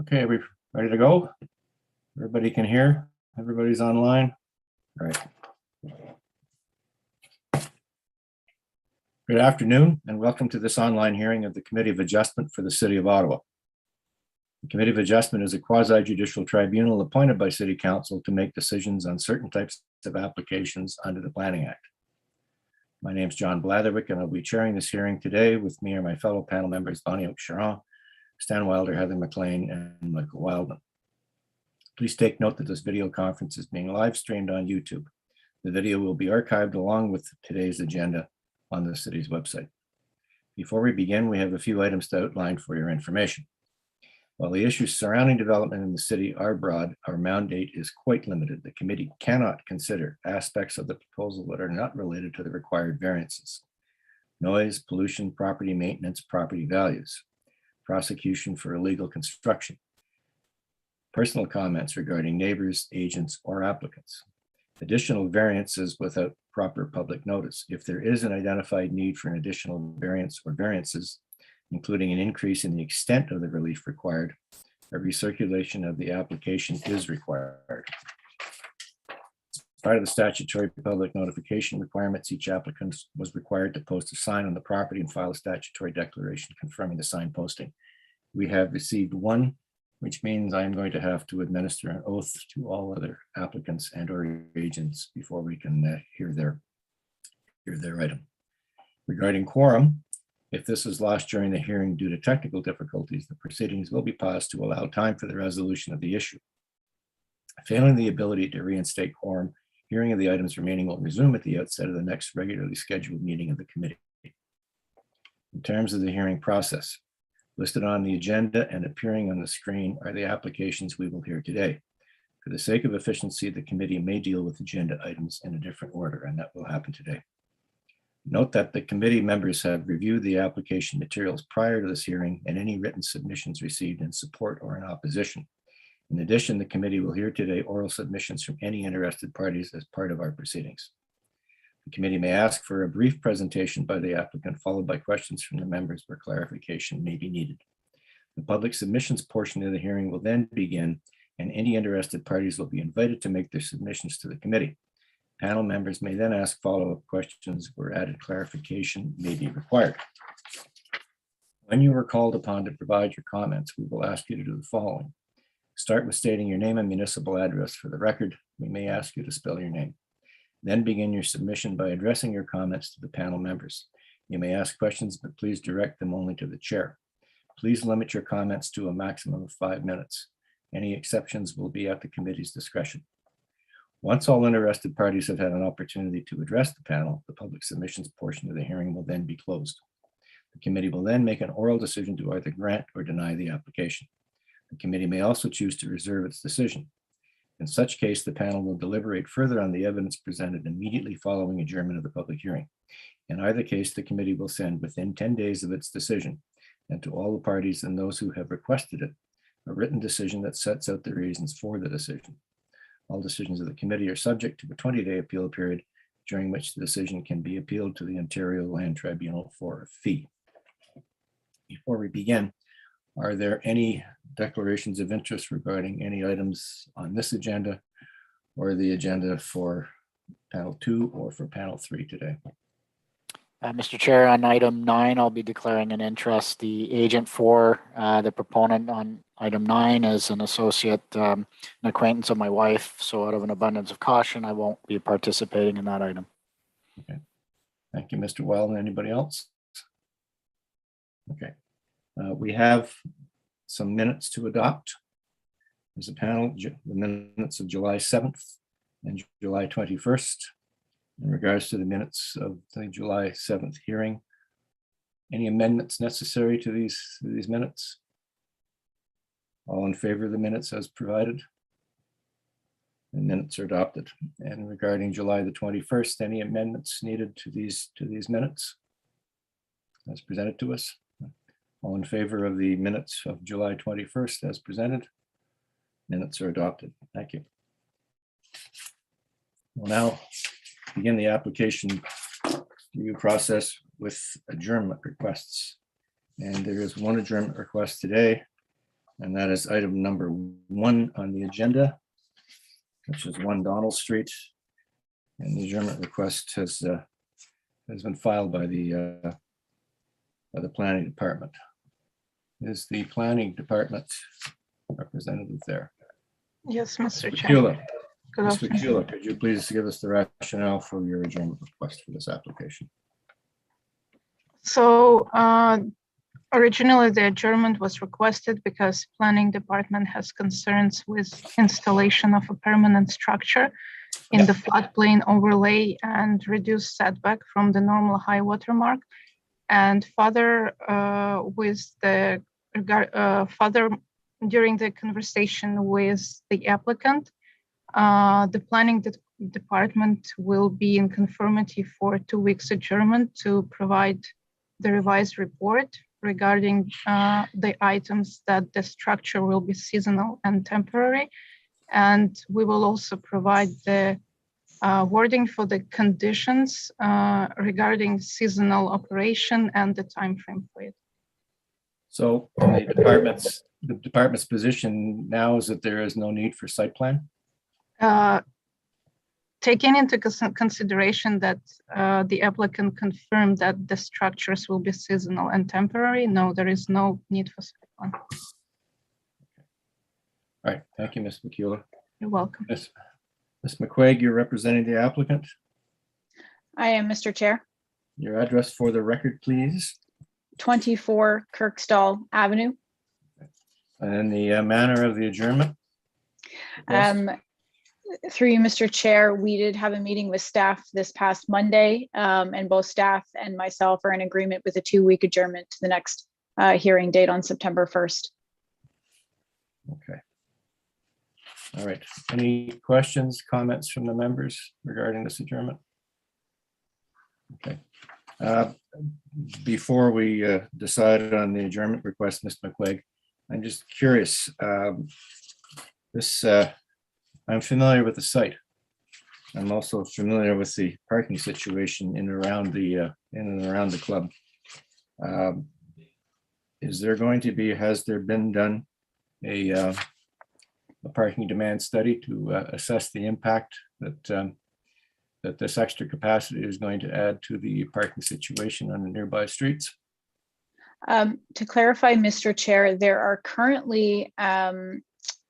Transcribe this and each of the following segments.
Okay, we ready to go? Everybody can hear? Everybody's online? All right. Good afternoon and welcome to this online hearing of the Committee of Adjustment for the City of Ottawa. The Committee of Adjustment is a quasi-judicial tribunal appointed by City Council to make decisions on certain types of applications under the Planning Act. My name is John Blatherwick and I'll be chairing this hearing today. With me are my fellow panel members, Bonnie Oak-Charon, Stan Wilder, Heather McLean, and Michael Wildman. Please take note that this video conference is being live streamed on YouTube. The video will be archived along with today's agenda on the city's website. Before we begin, we have a few items to outline for your information. While the issues surrounding development in the city are broad, our mandate is quite limited. The committee cannot consider aspects of the proposal that are not related to the required variances. Noise, pollution, property maintenance, property values, prosecution for illegal construction, personal comments regarding neighbors, agents, or applicants, additional variances without proper public notice. If there is an identified need for an additional variance or variances, including an increase in the extent of the relief required, a recirculation of the application is required. As part of the statutory public notification requirements, each applicant was required to post a sign on the property and file a statutory declaration confirming the sign posting. We have received one, which means I'm going to have to administer an oath to all other applicants and or agents before we can hear their item. Regarding quorum, if this is lost during the hearing due to technical difficulties, the proceedings will be paused to allow time for the resolution of the issue. Failing the ability to reinstate quorum, hearing of the items remaining will resume at the outset of the next regularly scheduled meeting of the committee. In terms of the hearing process, listed on the agenda and appearing on the screen are the applications we will hear today. For the sake of efficiency, the committee may deal with agenda items in a different order, and that will happen today. Note that the committee members have reviewed the application materials prior to this hearing and any written submissions received in support or in opposition. In addition, the committee will hear today oral submissions from any interested parties as part of our proceedings. The committee may ask for a brief presentation by the applicant, followed by questions from the members where clarification may be needed. The public submissions portion of the hearing will then begin, and any interested parties will be invited to make their submissions to the committee. Panel members may then ask follow-up questions where added clarification may be required. When you are called upon to provide your comments, we will ask you to do the following. Start with stating your name and municipal address for the record. We may ask you to spell your name. Then begin your submission by addressing your comments to the panel members. You may ask questions, but please direct them only to the chair. Please limit your comments to a maximum of 5 minutes. Any exceptions will be at the committee's discretion. Once all interested parties have had an opportunity to address the panel, the public submissions portion of the hearing will then be closed. The committee will then make an oral decision to either grant or deny the application. The committee may also choose to reserve its decision. In such case, the panel will deliberate further on the evidence presented immediately following adjournment of the public hearing. In either case, the committee will send within 10 days of its decision, and to all the parties and those who have requested it, a written decision that sets out the reasons for the decision. All decisions of the committee are subject to a 20-day appeal period, during which the decision can be appealed to the Ontario Land Tribunal for a fee. Before we begin, are there any declarations of interest regarding any items on this agenda or the agenda for panel 2 or for panel 3 today? Mr. Chair, on item 9, I'll be declaring an interest. The agent for the proponent on item 9 is an associate, an acquaintance of my wife. So out of an abundance of caution, I won't be participating in that item. Okay. Thank you, Mr. Weldon. Anybody else? Okay. We have some minutes to adopt. As a panel, the minutes of July 7th and July 21st. In regards to the minutes of the July 7th hearing, any amendments necessary to these minutes? All in favor of the minutes as provided? The minutes are adopted. And regarding July the 21st, any amendments needed to these minutes as presented to us? All in favor of the minutes of July 21st as presented? Minutes are adopted. Thank you. We'll now begin the application review process with adjournment requests. And there is one adjournment request today, and that is item number 1 on the agenda, which is 1 Donald Street. And the adjournment request has been filed by the planning department. Is the planning department representative there? Yes, Mr. Chair. Ms. McCullough, could you please give us the rationale for your adjournment request for this application? So originally the adjournment was requested because planning department has concerns with installation of a permanent structure in the floodplain overlay and reduced setback from the normal high water mark. And further, during the conversation with the applicant, the planning department will be in conformity for 2 weeks adjournment to provide the revised report regarding the items that the structure will be seasonal and temporary. And we will also provide the wording for the conditions regarding seasonal operation and the time frame for it. So the department's position now is that there is no need for site plan? Taking into consideration that the applicant confirmed that the structures will be seasonal and temporary, no, there is no need for site plan. All right, thank you, Ms. McCullough. You're welcome. Ms. McQuaig, you're representing the applicant. I am, Mr. Chair. Your address for the record, please. 24 Kirkstall Avenue. And the manner of the adjournment. Through you, Mr. Chair, we did have a meeting with staff this past Monday, and both staff and myself are in agreement with a 2-week adjournment to the next hearing date on September 1st. Okay. All right. Any questions, comments from the members regarding this adjournment? Okay. Before we decide on the adjournment request, Ms. McQuaig, I'm just curious. I'm familiar with the site. I'm also familiar with the parking situation in and around the club. Is there going to be, has there been done a parking demand study to assess the impact that that this extra capacity is going to add to the parking situation on the nearby streets? To clarify, Mr. Chair, there are currently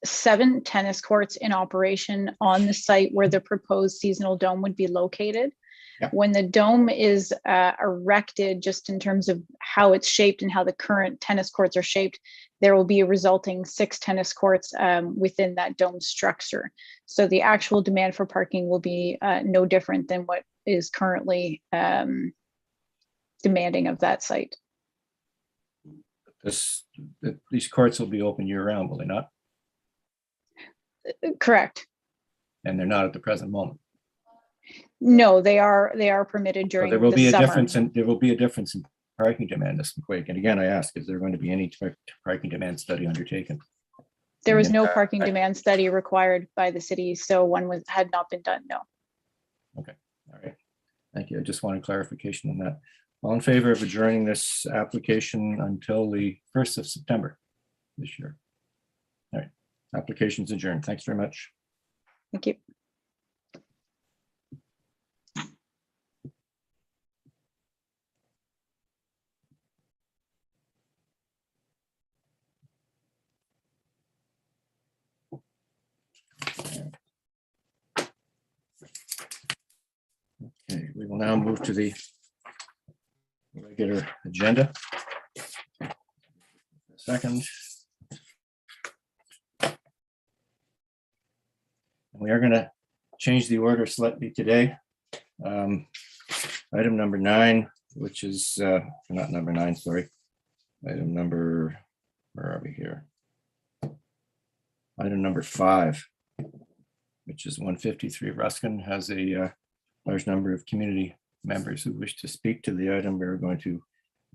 7 tennis courts in operation on the site where the proposed seasonal dome would be located. Yeah. When the dome is erected, just in terms of how it's shaped and how the current tennis courts are shaped, there will be a resulting 6 tennis courts within that dome structure. So the actual demand for parking will be no different than what is currently demanding of that site. These courts will be open year round, will they not? Correct. And they're not at the present moment. No, they are permitted So during there will the be a summer. difference in, there will be a difference in parking demand, Ms. McQuaig. And again, I ask, is there going to be any parking demand study undertaken? There was no Yeah. parking demand study required by the city, so one had not been done, no. Okay, all right. Thank you. I just wanted clarification on that. All in favor of adjourning this application until the 1st of September this year? All right, application's adjourned. Thanks very much. Thank you. Okay, we will now move to the regular agenda. Second. We are going to change the order slightly today. Item number 9, which is not number 9, sorry. Item number, where are we here? Item number 5, which is 153 Ruskin, has a large number of community members who wish to speak to the item. We're going to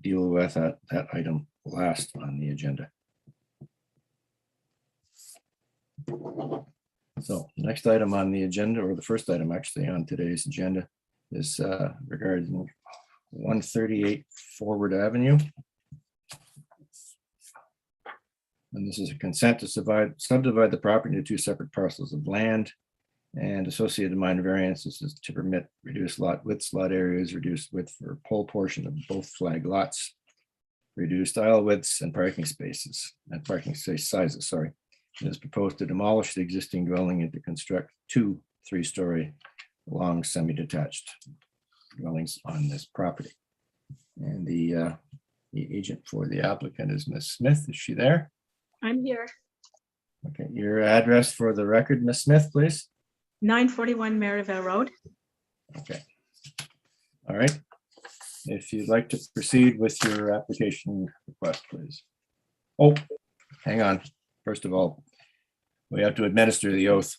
deal with that item last on the agenda. So the next item on the agenda, or the first item actually on today's agenda, is regarding 138 Forward Avenue. And this is a consent to subdivide the property into 2 separate parcels of land, and associated minor variances is to permit reduced lot widths, lot areas, reduced width for pole portion of both flag lots, reduced aisle widths and parking spaces and parking space sizes, sorry. It is proposed to demolish the existing dwelling and to construct 2 3-story long semi-detached dwellings on this property. And the agent for the applicant is Ms. Smith. Is she there? I'm here. Okay, your address for the record, Ms. Smith, please. 941 Maryville Road. Okay. All right. If you'd like to proceed with your application request, please. Oh, hang on. First of all, we have to administer the oath.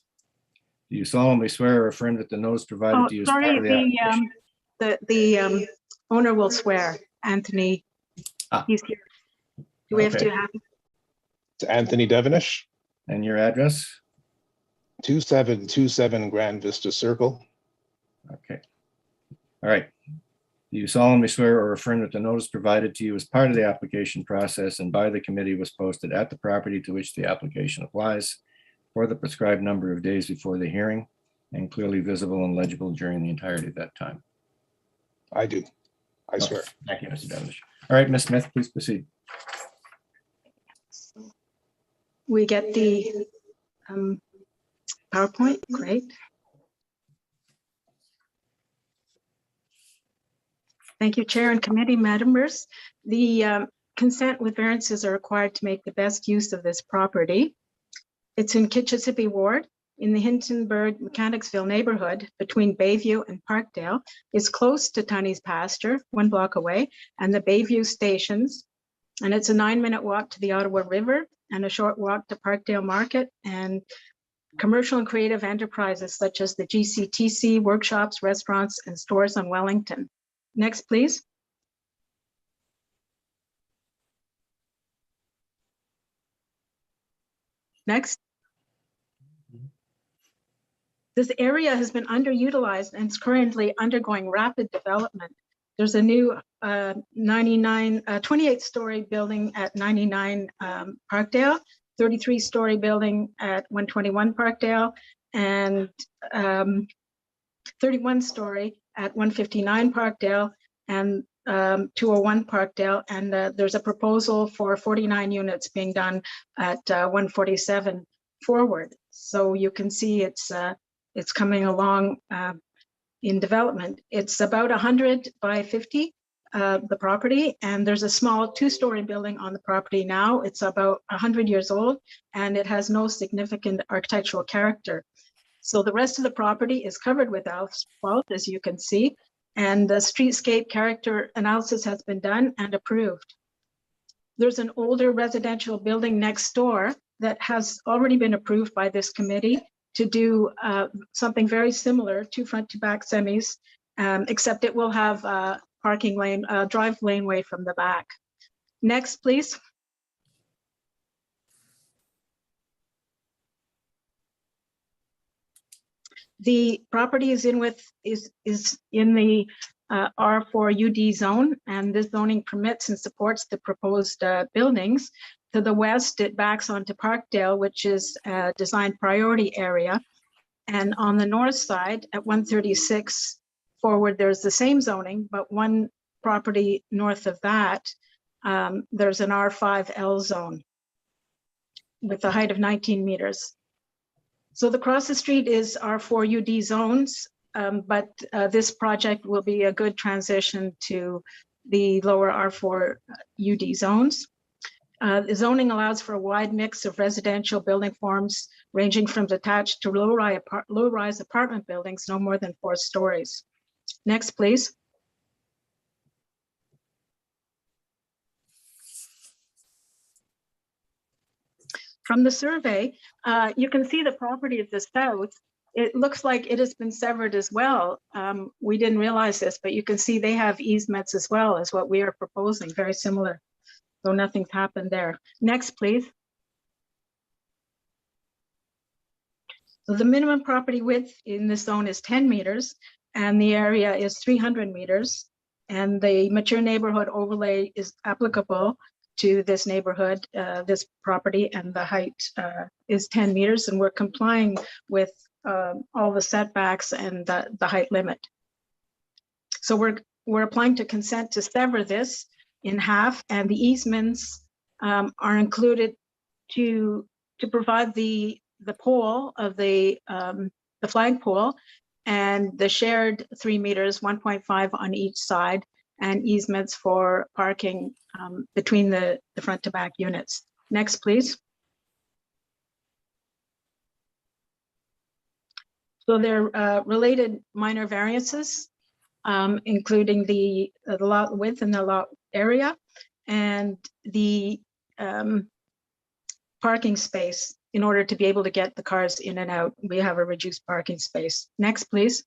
Do you solemnly swear or affirm that the notice provided to you is part Sorry, of the application? the owner will swear, Anthony. He's here. Do we have Okay. to have? It's Anthony Devonish, And your address? 2727 Grand Vista Circle. Okay. All right. Do you solemnly swear or affirm that the notice provided to you as part of the application process and by the committee was posted at the property to which the application applies for the prescribed number of days before the hearing and clearly visible and legible during the entirety of that time? I do. I swear. Thank you, Mr. Devonish. All right, Ms. Smith, please proceed. We get the PowerPoint, great. Thank you, Chair and committee members. The consent with variances are required to make the best use of this property. It's in Kitchissippi Ward in the Hintonburg Mechanicsville neighborhood between Bayview and Parkdale. It's close to Tunney's pasture, 1 block away, and the Bayview stations. And it's a 9-minute walk to the Ottawa River and a short walk to Parkdale Market and commercial and creative enterprises such as the GCTC, workshops, restaurants, and stores on Wellington. Next, please. Next. This area has been underutilized and is currently undergoing rapid development. There's a new 28-story building at 99 Parkdale, 33-story building at 121 Parkdale, and 31-story at 159 Parkdale and 201 Parkdale. And there's a proposal for 49 units being done at 147 Forward. So you can see it's coming along in development. It's about 100 by 50, the property, and there's a small 2-story building on the property now. It's about 100 years old, and it has no significant architectural character. So the rest of the property is covered with asphalt, as you can see, and the streetscape character analysis has been done and approved. There's an older residential building next door that has already been approved by this committee to do something very similar to front to back semis, except it will have a parking lane, drive laneway from the back. Next, please. The property is in the R4 UD zone, and this zoning permits and supports the proposed buildings. To the west, it backs onto Parkdale, which is a design priority area. And on the north side at 136 Forward, there's the same zoning, but one property north of that, there's an R5L zone with a height of 19 meters. So across the street is R4 UD zones, but this project will be a good transition to the lower R4 UD zones. The zoning allows for a wide mix of residential building forms ranging from detached to low-rise apartment buildings, no more than 4 stories. Next, please. From the survey, you can see the property at the south. It looks like it has been severed as well. We didn't realize this, but you can see they have easements as well as what we are proposing, very similar. So nothing's happened there. Next, please. So the minimum property width in this zone is 10 meters, and the area is 300 meters. And the mature neighborhood overlay is applicable to this neighborhood, this property, and the height is 10 meters, and we're complying with all the setbacks and the height limit. So we're applying to consent to sever this in half, and the easements are included to provide the pole of the flag pole and the shared 3 meters, 1.5 on each side, and easements for parking between the front to back units. Next, please. So there are related minor variances, including the lot width and the lot area, and the parking space. In order to be able to get the cars in and out, we have a reduced parking space. Next, please.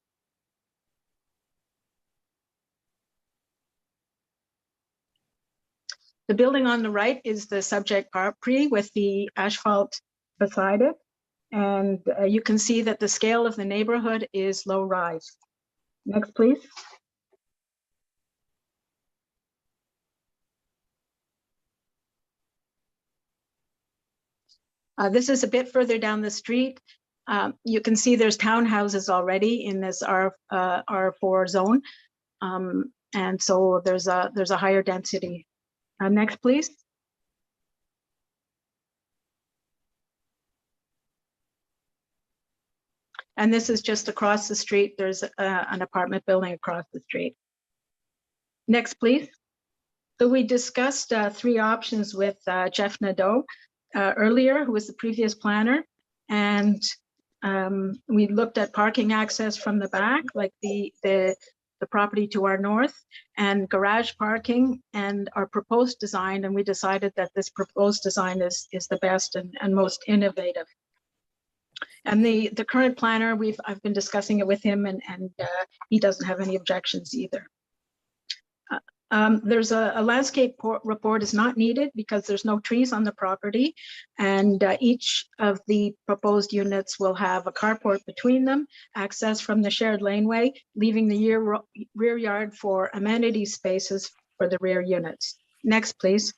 The building on the right is the subject property with the asphalt beside it. And you can see that the scale of the neighborhood is low rise. Next, please. This is a bit further down the street. You can see there's townhouses already in this R4 zone. And so there's a higher density. Next, please. And this is just across the street. There's an apartment building across the street. Next, please. So we discussed 3 options with Jeff Nadeau earlier, who was the previous planner. And we looked at parking access from the back, like the property to our north, and garage parking, and our proposed design. And we decided that this proposed design is the best and most innovative. And the current planner, I've been discussing it with him, and he doesn't have any objections either. There's a landscape report is not needed because there's no trees on the property, and each of the proposed units will have a carport between them, access from the shared laneway, leaving the rear yard for amenity spaces for the rear units. Next, please.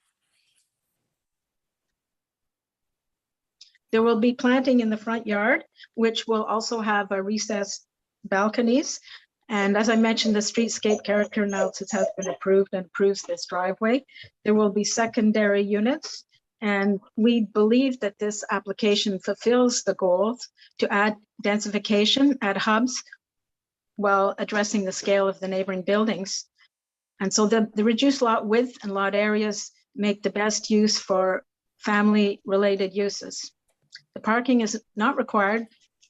There will be planting in the front yard, which will also have a recessed balconies. And as I mentioned, the streetscape character analysis has been approved and approves this driveway. There will be secondary units. And we believe that this application fulfills the goals to add densification at hubs while addressing the scale of the neighboring buildings. And so the reduced lot width and lot areas make the best use for family-related uses. The parking is not required,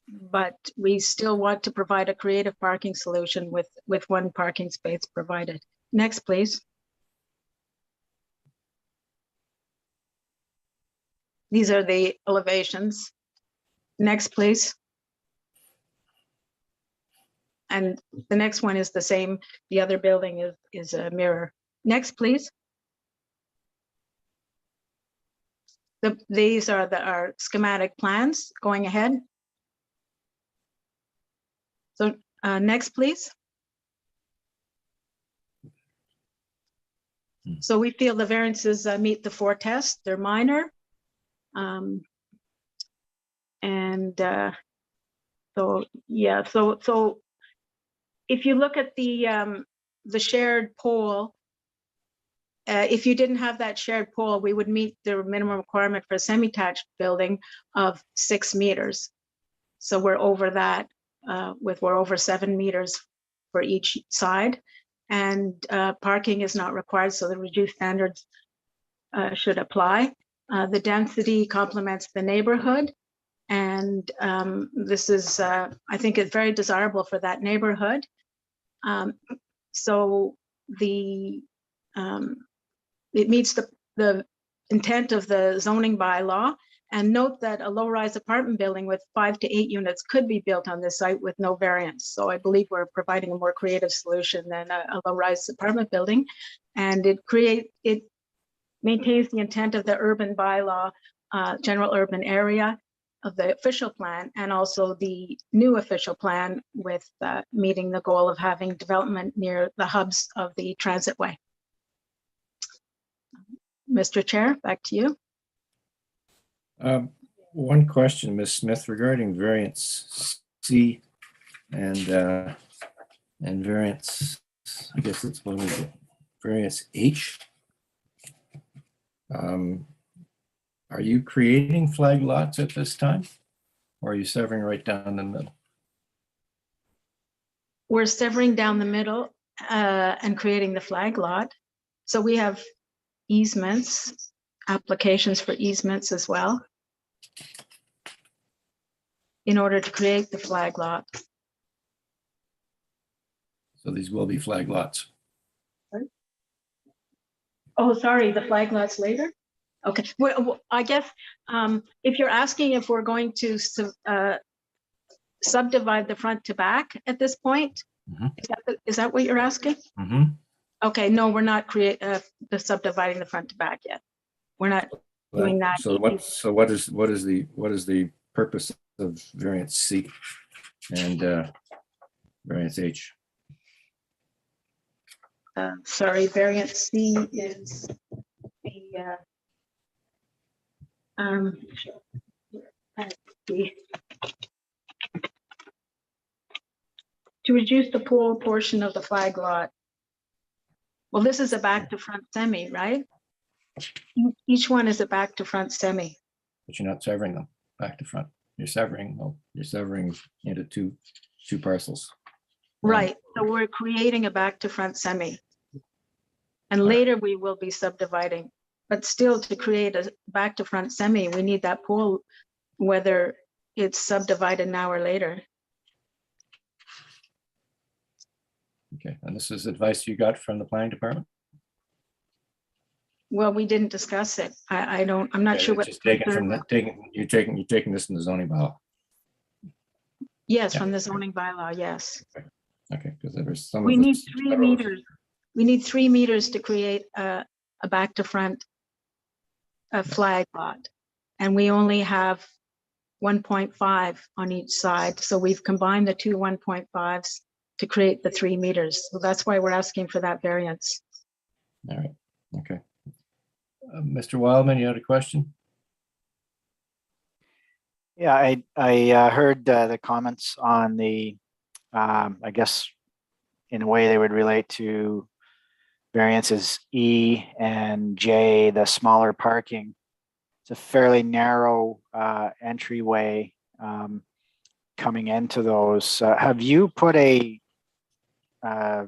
but we still want to provide a creative parking solution with one parking space provided. Next, please. These are the elevations. Next, please. And the next one is the same. The other building is a mirror. Next, please. These are our schematic plans going ahead. So next, please. So we feel the variances meet the 4 tests. They're minor. So yeah, so if you look at the shared pole, if you didn't have that shared pole, we would meet the minimum requirement for a semi-attached building of 6 meters. So we're over that we're over 7 meters for each side, and parking is not required, so the reduced standards should apply. The density complements the neighborhood, and this is, I think, it's very desirable for that neighborhood. So it meets the intent of the zoning bylaw. And note that a low-rise apartment building with 5 to 8 units could be built on this site with no variance. So I believe we're providing a more creative solution than a low-rise apartment building, and it maintains the intent of the urban bylaw, general urban area of the official plan, and also the new official plan with meeting the goal of having development near the hubs of the transitway. Mr. Chair, back to you. One question, Ms. Smith, regarding variance C and variance, I guess it's what was it? Variance H. Are you creating flag lots at this time, or are you severing right down the middle? We're severing down the middle and creating the flag lot. So we have easements, applications for easements as well, in order to create the flag lot. So these will be flag lots. Oh, sorry, the flag lots later? Okay, well, I guess if you're asking if we're going to subdivide the front to back at this point, is that what you're asking? Okay, no, we're not subdividing the front to back yet. We're not doing that. So what is the purpose of variance C and variance H? Sorry, variance C is the to reduce the pool portion of the flag lot. Well, this is a back to front semi, right? Each one is a back to front semi. But you're not severing them back to front. You're severing into two parcels. Right, so we're creating a back to front semi. And later we will be subdividing, but still to create a back to front semi, we need that pool, whether it's subdivided now or later. Okay, and this is advice you got from the planning department? Well, we didn't discuss it. I'm not sure what. Just taking you're taking this in the zoning bylaw. Yes, from the zoning bylaw, yes. Okay, because there was some. We need 3 meters. We need 3 meters to create a back to front flag lot. And we only have 1.5 on each side. So we've combined the two 1.5s to create the 3 meters. So that's why we're asking for that variance. All right, okay. Mr. Wildman, you had a question? Yeah, I heard the comments on the, I guess, in a way they would relate to variances E and J, the smaller parking. It's a fairly narrow entryway coming into those. Have you put a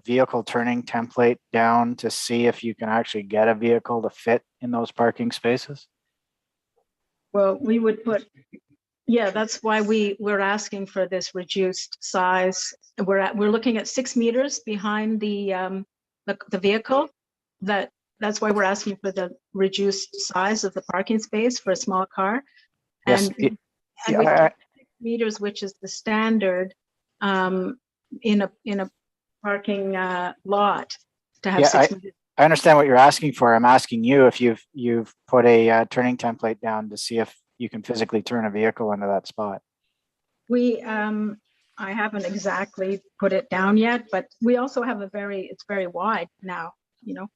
vehicle turning template down to see if you can actually get a vehicle to fit in those parking spaces? Well, we would put, yeah, that's why we're asking for this reduced size. We're looking at 6 meters behind the vehicle. That's why we're asking for the reduced size of the parking space for a small car. Yes. And we took 6 meters, which is the standard in a parking lot to have Yeah, 6 meters. I understand what you're asking for. I'm asking you if you've put a turning template down to see if you can physically turn a vehicle into that spot. I haven't exactly put it down yet, but we also have it's very wide now, you know.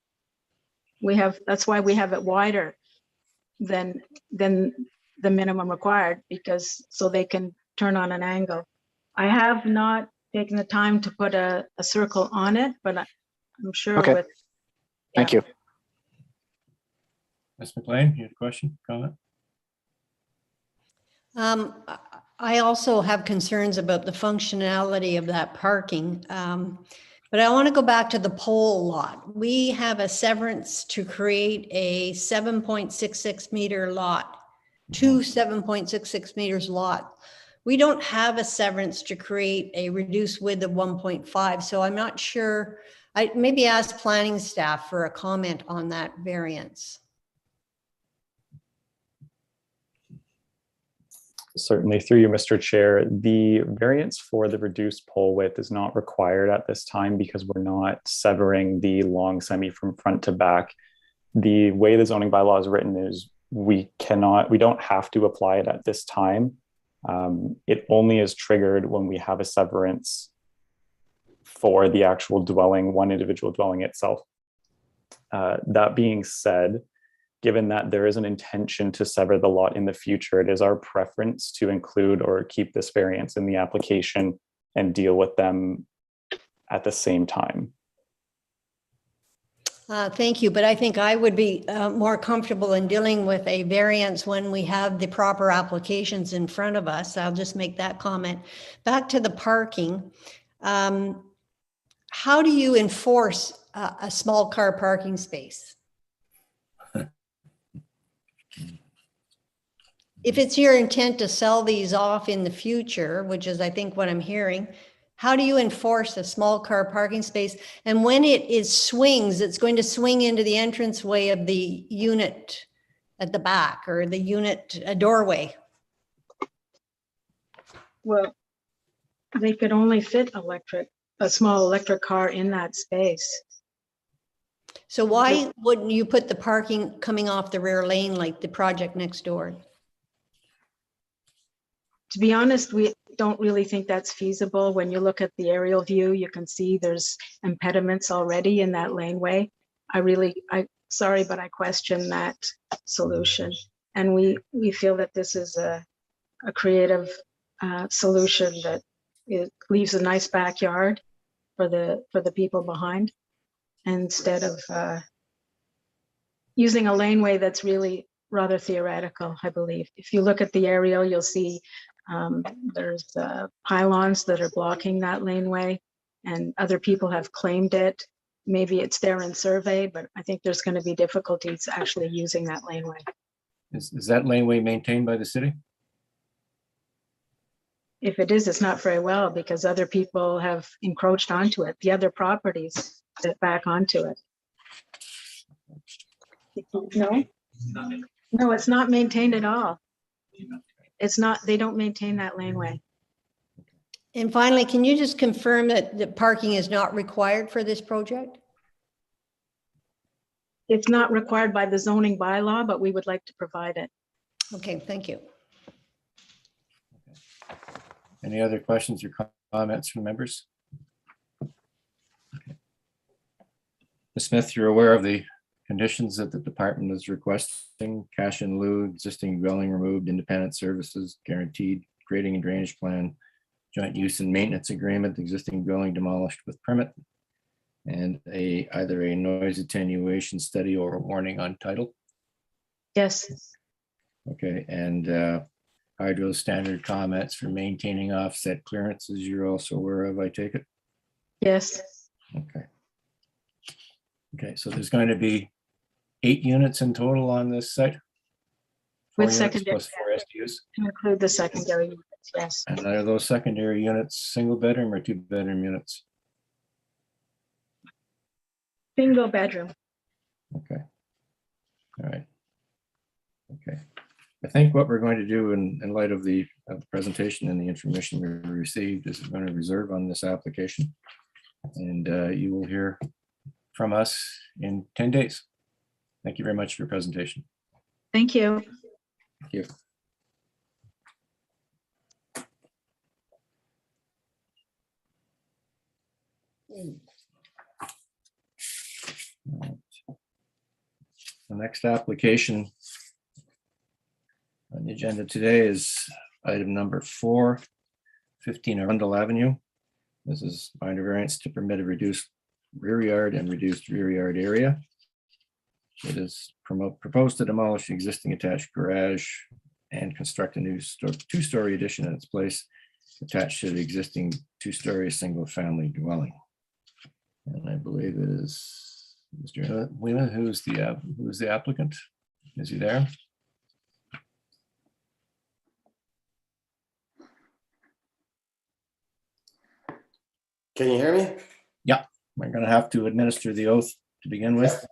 That's why we have it wider than the minimum required, because so they can turn on an angle. I have not taken the time to put a circle on it, but I'm sure Okay. with. Thank you. Ms. McLean, you had a question, comment? I also have concerns about the functionality of that parking. But I want to go back to the pole lot. We have a severance to create a 7.66 meter lot, 7.66 meters lot. We don't have a severance to create a reduced width of 1.5. So I'm not sure. I maybe ask planning staff for a comment on that variance. Certainly, through you, Mr. Chair, the variance for the reduced pole width is not required at this time because we're not severing the long semi from front to back. The way the zoning bylaw is written is we don't have to apply it at this time. It only is triggered when we have a severance for the actual dwelling, one individual dwelling itself. That being said, given that there is an intention to sever the lot in the future, it is our preference to include or keep this variance in the application and deal with them at the same time. Thank you, but I think I would be more comfortable in dealing with a variance when we have the proper applications in front of us. I'll just make that comment. Back to the parking. How do you enforce a small car parking space? If it's your intent to sell these off in the future, which is I think what I'm hearing, how do you enforce a small car parking space? And when it swings, it's going to swing into the entranceway of the unit at the back or the unit doorway. Well, they could only fit a small electric car in that space. So why wouldn't you put the parking coming off the rear lane like the project next door? To be honest, we don't really think that's feasible. When you look at the aerial view, you can see there's impediments already in that laneway. Sorry, but I question that solution. And we feel that this is a creative solution that it leaves a nice backyard for the people behind, instead of using a laneway that's really rather theoretical, I believe. If you look at the aerial, you'll see there's pylons that are blocking that laneway, and other people have claimed it. Maybe it's there in survey, but I think there's going to be difficulties actually using that laneway. Is that laneway maintained by the city? If it is, it's not very well because other people have encroached onto it. The other properties that back onto it. No, it's not maintained at all. It's not, they don't maintain that laneway. And finally, can you just confirm that the parking is not required for this project? It's not required by the zoning bylaw, but we would like to provide it. Okay, thank you. Any other questions or comments from members? Okay. Ms. Smith, you're aware of the conditions that the department is requesting: cash in lieu, existing dwelling removed, independent services guaranteed, grading and drainage plan, joint use and maintenance agreement, existing dwelling demolished with permit, and either a noise attenuation study or a warning on title. Yes, Okay, and hydro standard comments for maintaining offset clearances you're also aware of, I take it? yes, Okay. Okay, so there's going to be 8 units in total on this site? 4 With units secondary- plus 4 SDUs? to include the secondary units, yes. And are those secondary units single bedroom or 2-bedroom units? Single bedroom. Okay. All right. Okay. I think what we're going to do in light of the presentation and the information we received is we're going to reserve on this application. And you will hear from us in 10 days. Thank you very much for your presentation. Thank you. Thank you. The next application on the agenda today is item number 4, 15 Arundel Avenue. This is minor variance to permit a reduced rear yard and reduced rear yard area. It is proposed to demolish the existing attached garage and construct a new 2-story addition in its place attached to the existing 2-story single-family dwelling. And I believe it is Mr. Wheeler, who's the applicant? Is he there? Can you hear me? Yeah, we're going to have to administer the oath to begin with.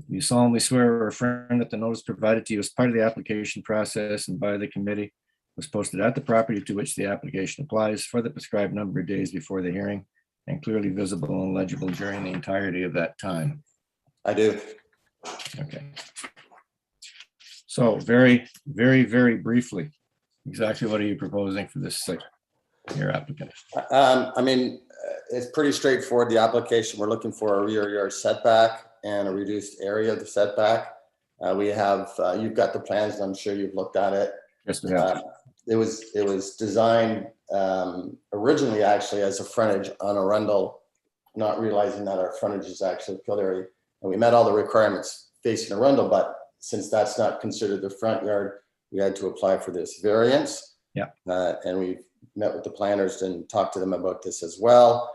You solemnly swear or affirm that the notice provided to you as part of the application process and by the committee was posted at the property to which the application applies for the prescribed number of days before the hearing and clearly visible and legible during the entirety of that time. I do. Okay. So very, very, very briefly, exactly what are you proposing for this site, your applicant? I mean, it's pretty straightforward. The application, we're looking for a rear yard setback and a reduced area of the setback. We have, you've got the plans, and I'm sure you've looked at it. Yes, we have. It was designed originally actually as a frontage on Arundel, not realizing that our frontage is actually Kildare. And we met all the requirements facing Arundel, but since that's not considered the front yard, we had to apply for this variance. Yeah. And we've met with the planners and talked to them about this as well.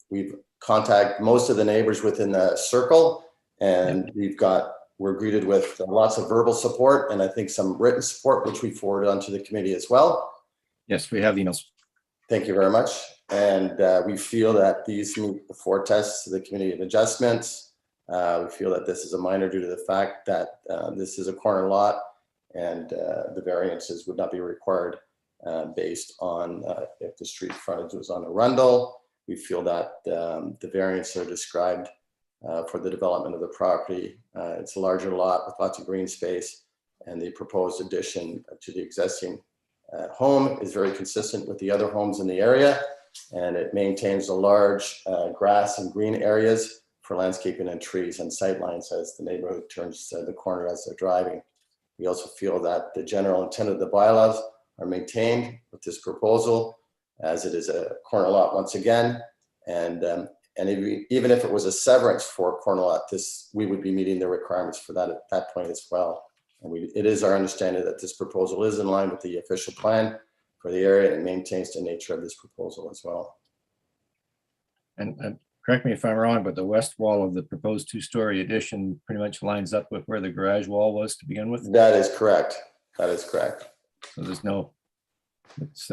We've contacted most of the neighbors within the circle, and we're greeted with lots of verbal support and I think some written support, which we forwarded onto the committee as well. Yes, we have emails. Thank you very much. And we feel that these meet the 4 tests of the Committee of Adjustments. We feel that this is a minor due to the fact that this is a corner lot and the variances would not be required based on if the street frontage was on Arundel. We feel that the variances are described for the development of the property. It's a larger lot with lots of green space, and the proposed addition to the existing home is very consistent with the other homes in the area, and it maintains a large grass and green areas for landscaping and trees and sightlines as the neighborhood turns the corner as they're driving. We also feel that the general intent of the bylaws are maintained with this proposal, as it is a corner lot once again, and even if it was a severance for a corner lot, we would be meeting the requirements for that at that point as well. And it is our understanding that this proposal is in line with the official plan for the area and maintains the nature of this proposal as well. And correct me if I'm wrong, but the west wall of the proposed 2-story addition pretty much lines up with where the garage wall was to begin with? That is correct. That is correct. So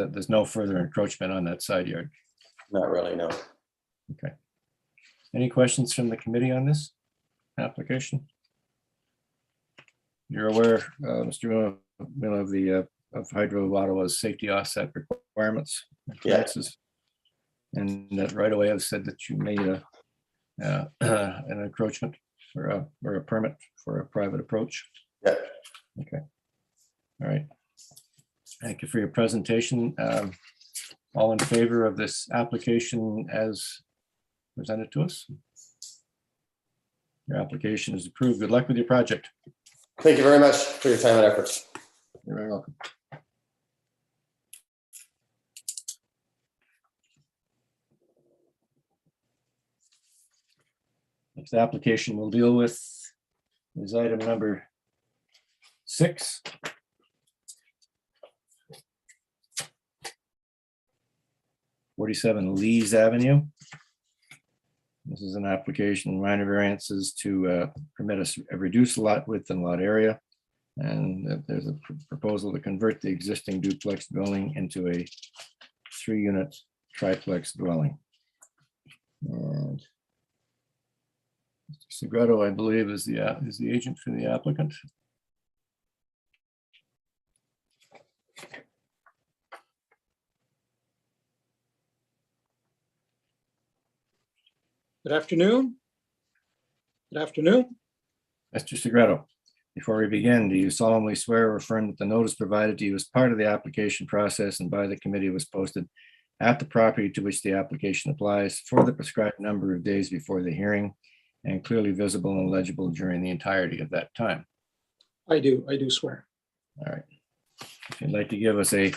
there's no further encroachment on that side yard? Not really, no. Okay. Any questions from the committee on this application? You're aware, Mr. Miller, of Hydro Ottawa's safety offset requirements? Yes. And that right away have said that you made an encroachment or a permit for a private approach? Yeah. Okay. All right. Thank you for your presentation. All in favor of this application as presented to us? Your application is approved. Good luck with your project. Thank you very much for your time and efforts. You're very welcome. Next application we'll deal with is item number 6. "47 Lees Avenue." This is an application, minor variances to permit a reduced lot width and lot area. And there's a proposal to convert the existing duplex dwelling into a 3-unit triplex dwelling. And Mr. Segreto, I believe, is the agent for the applicant. Good afternoon. Good afternoon. Mr. Segreto, before we begin, do you solemnly swear or affirm that the notice provided to you as part of the application process and by the committee was posted at the property to which the application applies for the prescribed number of days before the hearing and clearly visible and legible during the entirety of that time? I do swear. All right. If you'd like to give us a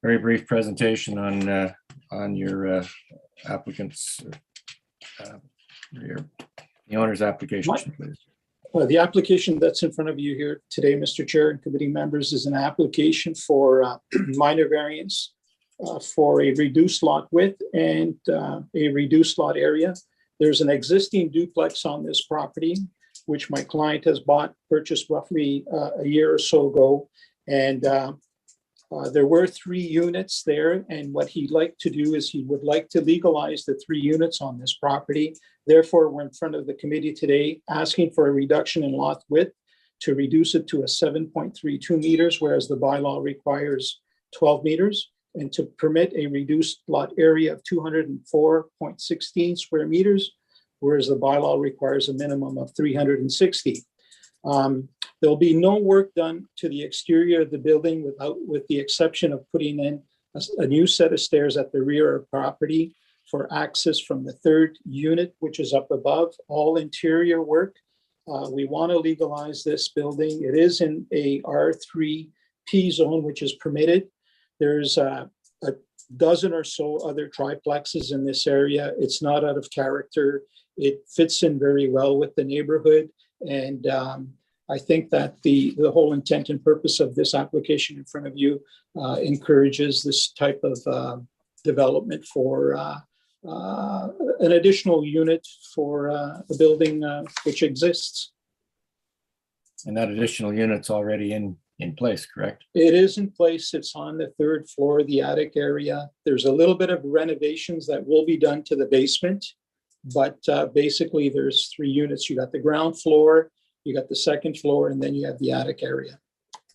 very brief presentation on your applicant's, the owner's application, please. The application that's in front of you here today, Mr. Chair and committee members, is an application for minor variance for a reduced lot width and a reduced lot area. There's an existing duplex on this property, which my client has purchased roughly a year or so ago. And there were 3 units there. And what he'd like to do is he would like to legalize the 3 units on this property. Therefore, we're in front of the committee today asking for a reduction in lot width to reduce it to a 7.32 meters, whereas the bylaw requires 12 meters, and to permit a reduced lot area of 204.16 square meters, whereas the bylaw requires a minimum of 360. There'll be no work done to the exterior of the building with the exception of putting in a new set of stairs at the rear of property for access from the 3rd unit, which is up above. All interior work. We want to legalize this building. It is in a R3P zone, which is permitted. There's a dozen or so other triplexes in this area. It's not out of character. It fits in very well with the neighborhood. And I think that the whole intent and purpose of this application in front of you encourages this type of development for an additional unit for a building which exists. And that additional unit's already in place, correct? It is in place. It's on the 3rd floor, the attic area. There's a little bit of renovations that will be done to the basement, but basically there's 3 units. You got the ground floor, you got the 2nd floor, and then you have the attic area.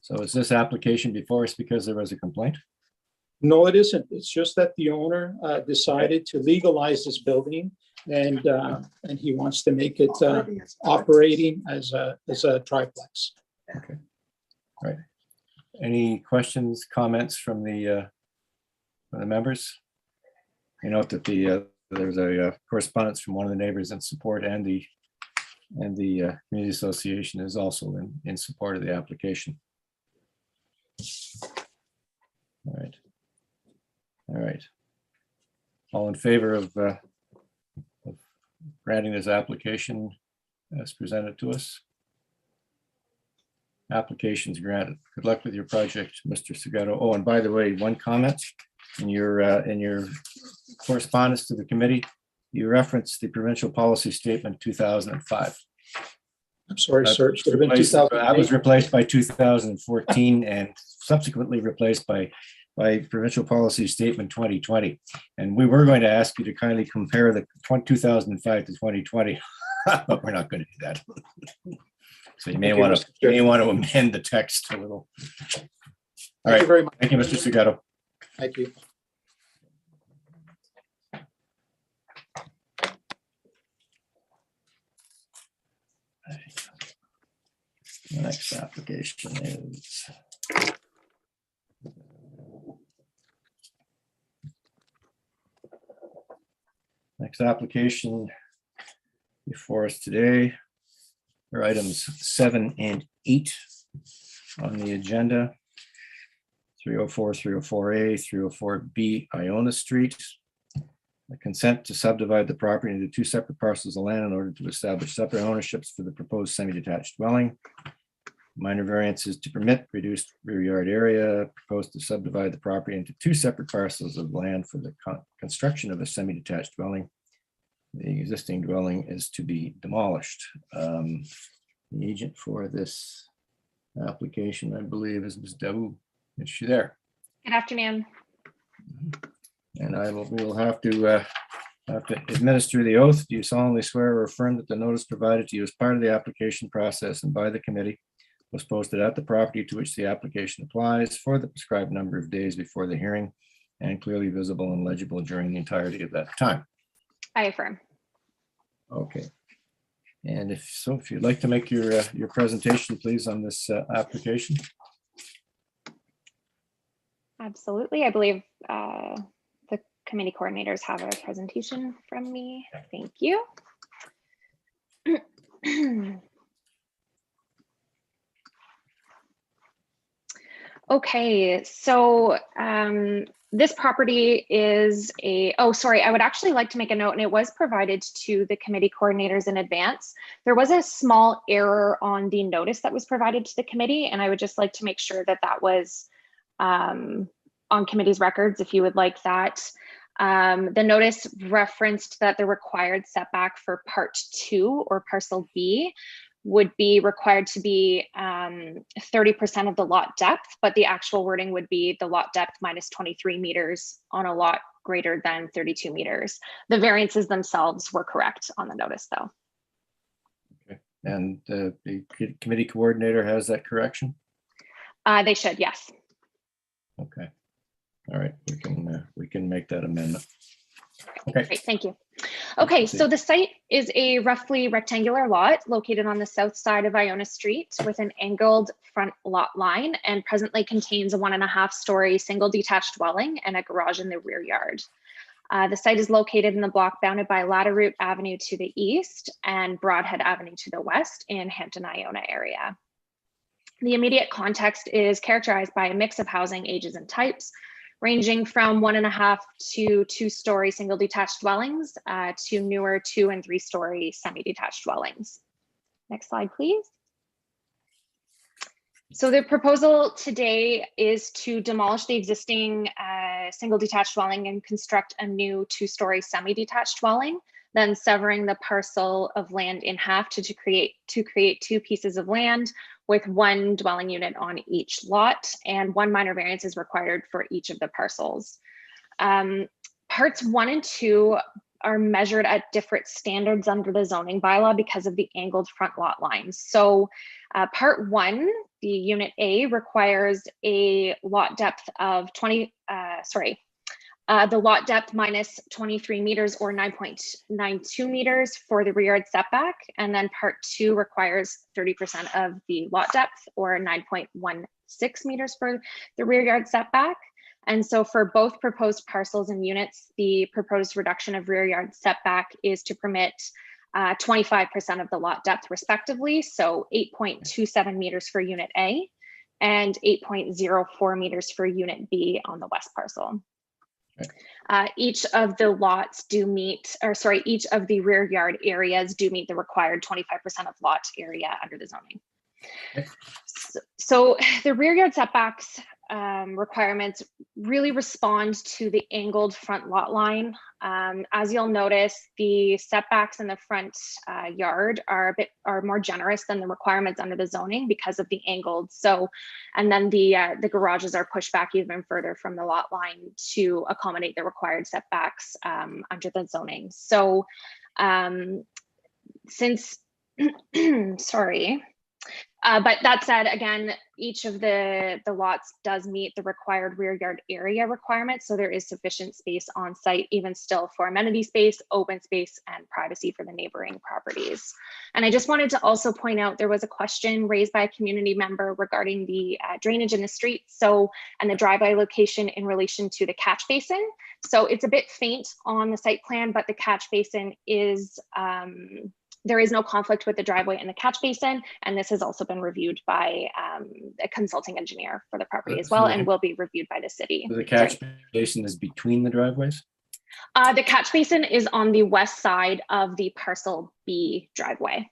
So is this application before us because there was a complaint? No, it isn't. It's just that the owner decided to legalize this building, and he wants to make it operating as a triplex. Okay. All right. Any questions, comments from the members? You note that there's a correspondence from one of the neighbors in support, and the community association is also in support of the application. All right. All right. All in favor of granting this application as presented to us? Application's granted. Good luck with your project, Mr. Segreto. Oh, and by the way, one comment in your correspondence to the committee, you referenced the provincial policy statement 2005. I'm sorry, sir. It should have been 2008. That was replaced by 2014 and subsequently replaced by provincial policy statement 2020. And we were going to ask you to kindly compare the 2005 to 2020, but we're not going to do that. So you may want to amend the text a little. All right. Thank you very much. Thank you, Mr. Segreto. Thank you. The next application is Next application before us today are items 7 and 8 on the agenda. 304, 304A, 304B, Iona Street. A consent to subdivide the property into 2 separate parcels of land in order to establish separate ownerships for the proposed semi-detached dwelling. Minor variances to permit reduced rear yard area, proposed to subdivide the property into 2 separate parcels of land for the construction of a semi-detached dwelling. The existing dwelling is to be demolished. The agent for this application, I believe, is Ms. Dabu. Is she there? Good afternoon. And we will have to administer the oath. Do you solemnly swear or affirm that the notice provided to you as part of the application process and by the committee was posted at the property to which the application applies for the prescribed number of days before the hearing and clearly visible and legible during the entirety of that time? I affirm. Okay. And if you'd like to make your presentation, please, on this application. Absolutely. I believe the committee coordinators have a presentation from me. Thank you. Okay, so this property is I would actually like to make a note, and it was provided to the committee coordinators in advance. There was a small error on the notice that was provided to the committee, and I would just like to make sure that that was on committee's records, if you would like that. The notice referenced that the required setback for part 2 or parcel B would be required to be 30% of the lot depth, but the actual wording would be the lot depth minus 23 meters on a lot greater than 32 meters. The variances themselves were correct on the notice though. Okay. And the committee coordinator has that correction? They should, yes. Okay. All right, we can make that amendment. Okay. Great, thank you. Okay, so the site is a roughly rectangular lot located on the south side of Iona Street with an angled front lot line and presently contains a 1.5-story single detached dwelling and a garage in the rear yard. The site is located in the block bounded by Latterroot Avenue to the east and Broadhead Avenue to the west in Hampton, Iona area. The immediate context is characterized by a mix of housing ages and types, ranging from 1.5 to 2-story single detached dwellings to newer 2- and 3-story semi-detached dwellings. Next slide, please. So the proposal today is to demolish the existing single detached dwelling and construct a new 2-story semi-detached dwelling, then severing the parcel of land in half to create 2 pieces of land with 1 dwelling unit on each lot, and 1 minor variance is required for each of the parcels. Parts 1 and 2 are measured at different standards under the zoning bylaw because of the angled front lot lines. So part 1, the unit A, requires a lot depth of the lot depth minus 23 meters or 9.92 meters for the rear yard setback. And then part 2 requires 30% of the lot depth or 9.16 meters for the rear yard setback. And so for both proposed parcels and units, the proposed reduction of rear yard setback is to permit 25% of the lot depth respectively. So 8.27 meters for unit A and 8.04 meters for unit B on the west parcel. Each of the lots do meet, each of the rear yard areas do meet the required 25% of lot area under the zoning. Okay. So the rear yard setbacks requirements really respond to the angled front lot line. As you'll notice, the setbacks in the front yard are more generous than the requirements under the zoning because of the angled. So, and then the garages are pushed back even further from the lot line to accommodate the required setbacks under the zoning. So, But that said, again, each of the lots does meet the required rear yard area requirements. So there is sufficient space on site, even still, for amenity space, open space, and privacy for the neighboring properties. And I just wanted to also point out, there was a question raised by a community member regarding the drainage in the street. So, and the driveway location in relation to the catch basin. So it's a bit faint on the site plan, but the catch basin is, there is no conflict with the driveway and the catch basin, and this has also been reviewed by a consulting engineer for the property as well, and will be reviewed by the city. The catch basin is between the driveways? The catch basin is on the west side of the parcel B driveway.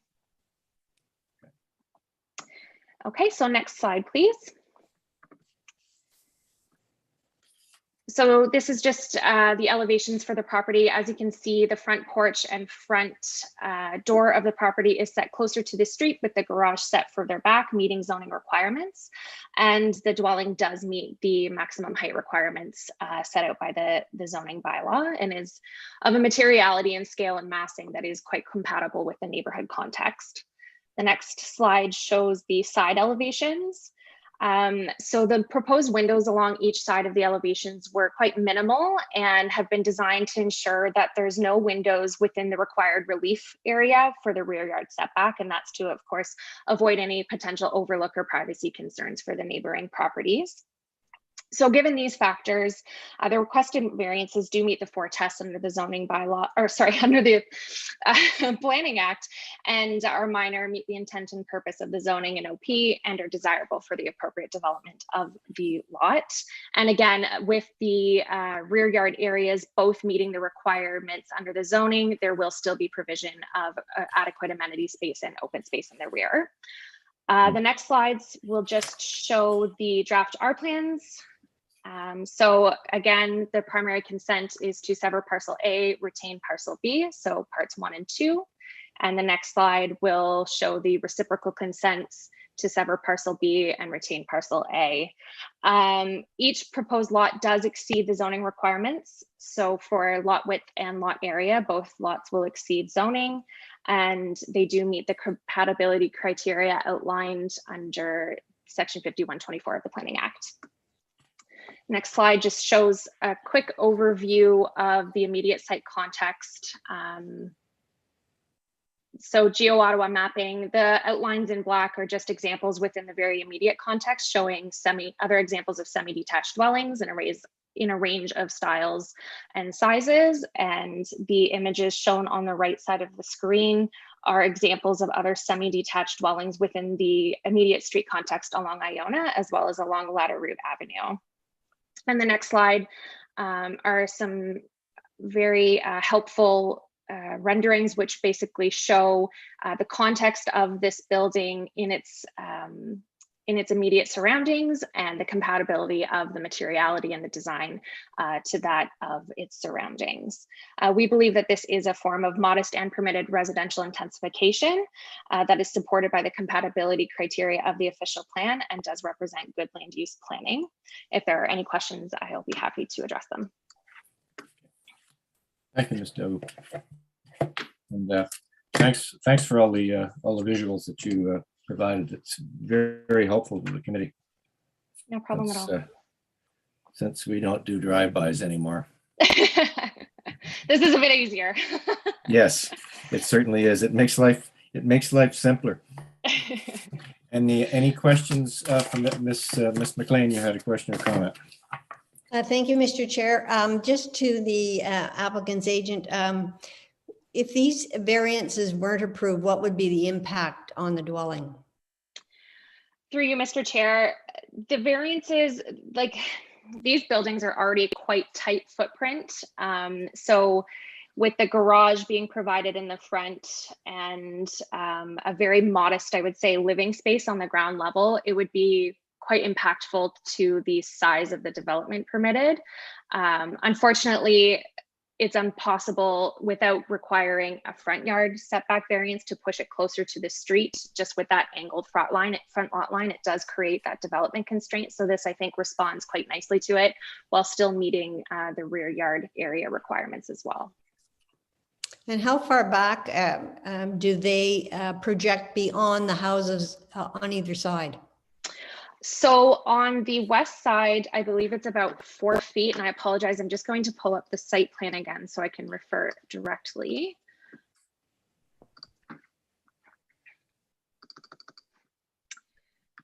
Okay, so next slide, please. So this is just the elevations for the property. As you can see, the front porch and front door of the property is set closer to the street, with the garage set further back, meeting zoning requirements. And the dwelling does meet the maximum height requirements set out by the zoning bylaw, and is of a materiality and scale and massing that is quite compatible with the neighborhood context. The next slide shows the side elevations. So the proposed windows along each side of the elevations were quite minimal and have been designed to ensure that there's no windows within the required relief area for the rear yard setback. And that's to, of course, avoid any potential overlook or privacy concerns for the neighboring properties. So given these factors, the requested variances do meet the 4 tests under the zoning bylaw, or sorry, under the Planning Act, and are minor, meet the intent and purpose of the zoning and OP, and are desirable for the appropriate development of the lot. And again, with the rear yard areas both meeting the requirements under the zoning, there will still be provision of adequate amenity space and open space in the rear. The next slides will just show the draft R plans. So again, the primary consent is to sever parcel A, retain parcel B, so parts 1 and 2. And the next slide will show the reciprocal consents to sever parcel B and retain parcel A. Each proposed lot does exceed the zoning requirements. So for lot width and lot area, both lots will exceed zoning, and they do meet the compatibility criteria outlined under Section 5124 of the Planning Act. Next slide just shows a quick overview of the immediate site context. So Geo-Ottawa mapping, the outlines in black are just examples within the very immediate context, showing other examples of semi-detached dwellings and arrays in a range of styles and sizes. And the images shown on the right side of the screen are examples of other semi-detached dwellings within the immediate street context along Iona, as well as along Ladder Route Avenue. And the next slide are some very helpful renderings, which basically show the context of this building in its immediate surroundings, and the compatibility of the materiality and the design to that of its surroundings. We believe that this is a form of modest and permitted residential intensification that is supported by the compatibility criteria of the official plan and does represent good land use planning. If there are any questions, I'll be happy to address them. Thank you, Ms. Doe. And thanks for all the visuals that you provided. It's very, very helpful to the committee. No problem at all. Since we don't do drive-bys anymore. This is a bit easier. Yes, it certainly is. It makes life simpler. And any questions from Ms. McLean? You had a question or comment. Thank you, Mr. Chair. Just to the applicant's agent, if these variances weren't approved, what would be the impact on the dwelling? Through you, Mr. Chair, the variances, like, these buildings are already quite tight footprint. So with the garage being provided in the front and a very modest, I would say, living space on the ground level, it would be quite impactful to the size of the development permitted. Unfortunately, it's impossible without requiring a front yard setback variance to push it closer to the street. Just with that angled front lot line, it does create that development constraint. So this, I think, responds quite nicely to it while still meeting the rear yard area requirements as well. And how far back do they project beyond the houses on either side? So on the west side, I believe it's about 4 feet, and I apologize, I'm just going to pull up the site plan again so I can refer directly.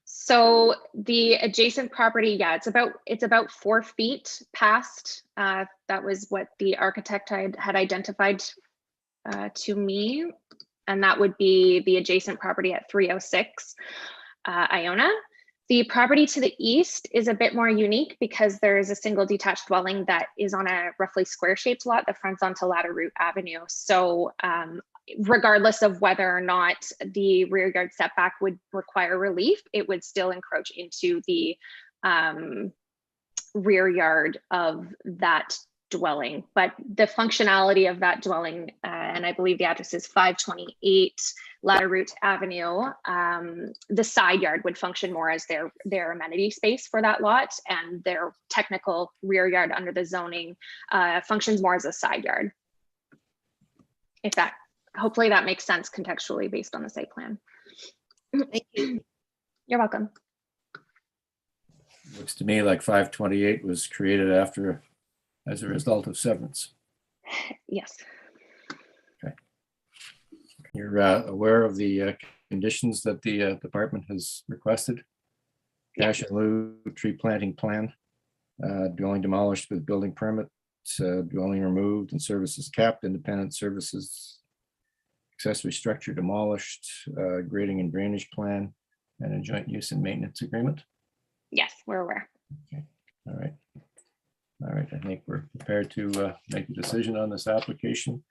So the adjacent property, yeah, it's about 4 feet past. That was what the architect had identified to me, and that would be the adjacent property at 306 Iona. The property to the east is a bit more unique because there is a single detached dwelling that is on a roughly square-shaped lot that fronts onto Ladder Route Avenue. So regardless of whether or not the rear yard setback would require relief, it would still encroach into the rear yard of that dwelling. But the functionality of that dwelling, and I believe the address is 528 Ladder Route Avenue, the side yard would function more as their amenity space for that lot, and their technical rear yard under the zoning functions more as a side yard. If that, hopefully that makes sense contextually based on the site plan. Thank you. You're welcome. Looks to me like 528 was created as a result of severance. Yes. Okay. You're aware of the conditions that the department has requested? Cash in lieu, tree planting plan, dwelling demolished with building permit, dwelling removed and services capped, independent services, accessory structure demolished, grading and drainage plan, and a joint use and maintenance agreement. Yes, we're aware. Okay. All right. All right. I think we're prepared to make a decision on this application.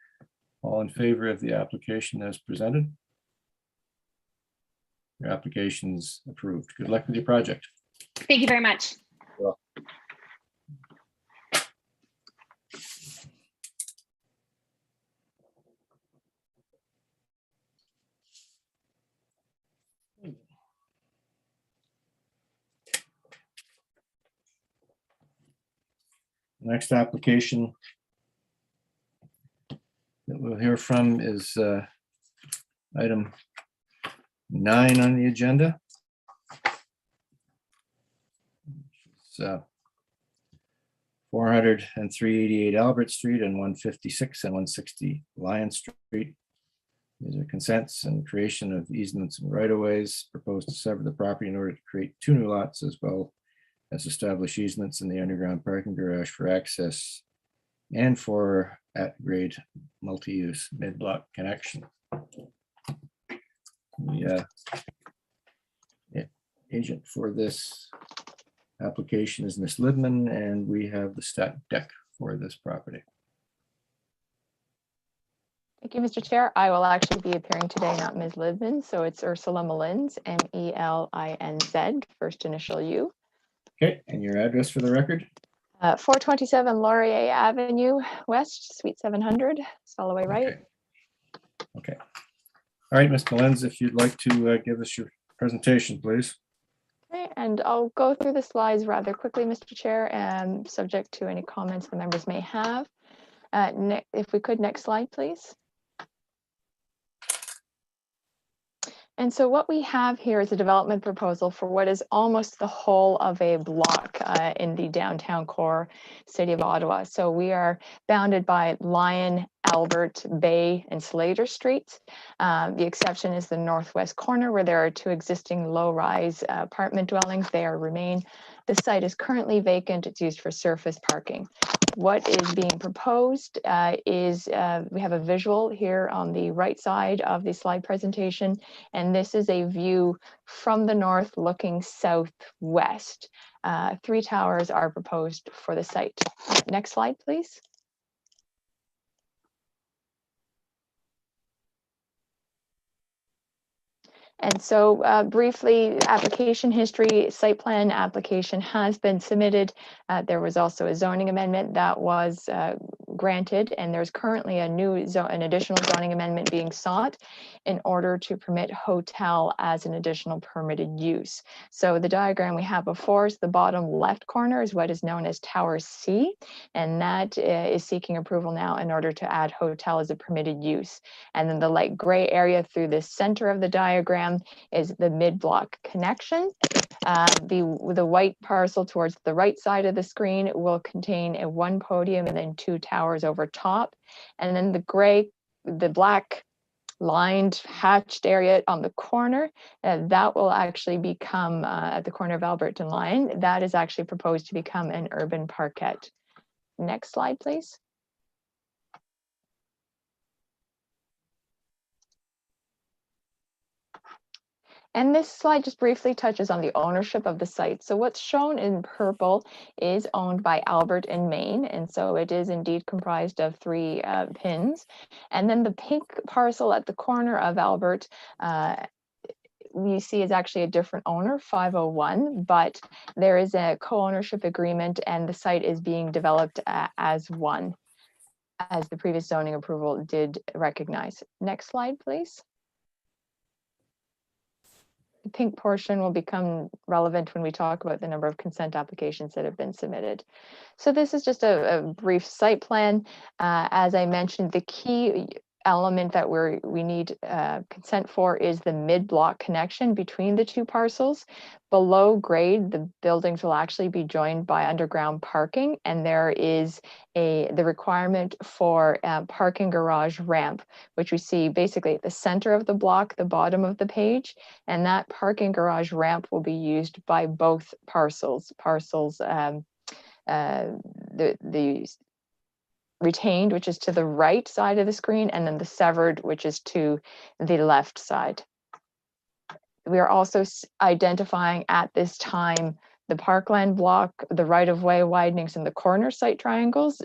All in favor of the application as presented? Your application's approved. Good luck with your project. Thank you very much. Next application that we'll hear from is item 9 on the agenda. It's 400 and 388 Albert Street and 156 and 160 Lion Street. These are consents and creation of easements and right-of-ways proposed to sever the property in order to create 2 new lots, as well as establish easements in the underground parking garage for access and for at-grade multi-use mid-block connection. The agent for this application is Ms. Libman, and we have the stack deck for this property. Thank you, Mr. Chair. I will actually be appearing today, not Ms. Libman. So it's Ursula Melinz, M-E-L-I-N-Z, first initial U. Okay, and your address for the record? 427 Laurier Avenue West, Suite 700, Soloway right. Okay. All right, Ms. Melinz, if you'd like to give us your presentation, please. Okay, and I'll go through the slides rather quickly, Mr. Chair, and subject to any comments the members may have. If we could, next slide, please. And so what we have here is a development proposal for what is almost the whole of a block in the downtown core city of Ottawa. So we are bounded by Lion, Albert, Bay, and Slater Streets. The exception is the northwest corner where there are 2 existing low-rise apartment dwellings. They remain. The site is currently vacant. It's used for surface parking. What is being proposed is we have a visual here on the right side of the slide presentation, and this is a view from the north looking southwest. 3 towers are proposed for the site. Next slide, please. And so briefly, application history, site plan application has been submitted. There was also a zoning amendment that was granted, and there's currently an additional zoning amendment being sought in order to permit hotel as an additional permitted use. So the diagram we have before us, the bottom left corner is what is known as Tower C, and that is seeking approval now in order to add hotel as a permitted use. And then the light gray area through the center of the diagram is the mid-block connection. The white parcel towards the right side of the screen will contain a 1 podium and then 2 towers over top. And then the black lined hatched area on the corner, that will actually become at the corner of Albert and Lyon, that is actually proposed to become an urban parkette. Next slide, please. And this slide just briefly touches on the ownership of the site. So what's shown in purple is owned by Albert and Maine. And so it is indeed comprised of 3 pins. And then the pink parcel at the corner of Albert, we see is actually a different owner, 501, but there is a co-ownership agreement and the site is being developed as one, as the previous zoning approval did recognize. Next slide, please. The pink portion will become relevant when we talk about the number of consent applications that have been submitted. So this is just a brief site plan. As I mentioned, the key element that we need consent for is the mid-block connection between the 2 parcels. Below grade, the buildings will actually be joined by underground parking, and there is the requirement for a parking garage ramp, which we see basically at the center of the block, the bottom of the page, and that parking garage ramp will be used by both parcels. The retained, which is to the right side of the screen, and then the severed, which is to the left side. We are also identifying at this time the parkland block, the right-of-way widenings, and the corner site triangles,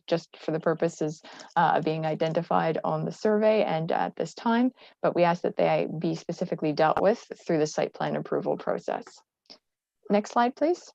just for the purposes of being identified on the survey and at this time, but we ask that they be specifically dealt with through the site plan approval process. Next slide, please.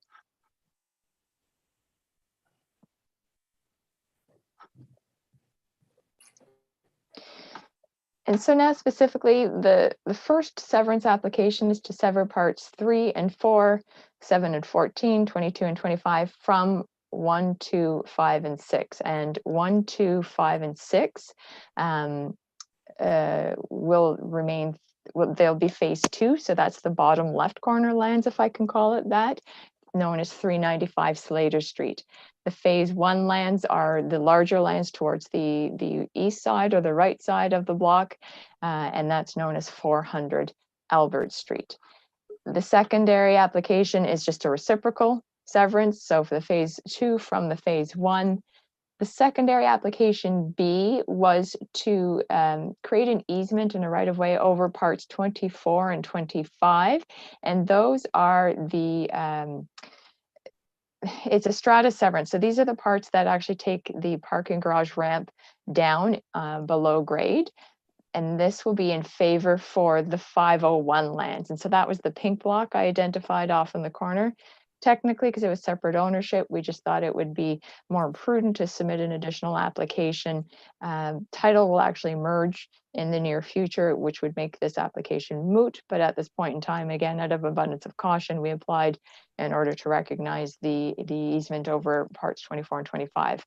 And so now specifically, the first severance application is to sever parts 3 and 4, 7 and 14, 22 and 25 from 1, 2, 5, and 6. And 1, 2, 5, and 6 will remain, they'll be phase 2. So that's the bottom left corner lands, if I can call it that, known as 395 Slater Street. The phase 1 lands are the larger lands towards the east side or the right side of the block, and that's known as 400 Albert Street. The secondary application is just a reciprocal severance. So for the phase 2 from the phase 1, the secondary application B was to create an easement and a right-of-way over parts 24 and 25, and those are it's a strata severance. So these are the parts that actually take the parking garage ramp down below grade. And this will be in favor for the 501 lands. And so that was the pink block I identified off in the corner. Technically, because it was separate ownership, we just thought it would be more prudent to submit an additional application. Title will actually merge in the near future, which would make this application moot. But at this point in time, again, out of abundance of caution, we applied in order to recognize the easement over parts 24 and 25.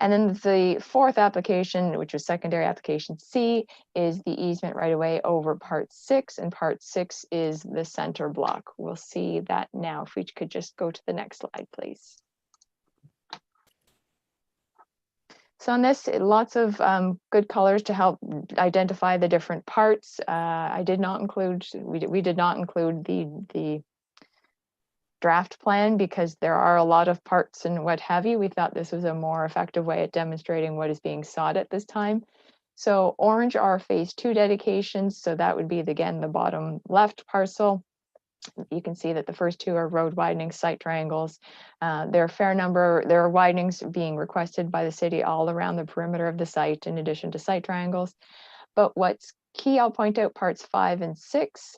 And then the fourth application, which was secondary application C, is the easement right away over part 6, and part 6 is the center block. We'll see that now. If we could just go to the next slide, please. So on this, lots of good colors to help identify the different parts. I did not include, we did not include the draft plan because there are a lot of parts and what have you. We thought this was a more effective way at demonstrating what is being sought at this time. So orange are phase 2 dedications. So that would be, again, the bottom left parcel. You can see that the first 2 are road widening site triangles. There are a fair number, there are widenings being requested by the city all around the perimeter of the site in addition to site triangles. But what's key, I'll point out parts 5 and 6.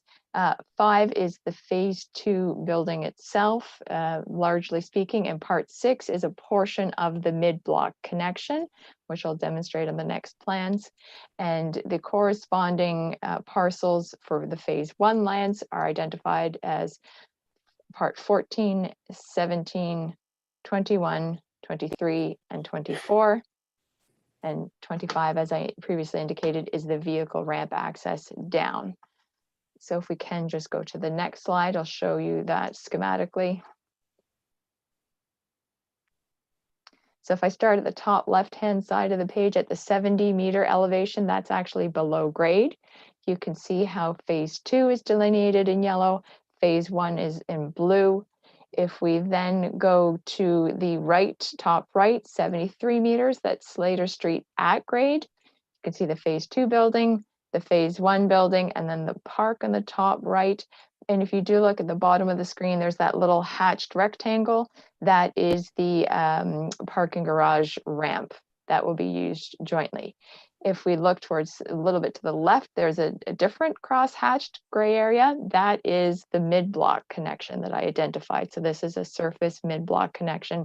5 is the phase 2 building itself, largely speaking, and part 6 is a portion of the mid-block connection, which I'll demonstrate on the next plans. And the corresponding parcels for the phase 1 lands are identified as part 14, 17, 21, 23, and 24. And 25, as I previously indicated, is the vehicle ramp access down. So if we can just go to the next slide, I'll show you that schematically. So if I start at the top left-hand side of the page at the 70-meter elevation, that's actually below grade. You can see how phase 2 is delineated in yellow, phase 1 is in blue. If we then go to the right, top right, 73 meters, that's Slater Street at grade. You can see the phase 2 building, the phase 1 building, and then the park on the top right. And if you do look at the bottom of the screen, there's that little hatched rectangle. That is the parking garage ramp that will be used jointly. If we look towards a little bit to the left, there's a different cross-hatched gray area. That is the mid-block connection that I identified. So this is a surface mid-block connection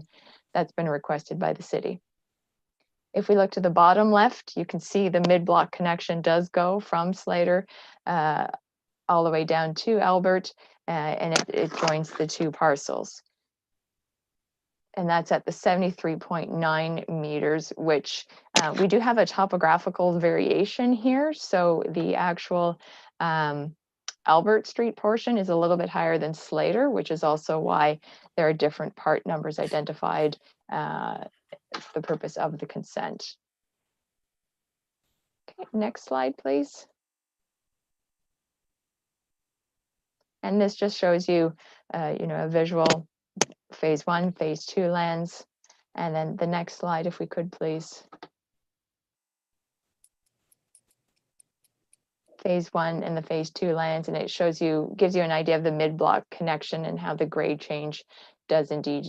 that's been requested by the city. If we look to the bottom left, you can see the mid-block connection does go from Slater all the way down to Albert, and it joins the two parcels. And that's at the 73.9 meters, which we do have a topographical variation here. So the actual Albert Street portion is a little bit higher than Slater, which is also why there are different part numbers identified for the purpose of the consent. Okay, next slide, please. And this just shows you, a visual phase 1, phase 2 lands. And then the next slide, if we could, please. Phase 1 and the phase 2 lands, and it shows you, gives you an idea of the mid-block connection and how the grade change does indeed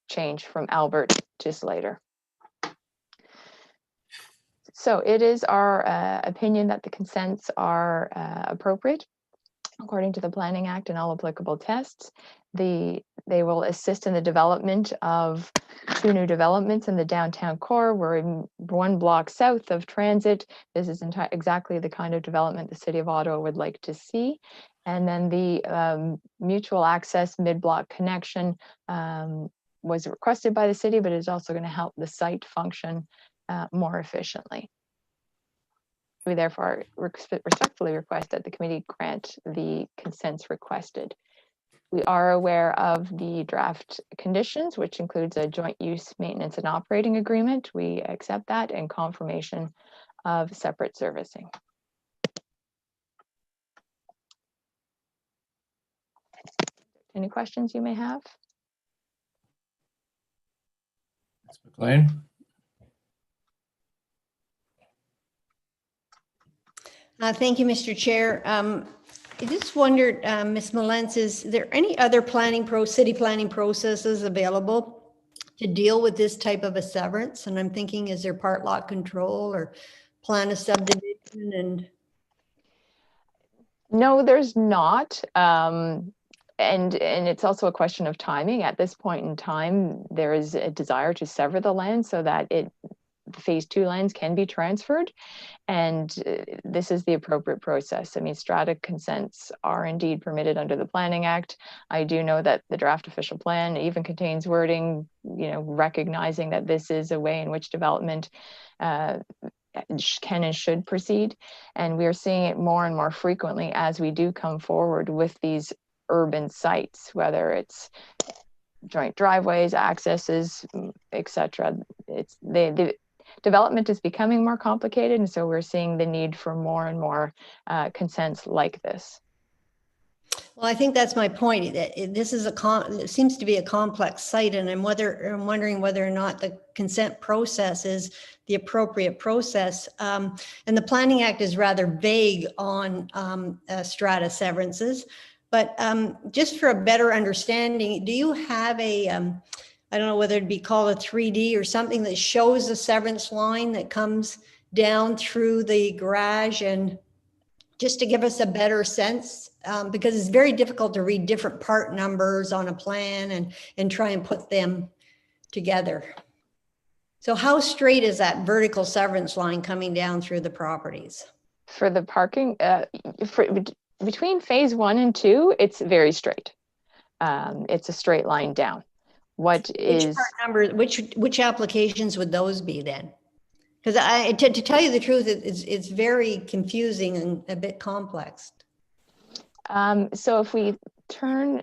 change from Albert to Slater. So it is our opinion that the consents are appropriate according to the Planning Act and all applicable tests. They will assist in the development of 2 new developments in the downtown core. We're in 1 block south of transit. This is exactly the kind of development the City of Ottawa would like to see. And then the mutual access mid-block connection was requested by the city, but is also going to help the site function more efficiently. We therefore respectfully request that the committee grant the consents requested. We are aware of the draft conditions, which includes a joint use maintenance and operating agreement. We accept that, and confirmation of separate servicing. Any questions you may have? Ms. McLean? Thank you, Mr. Chair. I just wondered, Ms. Malentz, is there any other city planning processes available to deal with this type of a severance? And I'm thinking, is there part lot control or plan a subdivision? And no, there's not. And it's also a question of timing. At this point in time, there is a desire to sever the land so that phase 2 lands can be transferred, and this is the appropriate process. I mean, strata consents are indeed permitted under the Planning Act. I do know that the draft official plan even contains wording, recognizing that this is a way in which development can and should proceed. And we are seeing it more and more frequently as we do come forward with these urban sites, whether it's joint driveways, accesses, etc. The development is becoming more complicated, and so we're seeing the need for more and more consents like this. well, I think that's my point. This is it seems to be a complex site, and I'm wondering whether or not the consent process is the appropriate process. And the Planning Act is rather vague on strata severances. But just for a better understanding, do you have I don't know whether it'd be called a 3D or something that shows the severance line that comes down through the garage and just to give us a better sense, because it's very difficult to read different part numbers on a plan and try and put them together. So how straight is that vertical severance line coming down through the properties? For the parking, between phase 1 and 2, it's very straight. It's a straight line down. Which part number, which applications would those be then? Because to tell you the truth, it's very confusing and a bit complex. So if we turn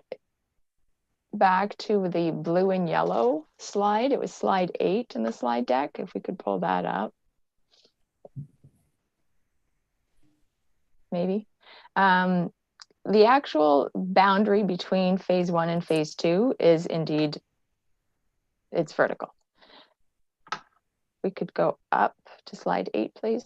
back to the blue and yellow slide, it was slide 8 in the slide deck, if we could pull that up. Maybe. The actual boundary between phase 1 and phase 2 is indeed, it's vertical. We could go up to slide 8, please.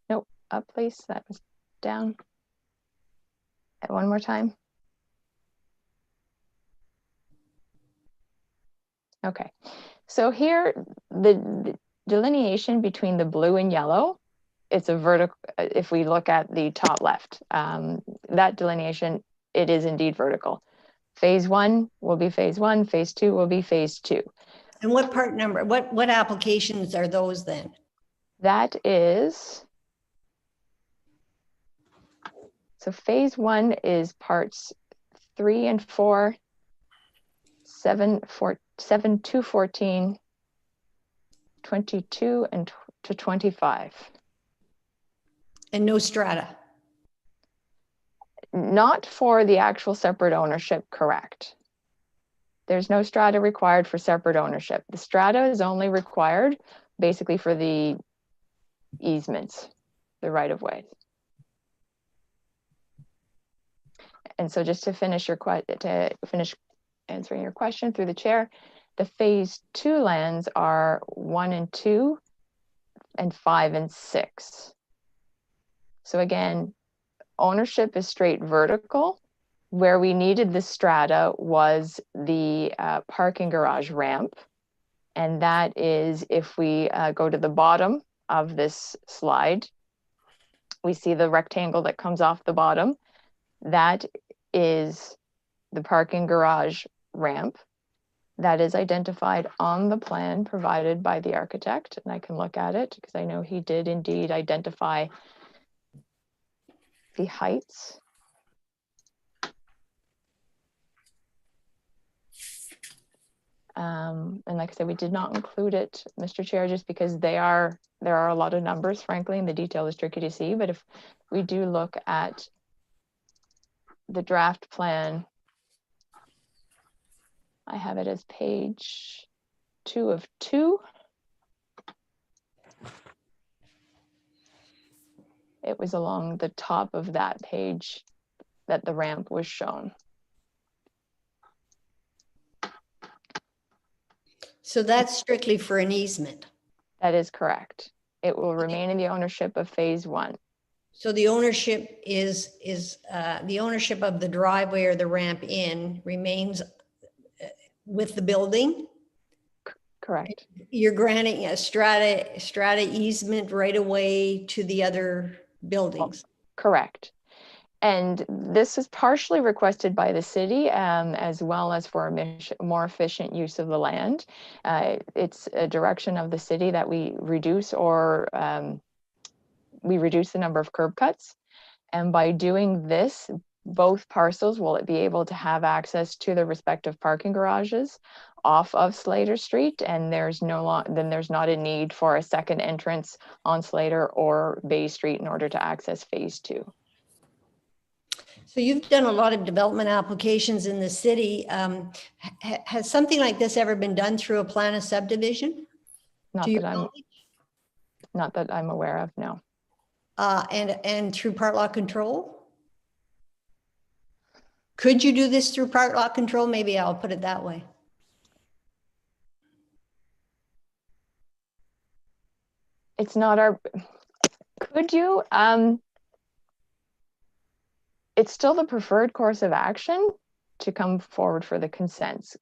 Nope, up please, that was down. One more time. Okay, so here, the delineation between the blue and yellow, it's a vertical, if we look at the top left, that delineation, it is indeed vertical. Phase 1 will be phase 1, phase 2 will be phase 2. And what part number, what applications are those then? That is, so phase 1 is parts 3 and 4, 7 to 14, 22 and to 25. And no strata? Not for the actual separate ownership, correct. There's no strata required for separate ownership. The strata is only required basically for the easements, the right-of-way. And so just to finish answering your question through the chair, the phase 2 lands are 1 and 2 and 5 and 6. So again, ownership is straight vertical. Where we needed the strata was the parking garage ramp. And that is, if we go to the bottom of this slide, we see the rectangle that comes off the bottom. That is the parking garage ramp that is identified on the plan provided by the architect. And I can look at it because I know he did indeed identify the heights. And like I said, we did not include it, Mr. Chair, just because there are a lot of numbers, frankly, and the detail is tricky to see. But if we do look at the draft plan, I have it as page 2 of 2. It was along the top of that page that the ramp was shown. So that's strictly for an easement? That is correct. It will remain in the ownership of phase 1. So the ownership is the ownership of the driveway or the ramp in remains with the building? Correct. You're granting a strata easement right away to the other buildings? Correct. And this is partially requested by the city as well as for a more efficient use of the land. It's a direction of the city that we reduce the number of curb cuts. And by doing this, both parcels will be able to have access to their respective parking garages off of Slater Street, and there's not a need for a second entrance on Slater or Bay Street in order to access phase 2. So you've done a lot of development applications in the city. Has something like this ever been done through a plan of subdivision? Not that I'm aware of, no. And through part lot control? Could you do this through part lot control? Maybe I'll put it that way. It's not our, could you? It's still the preferred course of action, to come forward for the consents.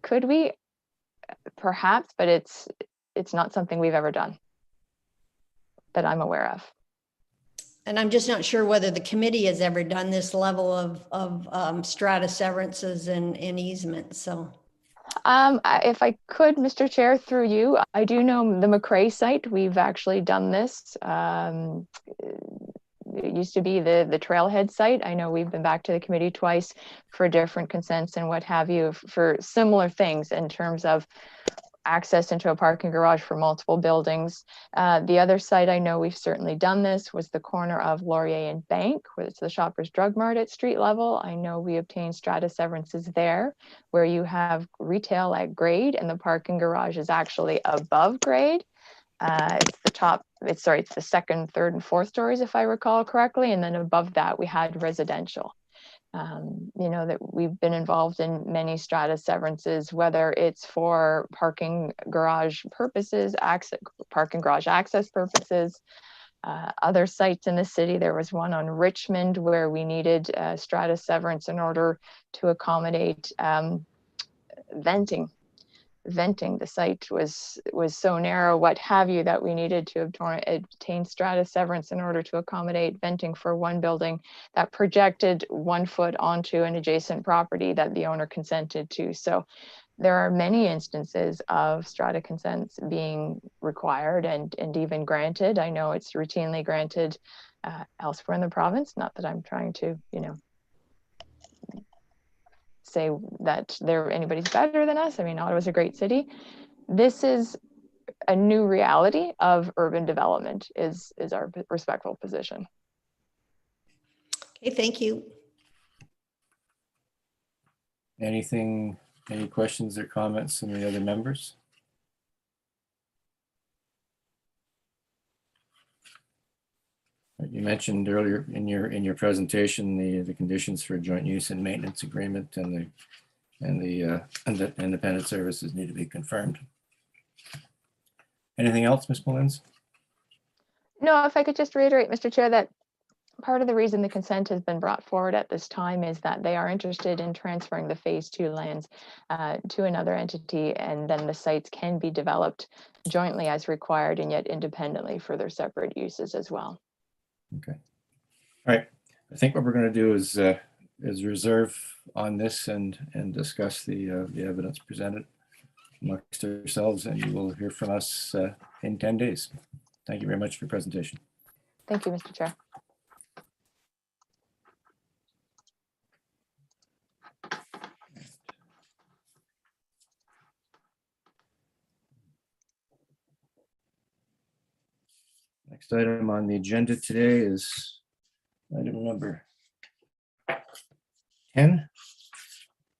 Could we? Perhaps, but it's not something we've ever done that I'm aware of. And I'm just not sure whether the committee has ever done this level of strata severances and easements, so. If I could, Mr. Chair, through you, I do know the McRae site, we've actually done this. It used to be the trailhead site. I know we've been back to the committee twice for different consents and what have you for similar things in terms of access into a parking garage for multiple buildings. The other site I know we've certainly done this was the corner of Laurier and Bank, where it's the Shoppers Drug Mart at street level. I know we obtained strata severances there where you have retail at grade and the parking garage is actually above grade. It's the second, third, and fourth stories, if I recall correctly. And then above that, we had residential. That we've been involved in many strata severances, whether it's for parking garage purposes, parking garage access purposes. Other sites in the city, there was one on Richmond where we needed strata severance in order to accommodate venting. The site was so narrow, what have you, that we needed to obtain strata severance in order to accommodate venting for one building that projected 1 foot onto an adjacent property that the owner consented to. So there are many instances of strata consents being required and even granted. I know it's routinely granted elsewhere in the province. Not that I'm trying to, say that anybody's better than us. I mean, Ottawa's a great city. This is a new reality of urban development is our respectful position. Okay, thank you. Any questions or comments from the other members? You mentioned earlier in your presentation the conditions for a joint use and maintenance agreement and the independent services need to be confirmed. Anything else, Ms. Mullins? No, if I could just reiterate, Mr. Chair, that part of the reason the consent has been brought forward at this time is that they are interested in transferring the phase 2 lands to another entity, and then the sites can be developed jointly as required and yet independently for their separate uses as well. Okay. All right. I think what we're going to do is reserve on this and discuss the evidence presented amongst ourselves, and you will hear from us in 10 days. Thank you very much for your presentation. Thank you, Mr. Chair. Next item on the agenda today is item number 10,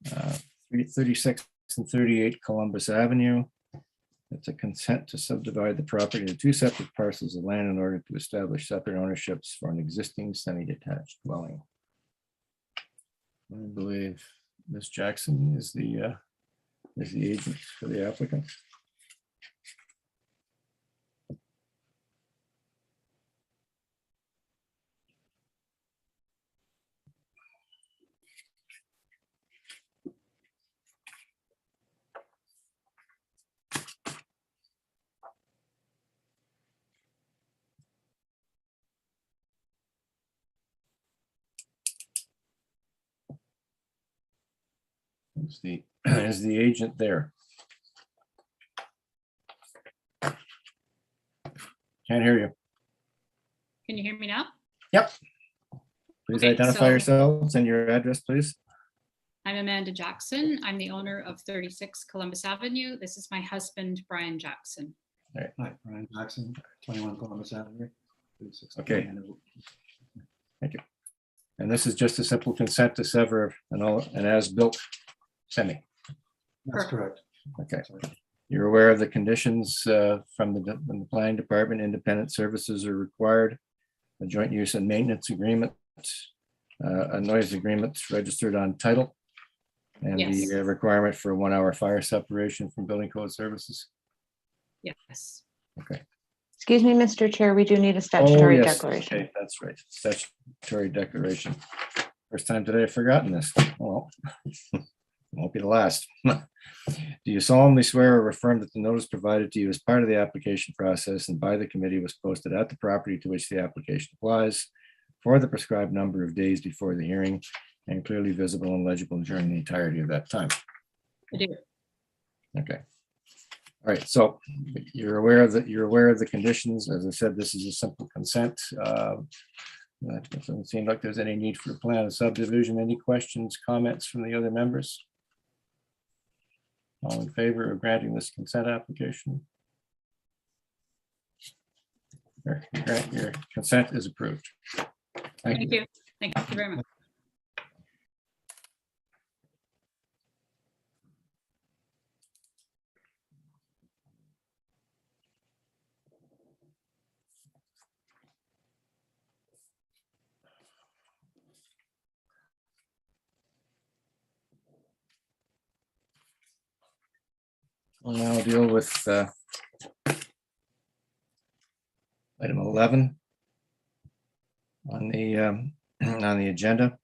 36 and 38 Columbus Avenue. It's a consent to subdivide the property into 2 separate parcels of land in order to establish separate ownerships for an existing semi-detached dwelling. I believe Ms. Jackson is the agent for the applicant. Is the agent there? Can't hear you. Can you hear me now? Yep. Please Okay, identify so yourselves and your address, please. I'm Amanda Jackson. I'm the owner of 36 Columbus Avenue. This is my husband, Brian Jackson. All right. Hi, Brian Jackson, 21 Columbus Avenue. Okay. Thank you. And this is just a simple consent to sever an as-built semi. That's correct. Okay. You're aware of the conditions from the planning department. Independent services are required. A joint use and maintenance agreement, a noise agreement registered on title, and Yes. the requirement for a 1-hour fire separation from building code services. Yes. Okay. Excuse me, Mr. Chair, we do need a statutory Oh, yes. declaration. Okay, that's right. Statutory declaration. First time today I've forgotten this. Oh, well, won't be the last. Do you solemnly swear or affirm that the notice provided to you as part of the application process and by the committee was posted at the property to which the application applies for the prescribed number of days before the hearing and clearly visible and legible during the entirety of that time? I do. Okay. All right, so you're aware of the conditions. As I said, this is a simple consent. It doesn't seem like there's any need for a plan of subdivision. Any questions, comments from the other members? All in favor of granting this consent application? Your consent is approved. Thank you. Thank you. Thank you very much. We'll now deal with item 11 on the agenda.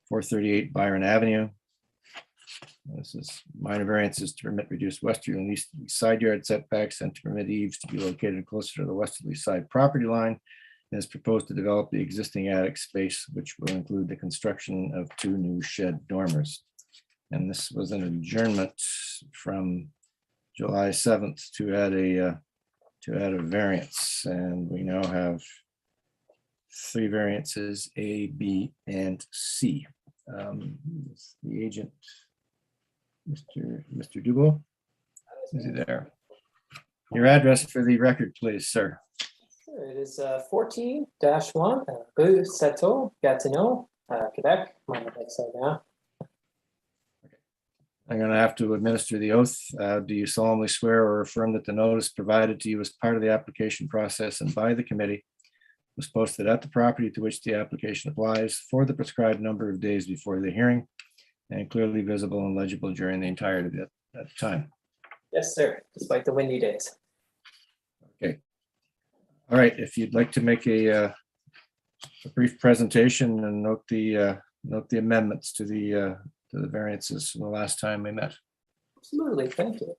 438 Byron Avenue. This is minor variances to permit reduced westerly and easterly side yard setbacks and to permit eaves to be located closer to the westerly side property line. And is proposed to develop the existing attic space, which will include the construction of 2 new shed dormers. And this was an adjournment from July 7th to add a variance. And we now have 3 variances, A, B, and C. The agent, Mr. Dubo, is he there? Your address for the record, please, sir. Sure, it is 14-1 Rue Sateau, Gatineau, Quebec. I'm on the next slide now. I'm going to have to administer the oath. Do you solemnly swear or affirm that the notice provided to you as part of the application process and by the committee was posted at the property to which the application applies for the prescribed number of days before the hearing and clearly visible and legible during the entirety of that time? Yes, sir, despite the windy days. Okay. All right, if you'd like to make a brief presentation and note the amendments to the variances from the last time we met. Absolutely, thank you.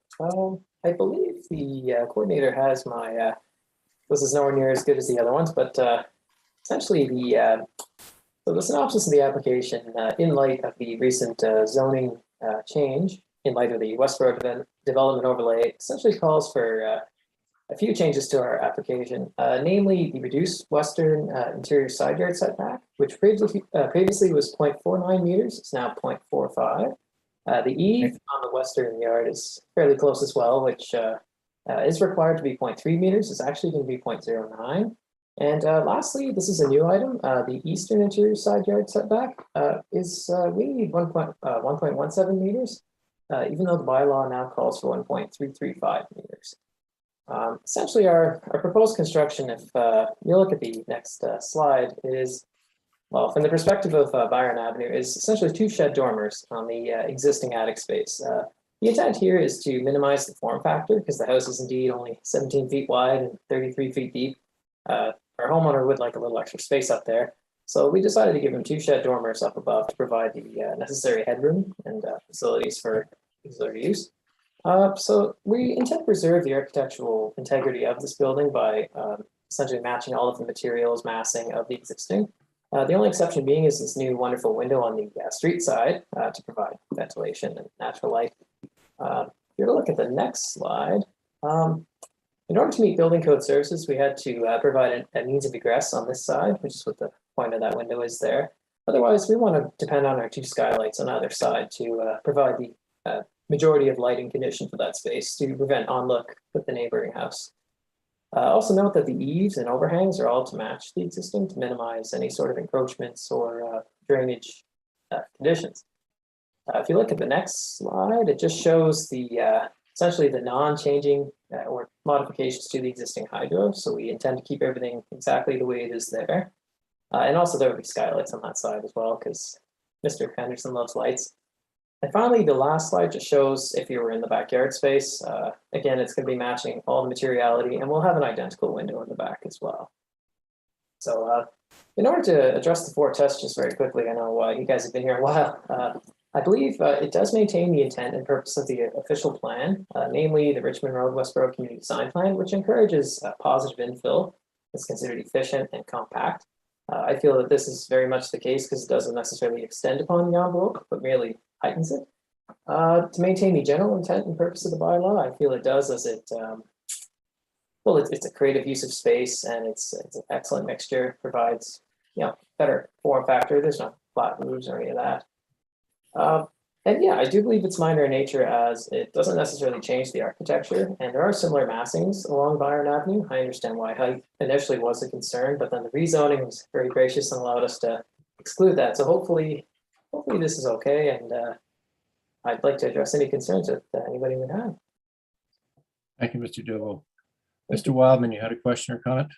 I believe the coordinator has my, this is nowhere near as good as the other ones, but essentially so the synopsis of the application in light of the recent zoning change, in light of the Westboro development overlay, essentially calls for a few changes to our application, namely the reduced western interior side yard setback, which previously was 0.49 meters, it's now 0.45. The eave on the western yard is fairly close as well, which is required to be 0.3 meters. It's actually going to be 0.09. And lastly, this is a new item. The eastern interior side yard setback is we need 1.17 meters, even though the bylaw now calls for 1.335 meters. Essentially, our proposed construction, if you look at the next slide, is, well, from the perspective of Byron Avenue, is essentially 2 shed dormers on the existing attic space. The intent here is to minimize the form factor because the house is indeed only 17 feet wide and 33 feet deep. Our homeowner would like a little extra space up there. So we decided to give him 2 shed dormers up above to provide the necessary headroom and facilities for auxiliary use. So we intend to preserve the architectural integrity of this building by essentially matching all of the materials massing of the existing. The only exception being is this new wonderful window on the street side to provide ventilation and natural light. If you look at the next slide, in order to meet building code services, we had to provide a means of egress on this side, which is what the point of that window is there. Otherwise, we want to depend on our 2 skylights on either side to provide the majority of lighting condition for that space to prevent on-look with the neighboring house. Also note that the eaves and overhangs are all to match the existing to minimize any sort of encroachments or drainage conditions. If you look at the next slide, it just shows the essentially the non-changing or modifications to the existing hydro. So we intend to keep everything exactly the way it is there. And also there will be skylights on that side as well because Mr. Henderson loves lights. And finally, the last slide just shows if you were in the backyard space. Again, it's going to be matching all the materiality, and we'll have an identical window in the back as well. So In order to address the four tests just very quickly, I know you guys have been here a while. I believe it does maintain the intent and purpose of the official plan, namely the Richmond Road Westboro Community Design Plan, which encourages positive infill. It's considered efficient and compact. I feel that this is very much the case because it doesn't necessarily extend upon the envelope, but merely heightens it. To maintain the general intent and purpose of the bylaw, I feel it does as it, well, it's a creative use of space and it's an excellent mixture, provides, better form factor. There's no flat roofs or any of that. And yeah, I do believe it's minor in nature as it doesn't necessarily change the architecture, and there are similar massings along Byron Avenue. I understand why height initially was a concern, but then the rezoning was very gracious and allowed us to exclude that. So hopefully this is okay, and I'd like to address any concerns that anybody would have. Thank you, Mr. Duval. Mr. Wildman, you had a question or comment?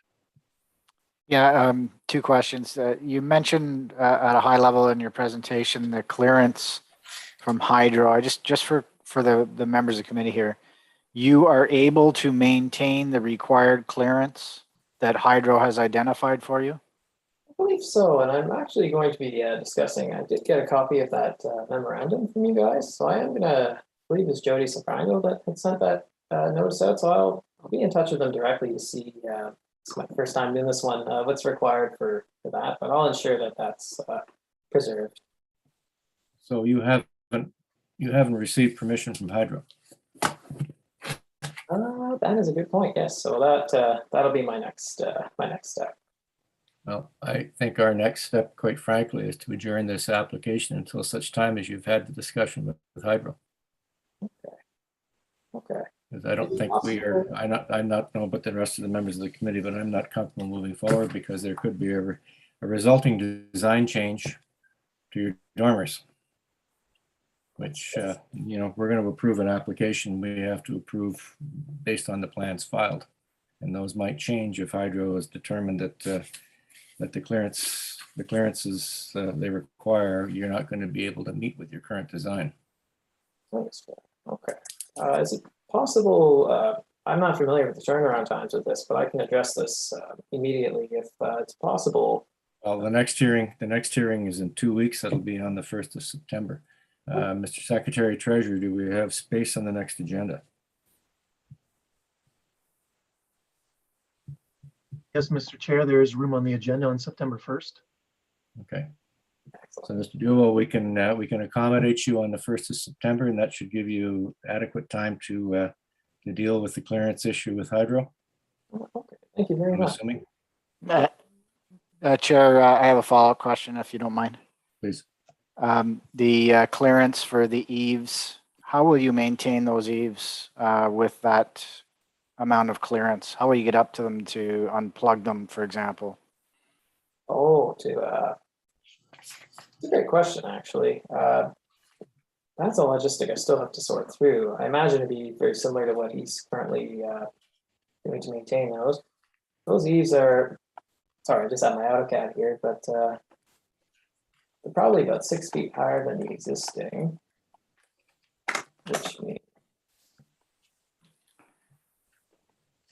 Yeah, two questions. You mentioned at a high level in your presentation the clearance from hydro. I just for the members of the committee here, you are able to maintain the required clearance that hydro has identified for you? I believe so, and I'm actually going to be discussing. I did get a copy of that memorandum from you guys, so I am gonna, I believe it's Jody Soprano that had sent that notice out. So I'll be in touch with them directly to see. It's my first time doing this one. What's required for that, but I'll ensure that that's preserved. So you haven't received permission from hydro? That is a good point. Yes, so that'll be my next step. Well, I think our next step, quite frankly, is to adjourn this application until such time as you've had the discussion with hydro. Okay. Because I don't think we are, I'm not know about the rest of the members of the committee, but I'm not comfortable moving forward because there could be a resulting design change to your dormers, which, we're going to approve an application. We have to approve based on the plans filed. And those might change if hydro is determined that the clearances they require, you're not going to be able to meet with your current design. Okay. Is it possible, I'm not familiar with the turnaround times of this, but I can address this immediately if it's possible. Well, the next hearing is in 2 weeks. That'll be on the 1st of September. Mr. Secretary Treasurer, do we have space on the next agenda? Yes, Mr. Chair, there is room on the agenda on September 1st. Okay. So, Mr. Duval, we can accommodate you on the 1st of September, and that should give you adequate time to deal with the clearance issue with hydro. Okay, thank you very much. Assuming. Chair, I have a follow-up question, if you don't mind. Please. The clearance for the eaves, how will you maintain those eaves with that amount of clearance? How will you get up to them to unplug them, for example? Oh, it's a great question, actually. That's a logistic I still have to sort through. I imagine it'd be very similar to what he's currently doing to maintain those. Those eaves are, sorry, I just have my AutoCAD here, but they're probably about 6 feet higher than the existing, which means.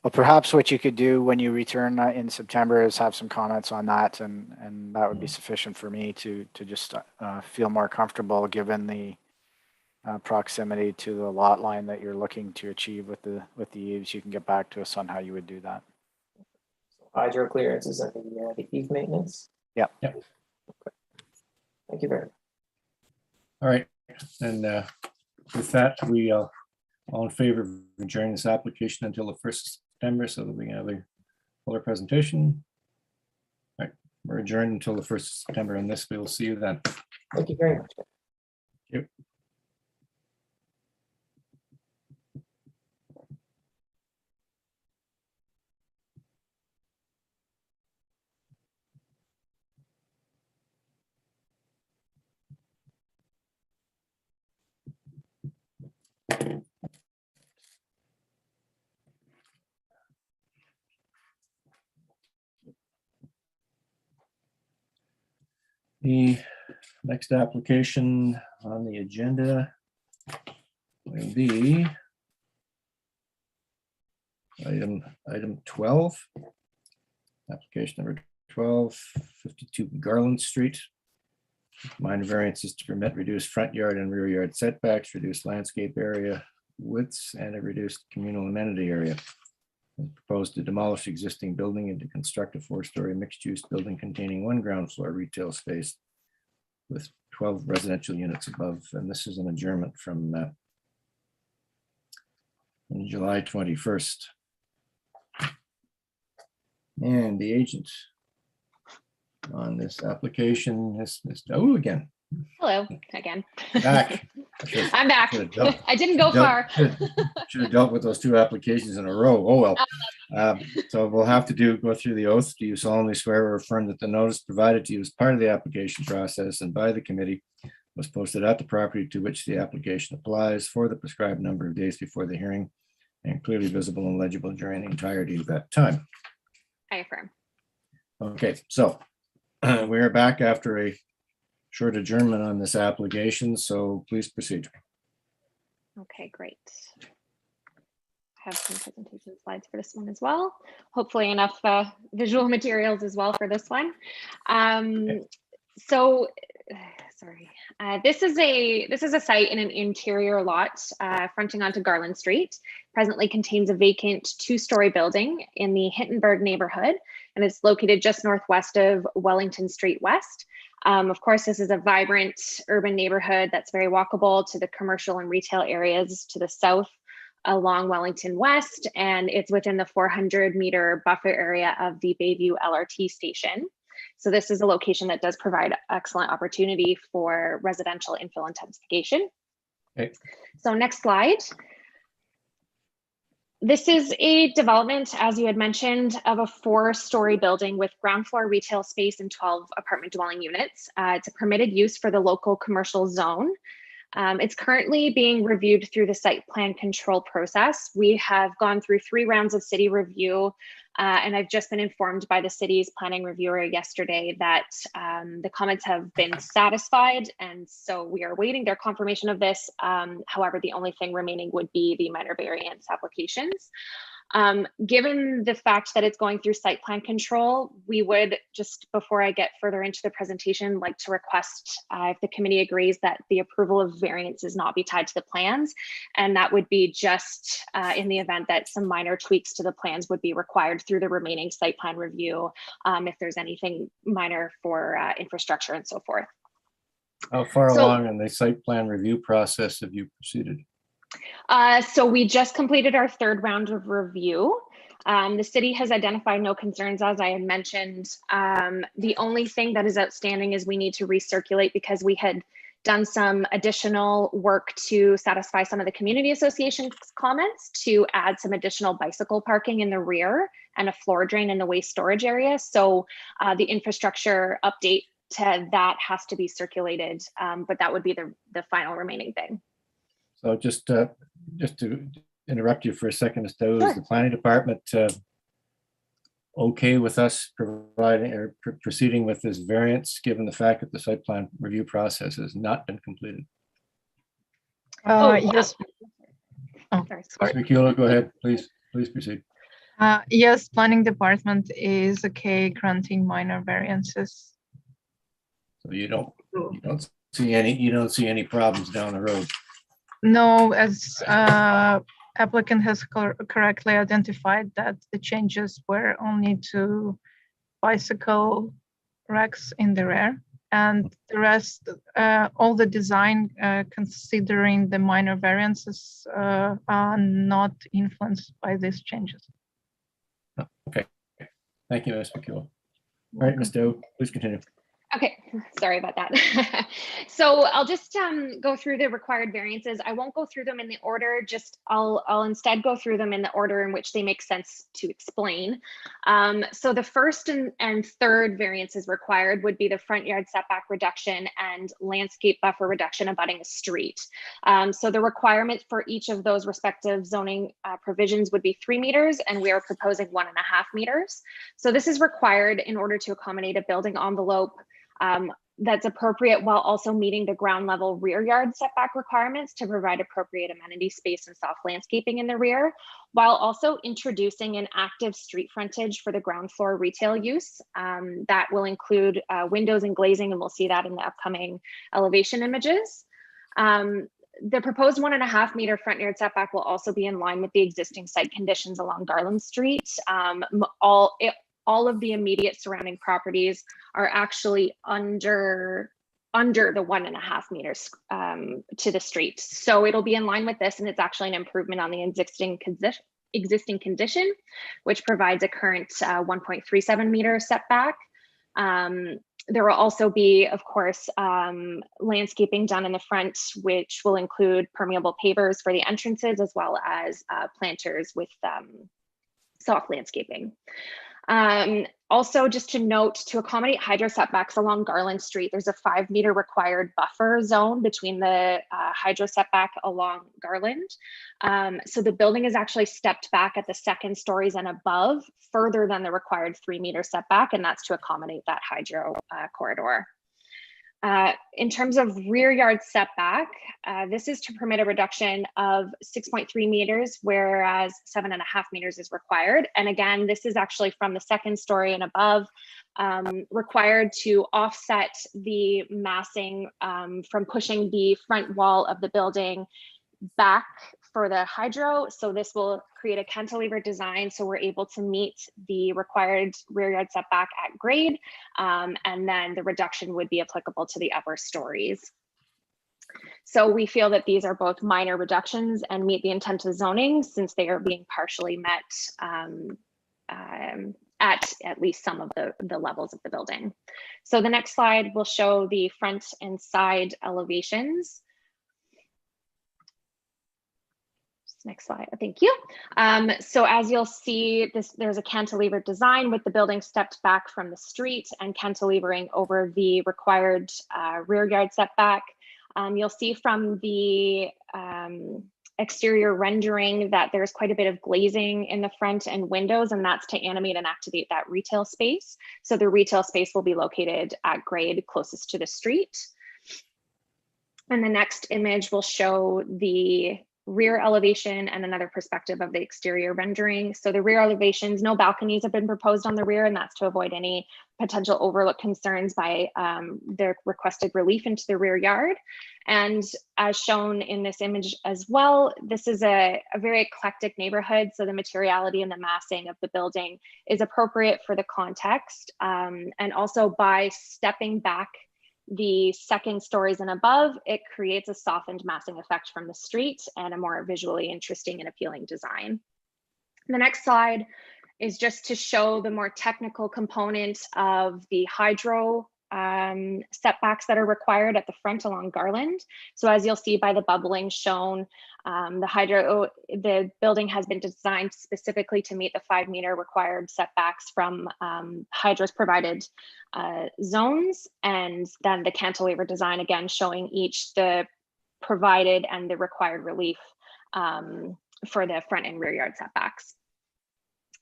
Well, perhaps what you could do when you return in September is have some comments on that, and that would be sufficient for me to just feel more comfortable given the proximity to the lot line that you're looking to achieve with the eaves. You can get back to us on how you would do that. Hydro clearances and the eave maintenance. Yeah. Yep. Okay. Thank you very much. All right, and with that, we all in favor of adjourning this application until the 1st of September so that we can have a fuller presentation. All right, we're adjourned until the 1st of September, and this we will see you then. Thank you very much. Thank you. The next application on the agenda will be item 12, application number 1252 Garland Street. Minor variances to permit reduced front yard and rear yard setbacks, reduced landscape area widths, and a reduced communal amenity area. It's proposed to demolish existing building and to construct a 4-story mixed-use building containing 1 ground floor retail space with 12 residential units above. And this is an adjournment from July 21st. And the agent on this application is Ms. Doe again. Hello again. Back. I'm back. I didn't go far. Should have dealt with those 2 applications in a row. Oh, well. So we'll have to go through the oath. Do you solemnly swear or affirm that the notice provided to you as part of the application process and by the committee was posted at the property to which the application applies for the prescribed number of days before the hearing and clearly visible and legible during the entirety of that time? I affirm. Okay, so we are back after a short adjournment on this application, so please proceed. Okay, great. I have some presentation slides for this one as well. Hopefully enough visual materials as well for this one. So, sorry. This is a site in an interior lot fronting onto Garland Street. Presently contains a vacant 2-story building in the Hintonburg neighborhood, and it's located just northwest of Wellington Street West. Of course, this is a vibrant urban neighborhood that's very walkable to the commercial and retail areas to the south along Wellington West, and it's within the 400-meter buffer area of the Bayview LRT station. So this is a location that does provide excellent opportunity for residential infill intensification. Okay. So next slide. This is a development, as you had mentioned, of a 4-story building with ground floor retail space and 12 apartment dwelling units. It's a permitted use for the local commercial zone. It's currently being reviewed through the site plan control process. We have gone through 3 rounds of city review, and I've just been informed by the city's planning reviewer yesterday that the comments have been satisfied, and so we are waiting their confirmation of this. However, the only thing remaining would be the minor variance applications. Given the fact that it's going through site plan control, we would, just before I get further into the presentation, like to request if the committee agrees that the approval of variances not be tied to the plans. And that would be just in the event that some minor tweaks to the plans would be required through the remaining site plan review, if there's anything minor for infrastructure and so forth. How far along in the site plan review process have you proceeded? So we just completed our 3rd round of review. The city has identified no concerns, as I had mentioned. The only thing that is outstanding is we need to recirculate, because we had done some additional work to satisfy some of the community association's comments to add some additional bicycle parking in the rear and a floor drain in the waste storage area. So the infrastructure update to that has to be circulated, but that would be the final remaining thing. So just to interrupt you for a second, is the planning department okay with us providing or proceeding with this variance, given the fact that the site plan review process has not been completed? Yes. Sorry. Ms. McKeown, go ahead, please proceed. Yes, planning department is okay granting minor variances. So you don't see any problems down the road? No, as applicant has correctly identified that the changes were only to bicycle racks in the rear, and the rest, all the design considering the minor variances are not influenced by these changes. Okay, thank you, Ms. McKeown. All right, Ms. Doe, please continue. Okay, sorry about that. So I'll just go through the required variances. I won't go through them in the order, just I'll instead go through them in the order in which they make sense to explain. So the first and 3rd variances required would be the front yard setback reduction and landscape buffer reduction abutting a street. So the requirement for each of those respective zoning provisions would be 3 meters, and we are proposing 1.5 meters. So this is required in order to accommodate a building envelope that's appropriate while also meeting the ground level rear yard setback requirements to provide appropriate amenity space and soft landscaping in the rear, while also introducing an active street frontage for the ground floor retail use. That will include windows and glazing, and we'll see that in the upcoming elevation images. The proposed 1.5 meter front yard setback will also be in line with the existing site conditions along Garland Street. All of the immediate surrounding properties are actually under the 1.5 meters to the street. So it'll be in line with this, and it's actually an improvement on the existing condition, which provides a current 1.37 meter setback. There will also be, of course, landscaping done in the front, which will include permeable pavers for the entrances, as well as planters with soft landscaping. Also, just to note, to accommodate hydro setbacks along Garland Street, there's a 5 meter required buffer zone between the hydro setback along Garland. So the building is actually stepped back at the second stories and above, further than the required 3 meter setback, and that's to accommodate that hydro corridor. In terms of rear yard setback, this is to permit a reduction of 6.3 meters, whereas 7.5 meters is required. And again, this is actually from the second story and above, required to offset the massing from pushing the front wall of the building back for the hydro. So this will create a cantilever design, so we're able to meet the required rear yard setback at grade, and then the reduction would be applicable to the upper stories. So we feel that these are both minor reductions and meet the intent of zoning, since they are being partially met at least some of the levels of the building. So the next slide will show the front and side elevations. Next slide, thank you. So as you'll see, there's a cantilever design with the building stepped back from the street and cantilevering over the required rear yard setback. You'll see from the exterior rendering that there's quite a bit of glazing in the front and windows, and that's to animate and activate that retail space. So the retail space will be located at grade closest to the street. And the next image will show the rear elevation and another perspective of the exterior rendering. So the rear elevations, no balconies have been proposed on the rear, and that's to avoid any potential overlook concerns by the requested relief into the rear yard. And as shown in this image as well, this is a very eclectic neighborhood, so the materiality and the massing of the building is appropriate for the context. And also by stepping back the second stories and above, it creates a softened massing effect from the street and a more visually interesting and appealing design. The next slide is just to show the more technical component of the hydro setbacks that are required at the front along Garland. So as you'll see by the bubbling shown, the building has been designed specifically to meet the 5 meter required setbacks from hydro's provided zones, and then the cantilever design again showing each the provided and the required relief for the front and rear yard setbacks.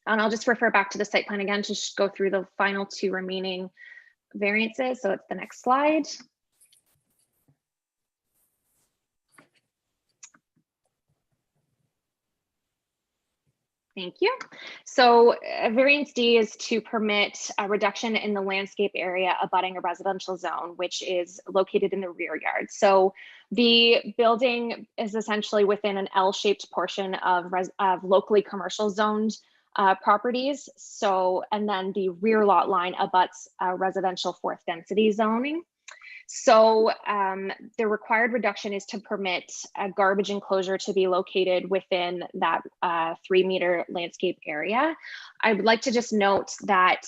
And I'll just refer back to the site plan again to go through the final 2 remaining variances. So it's the next slide. Thank you. So variance D is to permit a reduction in the landscape area abutting a residential zone, which is located in the rear yard. So the building is essentially within an L-shaped portion of locally commercial zoned properties. So, and then the rear lot line abuts residential 4th density zoning. So the required reduction is to permit a garbage enclosure to be located within that 3 meter landscape area. I would like to just note that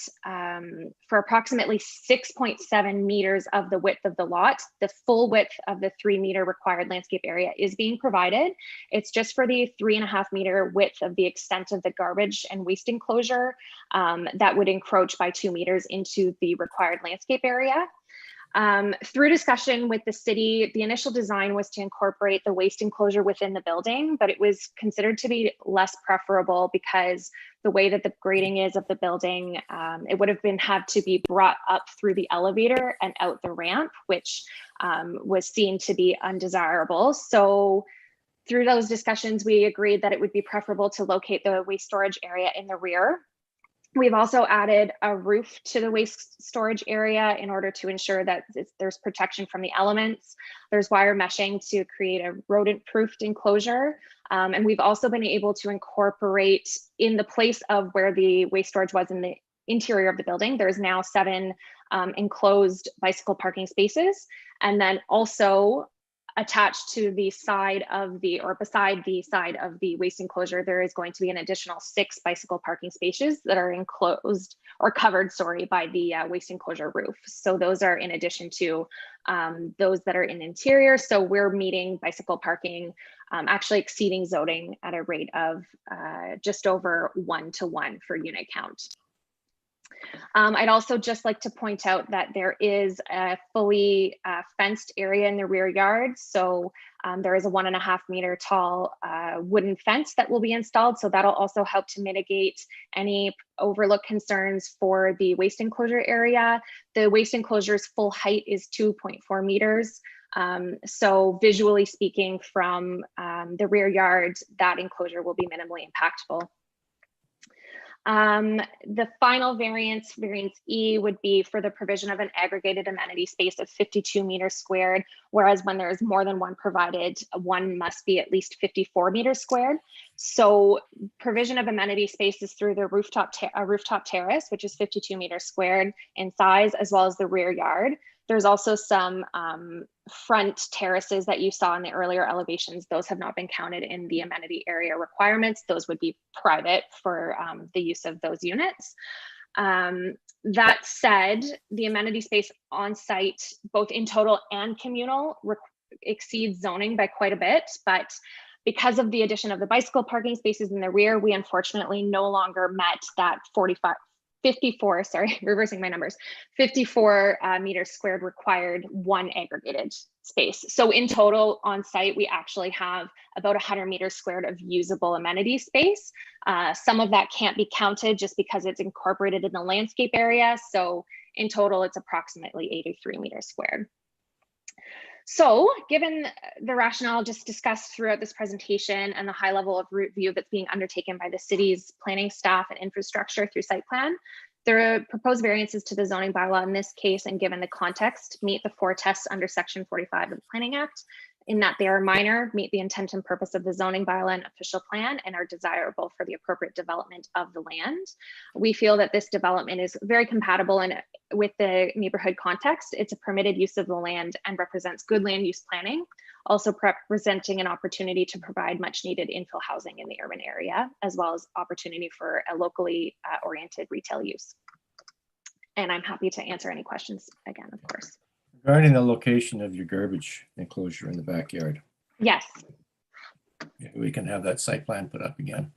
for approximately 6.7 meters of the width of the lot, the full width of the 3 meter required landscape area is being provided. It's just for the 3.5 meter width of the extent of the garbage and waste enclosure that would encroach by 2 meters into the required landscape area. Through discussion with the city, the initial design was to incorporate the waste enclosure within the building, but it was considered to be less preferable because the way that the grading is of the building, it would have had to be brought up through the elevator and out the ramp, which was seen to be undesirable. So through those discussions, we agreed that it would be preferable to locate the waste storage area in the rear. We've also added a roof to the waste storage area in order to ensure that there's protection from the elements. There's wire meshing to create a rodent-proofed enclosure. And we've also been able to incorporate in the place of where the waste storage was in the interior of the building, there's now 7 enclosed bicycle parking spaces. And then also attached to the side of the, or beside the side of the waste enclosure, there is going to be an additional 6 bicycle parking spaces that are enclosed or covered, sorry, by the waste enclosure roof. So those are in addition to those that are in interior. So we're meeting bicycle parking, actually exceeding zoning at a rate of just over 1-to-1 for unit count. I'd also just like to point out that there is a fully fenced area in the rear yard. So there is a 1.5 meter tall wooden fence that will be installed. So that'll also help to mitigate any overlook concerns for the waste enclosure area. The waste enclosure's full height is 2.4 meters. So visually speaking, from the rear yard, that enclosure will be minimally impactful. The final variance, variance E, would be for the provision of an aggregated amenity space of 52 meters squared, whereas when there is more than one provided, one must be at least 54 meters squared. So provision of amenity spaces through the rooftop terrace, which is 52 meters squared in size, as well as the rear yard. There's also some front terraces that you saw in the earlier elevations. Those have not been counted in the amenity area requirements. Those would be private for the use of those units. That said, the amenity space on site, both in total and communal, exceeds zoning by quite a bit, but because of the addition of the bicycle parking spaces in the rear, we unfortunately no longer met that 54, sorry, reversing my numbers, 54 meters squared required one aggregated space. So in total on site, we actually have about 100 meters squared of usable amenity space. Some of that can't be counted just because it's incorporated in the landscape area. So in total, it's approximately 83 meters squared. So given the rationale just discussed throughout this presentation and the high level of review that's being undertaken by the city's planning staff and infrastructure through site plan, the proposed variances to the zoning bylaw in this case, and given the context, meet the 4 tests under Section 45 of the Planning Act, in that they are minor, meet the intent and purpose of the zoning bylaw and official plan, and are desirable for the appropriate development of the land. We feel that this development is very compatible with the neighborhood context. It's a permitted use of the land and represents good land use planning, also representing an opportunity to provide much needed infill housing in the urban area, as well as opportunity for a locally oriented retail use. And I'm happy to answer any questions again, of course. Regarding the location of your garbage enclosure in the backyard. Yes. We can have that site plan put up again.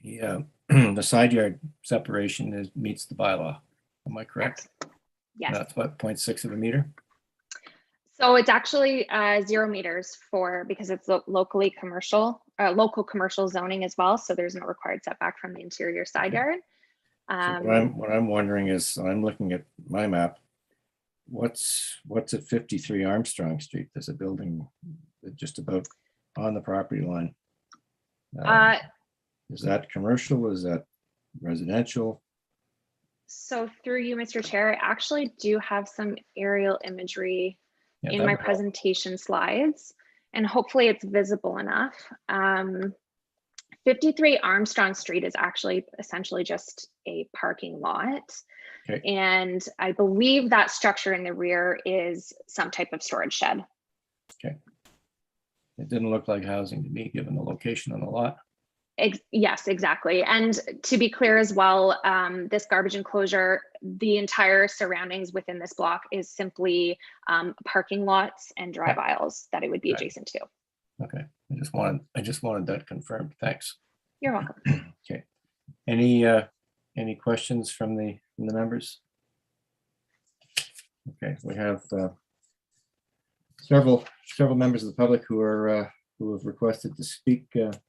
Yeah, the side yard separation meets the bylaw. Am I correct? Yes. That's what, 0.6 of a meter? So it's actually 0 meters because it's locally commercial, local commercial zoning as well. So there's no required setback from the interior side yard. So what I'm wondering is, I'm looking at my map. What's at 53 Armstrong Street? There's a building just about on the property line. Is that commercial? Is that residential? So through you, Mr. Chair, I actually do have some aerial imagery in my presentation slides, and hopefully it's visible enough. 53 Armstrong Street is actually essentially just a parking lot. Okay. And I believe that structure in the rear is some type of storage shed. Okay. It didn't look like housing to me, given the location on the lot. Yes, exactly. And to be clear as well, this garbage enclosure, the entire surroundings within this block is simply parking lots and drive aisles that it would be adjacent to. Okay, I just wanted that confirmed. Thanks. You're welcome. Okay. Any questions from the members? Okay, we have several members of the public who have requested to speak. The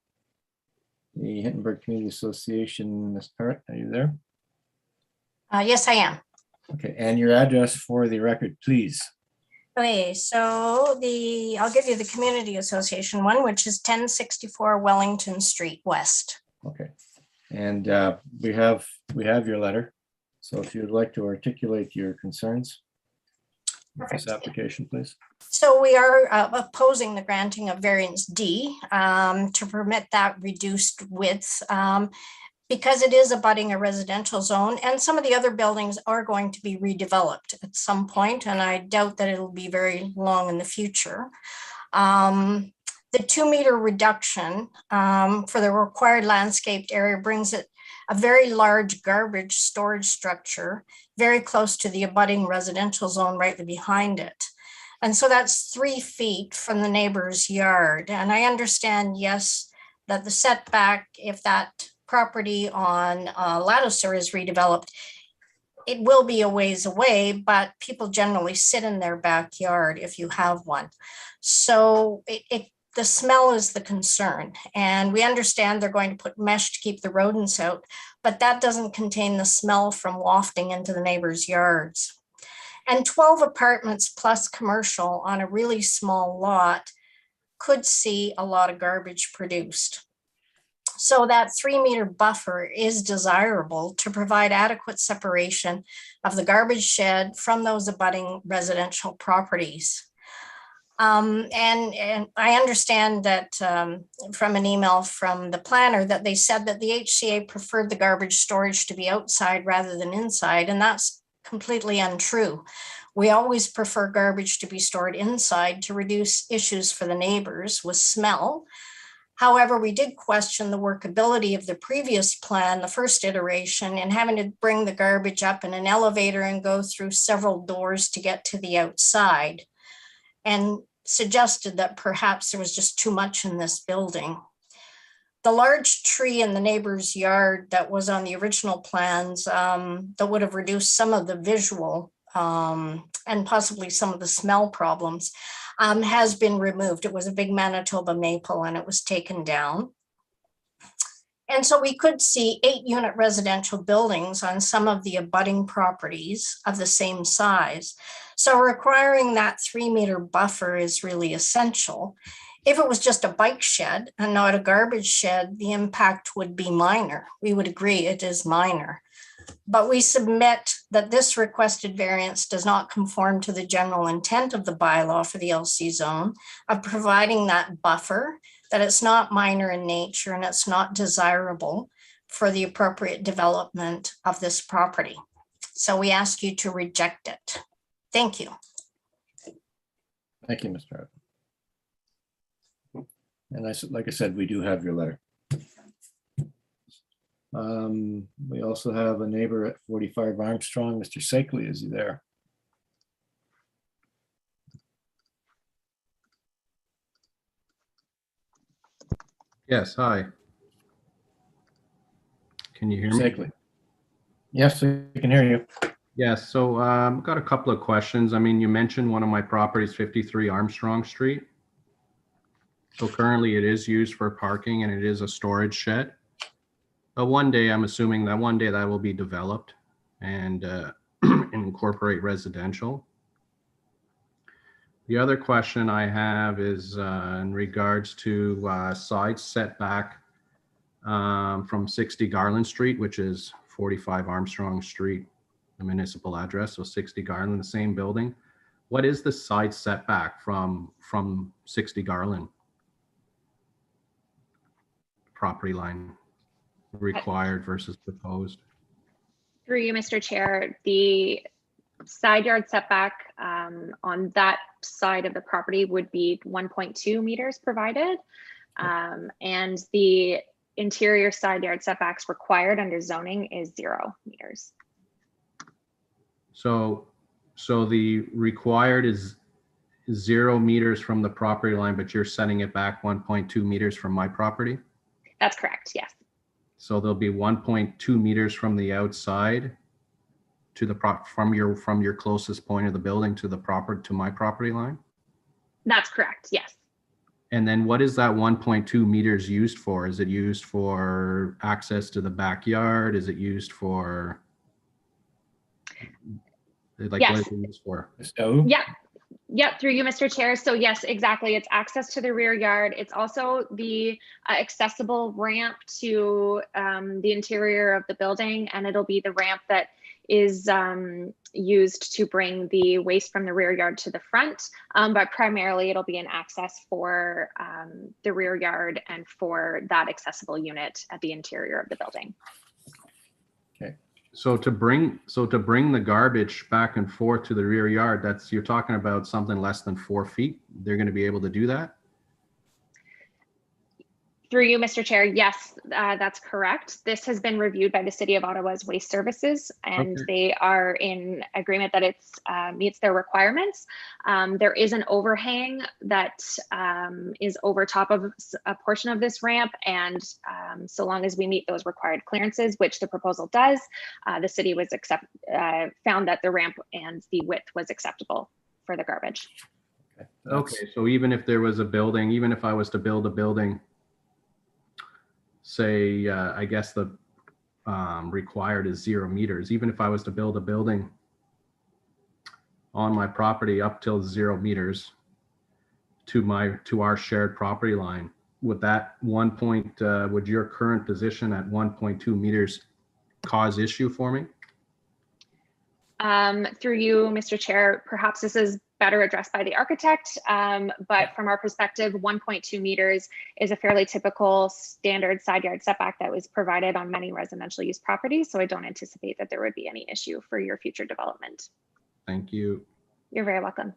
Hintonburg Community Association, Ms. Parrott, are you there? Yes, I am. Okay, and your address for the record, please. Okay, so I'll give you the Community Association one, which is 1064 Wellington Street West. Okay, and we have your letter. So if you would like to articulate your concerns with this application, please. So we are opposing the granting of variance D to permit that reduced width because it is abutting a residential zone, and some of the other buildings are going to be redeveloped at some point, and I doubt that it'll be very long in the future. The 2-meter reduction for the required landscaped area brings it a very large garbage storage structure very close to the abutting residential zone right behind it. And so that's 3 feet from the neighbor's yard. And I understand, yes, that the setback, if that property on Lattiser is redeveloped, it will be a ways away, but people generally sit in their backyard if you have one. So the smell is the concern. And we understand they're going to put mesh to keep the rodents out, but that doesn't contain the smell from wafting into the neighbors' yards. And 12 apartments plus commercial on a really small lot could see a lot of garbage produced. So that 3-meter buffer is desirable to provide adequate separation of the garbage shed from those abutting residential properties. And I understand that from an email from the planner that they said that the HCA preferred the garbage storage to be outside rather than inside, and that's completely untrue. We always prefer garbage to be stored inside to reduce issues for the neighbors with smell. However, we did question the workability of the previous plan, the first iteration, and having to bring the garbage up in an elevator and go through several doors to get to the outside, and suggested that perhaps there was just too much in this building. The large tree in the neighbor's yard that was on the original plans that would have reduced some of the visual and possibly some of the smell problems has been removed. It was a big Manitoba maple and it was taken down. And so we could see 8-unit residential buildings on some of the abutting properties of the same size. So requiring that 3-meter buffer is really essential. If it was just a bike shed and not a garbage shed, the impact would be minor. We would agree it is minor. But we submit that this requested variance does not conform to the general intent of the bylaw for the LC zone of providing that buffer, that it's not minor in nature and it's not desirable for the appropriate development of this property. So we ask you to reject it. Thank you. Thank you, Ms. Parrott. And like I said, we do have your letter. We also have a neighbor at 45 Armstrong, Mr. Sakely, is he there? Yes, hi. Can you hear me? Sakely. Yes, we can hear you. Yes, so I've got a couple of questions. I mean, you mentioned one of my properties, 53 Armstrong Street. So currently it is used for parking and it is a storage shed. But one day, I'm assuming that one day that will be developed and incorporate residential. The other question I have is in regards to side setback from 60 Garland Street, which is 45 Armstrong Street, the municipal address, so 60 Garland, the same building. What is the side setback from 60 Garland property line required versus proposed? Through you, Mr. Chair, the side yard setback on that side of the property would be 1.2 meters provided. And the interior side yard setbacks required under zoning is 0 meters. So the required is 0 meters from the property line, but you're setting it back 1.2 meters from my property? That's correct, yes. So there'll be 1.2 meters from the outside to the from your closest point of the building to the to my property line. That's correct. Yes. And then what is that 1.2 meters used for? Is it used for access to the backyard? Is it used for, like, Yes. what is it used for? Yeah. Yep, through you, Mr. Chair. So yes, exactly. It's access to the rear yard. It's also the accessible ramp to the interior of the building, and it'll be the ramp that is used to bring the waste from the rear yard to the front. But primarily it'll be an access for the rear yard and for that accessible unit at the interior of the building. Okay. So to bring the garbage back and forth to the rear yard, you're talking about something less than 4 feet. They're going to be able to do that? Through you, Mr. Chair, yes, that's correct. This has been reviewed by the City of Ottawa's Waste Services, and they are in agreement that it meets their requirements. There is an overhang that is over top of a portion of this ramp, and so long as we meet those required clearances, which the proposal does, the city was found that the ramp and the width was acceptable for the garbage. Okay, so even if there was a building, even if I was to build a building, say, I guess the required is 0 meters. Even if I was to build a building on my property up till 0 meters to our shared property line, would that would your current position at 1.2 meters cause issue for me? Through you, Mr. Chair, perhaps this is better addressed by the architect, but from our perspective, 1.2 meters is a fairly typical standard side yard setback that was provided on many residential use properties, so I don't anticipate that there would be any issue for your future development. Thank you. You're very welcome.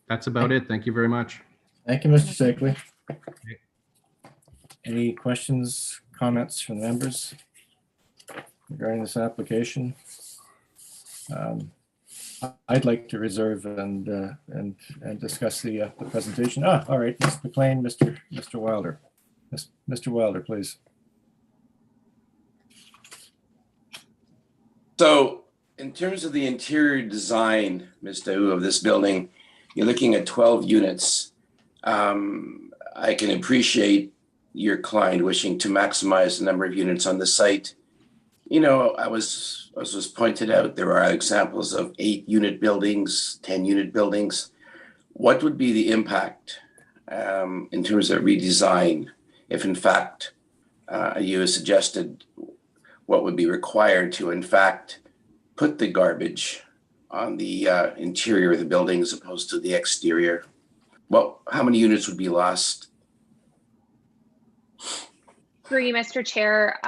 That's about it. Thank you very much. Thank you, Mr. Sakely. Any questions, comments from the members regarding this application? I'd like to reserve and discuss the presentation. All right, Ms. McLean, Mr. Wilder. Mr. Wilder, please. So in terms of the interior design, Ms. Daou, of this building, you're looking at 12 units. I can appreciate your client wishing to maximize the number of units on the site. You know, as was pointed out, there are examples of 8-unit buildings, 10-unit buildings. What would be the impact in terms of redesign if, in fact, you have suggested what would be required to, in fact, put the garbage on the interior of the building as opposed to the exterior? Well, how many units would be lost? Through you, Mr. Chair,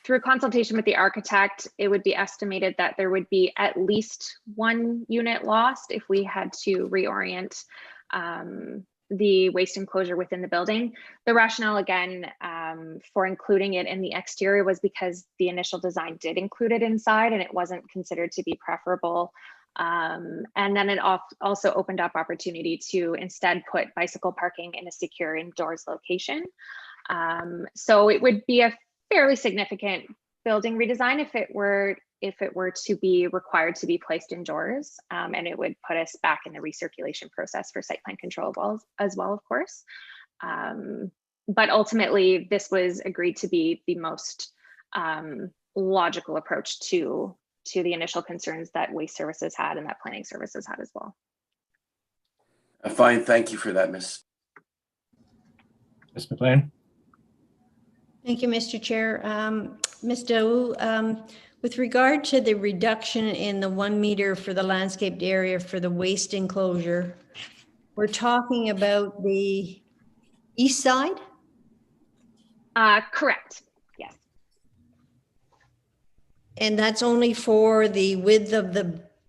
through consultation with the architect, it would be estimated that there would be at least 1 unit lost if we had to reorient the waste enclosure within the building. The rationale, again, for including it in the exterior was because the initial design did include it inside and it wasn't considered to be preferable. And then it also opened up opportunity to instead put bicycle parking in a secure indoors location. So it would be a fairly significant building redesign if it were to be required to be placed indoors, and it would put us back in the recirculation process for site plan control as well, of course. But ultimately, this was agreed to be the most logical approach to the initial concerns that Waste Services had and that Planning Services had as well. Fine, thank you for that, Ms. Ms. McLean. Thank you, Mr. Chair. Ms. Daou, with regard to the reduction in the 1 meter for the landscaped area for the waste enclosure, we're talking about the east side? Correct, yes. And that's only for the width of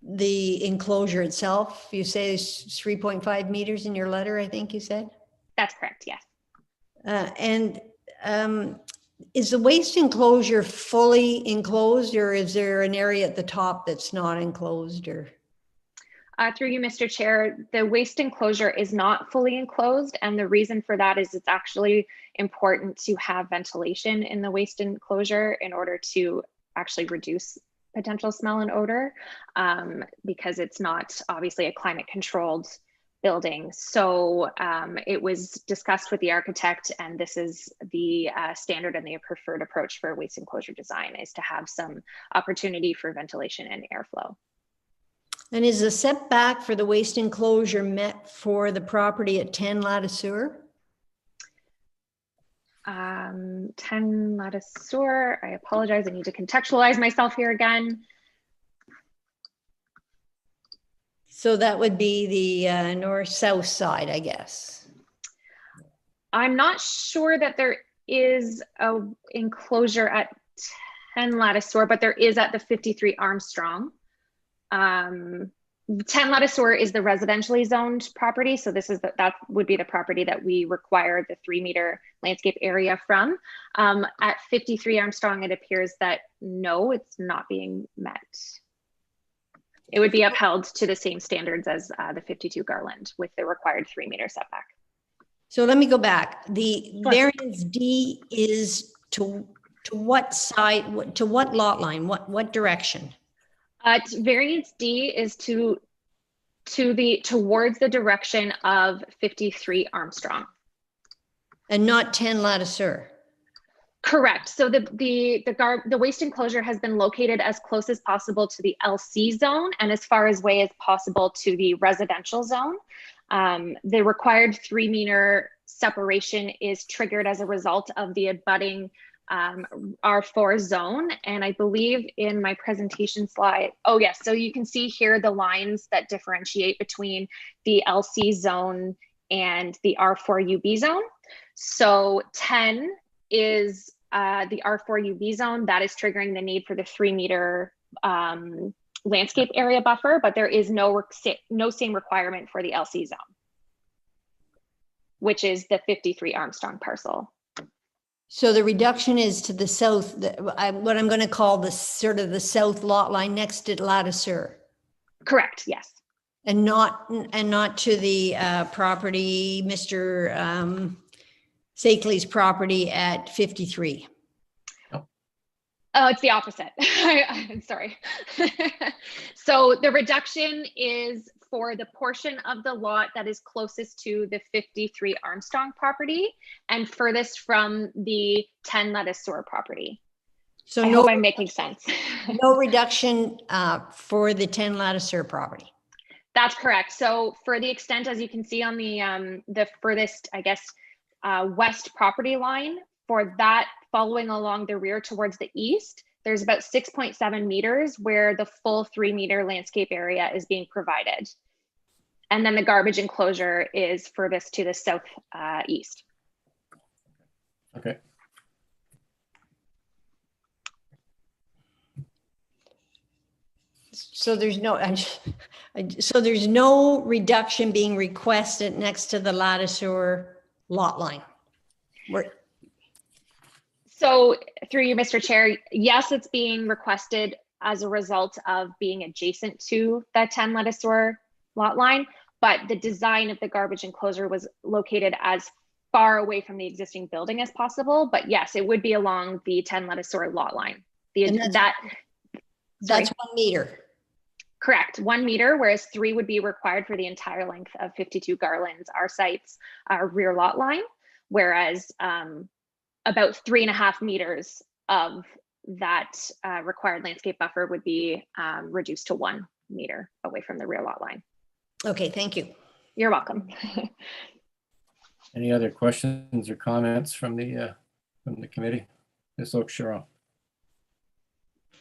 the enclosure itself? You say it's 3.5 meters in your letter, I think you said? That's correct, yes. Is the waste enclosure fully enclosed, or is there an area at the top that's not enclosed? Or Through you, Mr. Chair, the waste enclosure is not fully enclosed, and the reason for that is it's actually important to have ventilation in the waste enclosure in order to actually reduce potential smell and odor, because it's not obviously a climate controlled building. So it was discussed with the architect, and this is the standard and the preferred approach for waste enclosure design, is to have some opportunity for ventilation and airflow. And is the setback for the waste enclosure met for the property at 10 Latticeau? 10 Latticeau, I apologize, I need to contextualize myself here again. So that would be the north-south side, I guess. I'm not sure that there is a enclosure at 10 Latticeau, but there is at the 53 Armstrong. 10 Latticeau is the residentially zoned property. So this is that would be the property that we require the 3-meter landscape area from. At 53 Armstrong, it appears that no, it's not being met. It would be upheld to the same standards as the 52 Garland with the required 3-meter setback. So let me go back. The variance D is to what side, to what lot line, what direction? Variance D is towards the direction of 53 Armstrong. And not 10 Latticeau. Correct. So the waste enclosure has been located as close as possible to the LC zone and as far away as possible to the residential zone. The required 3-meter separation is triggered as a result of the abutting R4 zone. And I believe in my presentation slide, oh yes, so you can see here the lines that differentiate between the LC zone and the R4 UB zone. So 10 is the R4 UB zone that is triggering the need for the 3-meter landscape area buffer, but there is no same requirement for the LC zone, which is the 53 Armstrong parcel. So the reduction is to the south, what I'm going to call the sort of the south lot line next to Latticeau. Correct. Yes. And not to the property, Mr. Sakely's property at 53. Oh, it's the opposite. I'm sorry. So the reduction is for the portion of the lot that is closest to the 53 Armstrong property and furthest from the 10 Latticeau property. So I hope I'm making sense. No reduction for the 10 Latticeau property. That's correct. So for the extent, as you can see on the furthest, I guess, west property line, for that following along the rear towards the east, there's about 6.7 meters where the full 3-meter landscape area is being provided. And then the garbage enclosure is furthest to the south east. Okay. So there's no reduction being requested next to the Latticeau lot line. So through you, Mr. Chair, yes, it's being requested as a result of being adjacent to the 10 Latticeau lot line, but the design of the garbage enclosure was located as far away from the existing building as possible. But yes, it would be along the 10 Latticeau lot line. That's 1 meter. Correct, 1 meter, whereas 3 would be required for the entire length of 52 Garland's, our site's rear lot line, whereas about 3.5 meters of that required landscape buffer would be reduced to 1 meter away from the rear lot line. Okay, thank you. You're welcome. Any other questions or comments from the committee? Ms. Oakeshott.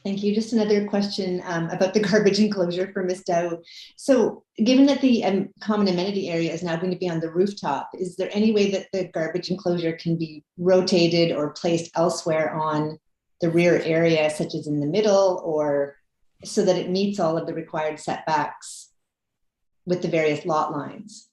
Thank you. Just another question about the garbage enclosure for Ms. Dow. So given that the common amenity area is now going to be on the rooftop, is there any way that the garbage enclosure can be rotated or placed elsewhere on the rear area, such as in the middle, or so that it meets all of the required setbacks with the various lot lines?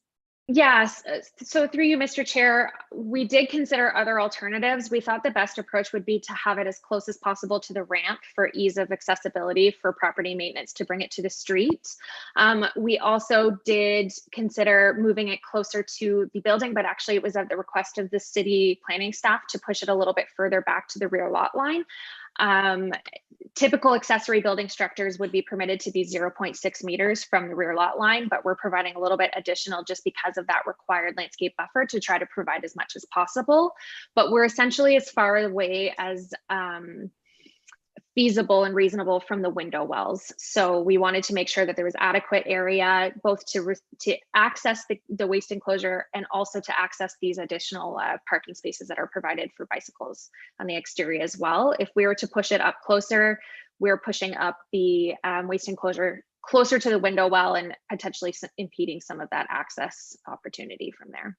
Yes, so through you, Mr. Chair, we did consider other alternatives. We thought the best approach would be to have it as close as possible to the ramp for ease of accessibility for property maintenance to bring it to the street. We also did consider moving it closer to the building, but actually it was at the request of the city planning staff to push it a little bit further back to the rear lot line. Typical accessory building structures would be permitted to be 0.6 meters from the rear lot line, but we're providing a little bit additional just because of that required landscape buffer to try to provide as much as possible. But we're essentially as far away as feasible and reasonable from the window wells. So we wanted to make sure that there was adequate area both to access the waste enclosure and also to access these additional parking spaces that are provided for bicycles on the exterior as well. If we were to push it up closer, we're pushing up the waste enclosure closer to the window well and potentially impeding some of that access opportunity from there.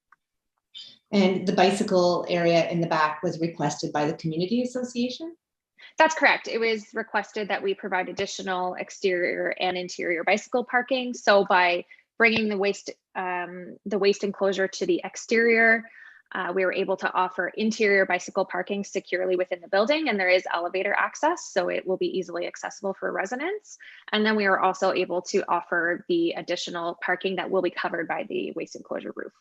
And the bicycle area in the back was requested by the community association? That's correct. It was requested that we provide additional exterior and interior bicycle parking. So by bringing the waste enclosure to the exterior, we were able to offer interior bicycle parking securely within the building, and there is elevator access, so it will be easily accessible for residents. And then we are also able to offer the additional parking that will be covered by the waste enclosure roof.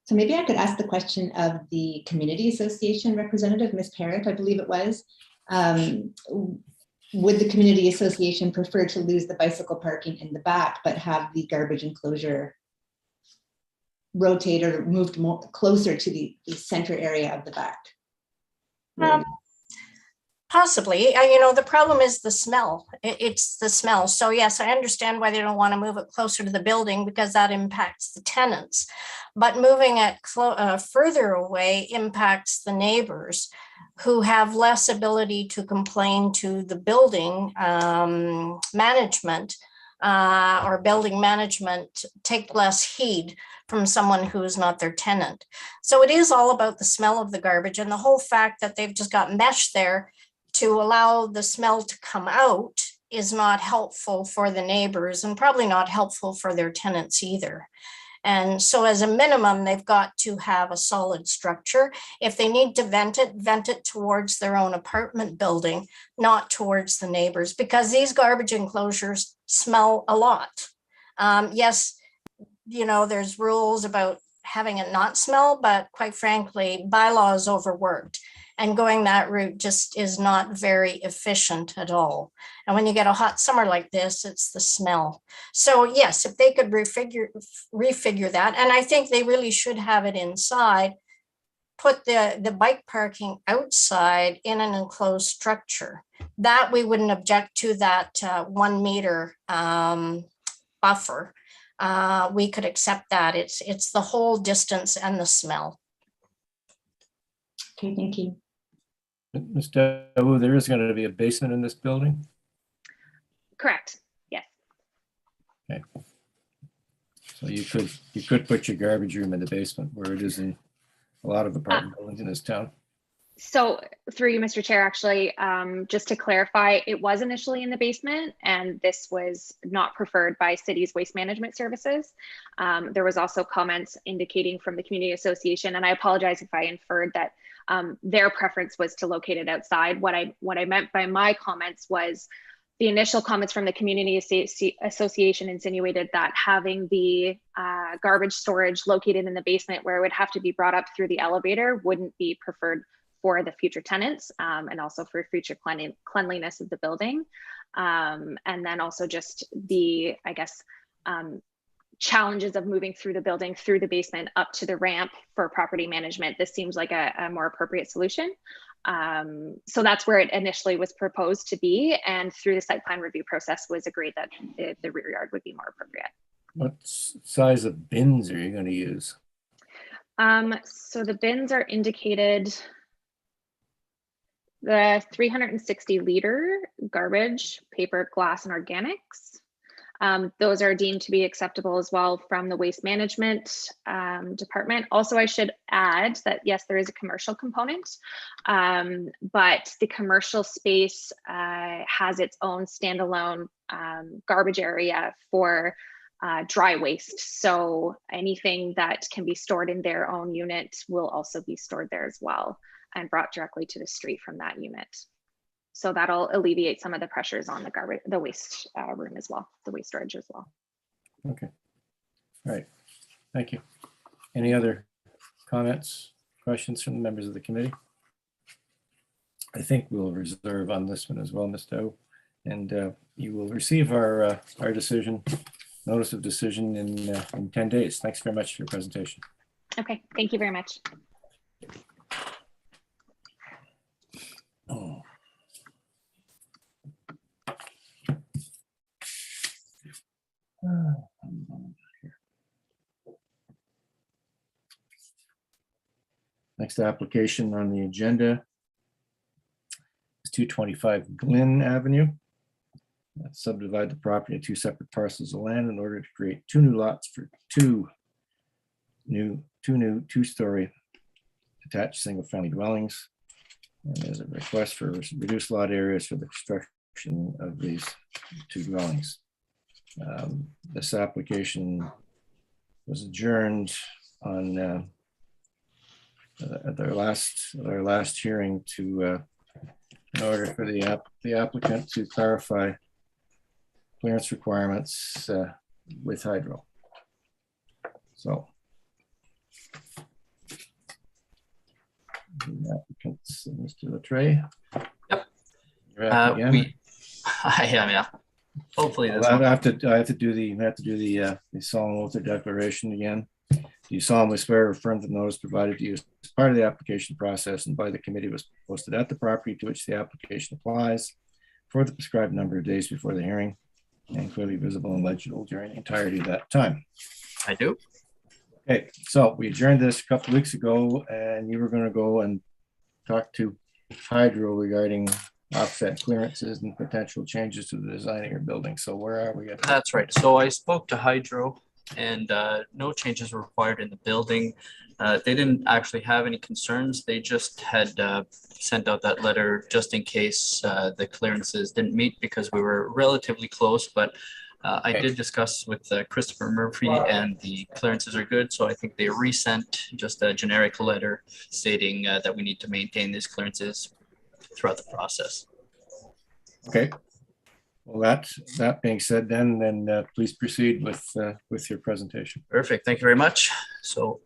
So maybe I could ask the question of the community association representative, Ms. Parrott, I believe it was. Would the community association prefer to lose the bicycle parking in the back, but have the garbage enclosure rotate or moved more closer to the center area of the back? Possibly. You know, the problem is the smell. It's the smell. So yes, I understand why they don't want to move it closer to the building because that impacts the tenants. But moving it further away impacts the neighbors who have less ability to complain to the building management or building management, take less heed from someone who is not their tenant. So it is all about the smell of the garbage, and the whole fact that they've just got mesh there to allow the smell to come out is not helpful for the neighbors and probably not helpful for their tenants either. And so as a minimum, they've got to have a solid structure. If they need to vent it towards their own apartment building, not towards the neighbors, because these garbage enclosures smell a lot. Yes, you know, there's rules about having it not smell, but quite frankly, bylaw is overworked. And going that route just is not very efficient at all. And when you get a hot summer like this, it's the smell. So yes, if they could refigure that, and I think they really should have it inside, put the bike parking outside in an enclosed structure. That we wouldn't object to that 1 meter buffer. We could accept that. It's the whole distance and the smell. Okay, thank you. Mr. Wu, there is going to be a basement in this building? Correct. Yes. Okay. So you could put your garbage room in the basement where it is in a lot of apartment buildings in this town. So through you, Mr. Chair, actually, just to clarify, it was initially in the basement and this was not preferred by city's waste management services. There was also comments indicating from the community association, and I apologize if I inferred that their preference was to locate it outside. What I meant by my comments was the initial comments from the community association insinuated that having the garbage storage located in the basement where it would have to be brought up through the elevator wouldn't be preferred for the future tenants and also for future cleanliness of the building. And then also just the, I guess, challenges of moving through the building, through the basement up to the ramp for property management. This seems like a more appropriate solution. So that's where it initially was proposed to be. And through the site plan review process was agreed that the rear yard would be more appropriate. What size of bins are you going to use? So the bins are indicated the 360 liter garbage, paper, glass, and organics. Those are deemed to be acceptable as well from the waste management department. Also, I should add that yes, there is a commercial component, but the commercial space has its own standalone garbage area for dry waste. So anything that can be stored in their own unit will also be stored there as well and brought directly to the street from that unit. So that'll alleviate some of the pressures on the waste room as well, the waste storage as well. Okay. All right. Thank you. Any other comments, questions from the members of the committee? I think we'll reserve on this one as well, Ms. Dow. And you will receive our decision, notice of decision in 10 days. Thanks very much for your presentation. Okay, thank you very much. Oh. Next application on the agenda is 225 Glen Avenue. Subdivide the property into 2 separate parcels of land in order to create 2 new lots for two new 2-story detached single-family dwellings. And there's a request for reduced lot areas for the construction of these 2 dwellings. This application was adjourned on at their last hearing to in order for the applicant to clarify clearance requirements with hydro. So the applicants, Mr. Latreille. Yep. You're up again. I am, yeah. Hopefully this I have to do the solemn oath of declaration again. Do you solemnly swear or affirm that the notice provided to you as part of the application process and by the committee was posted at the property to which the application applies for the prescribed number of days before the hearing and clearly visible and legible during the entirety of that time? I do. Okay, so we adjourned this a couple of weeks ago and you were going to go and talk to Hydro regarding offset clearances and potential changes to the design of your building. So where are we at? That's right. So I spoke to Hydro and no changes were required in the building. They didn't actually have any concerns. They just had sent out that letter just in case the clearances didn't meet because we were relatively close. But I did discuss with Christopher Murphy and the clearances are good. So I think they resent just a generic letter stating that we need to maintain these clearances throughout the process. Okay. Well, that being said, then please proceed with your presentation. Perfect. Thank you very much. So,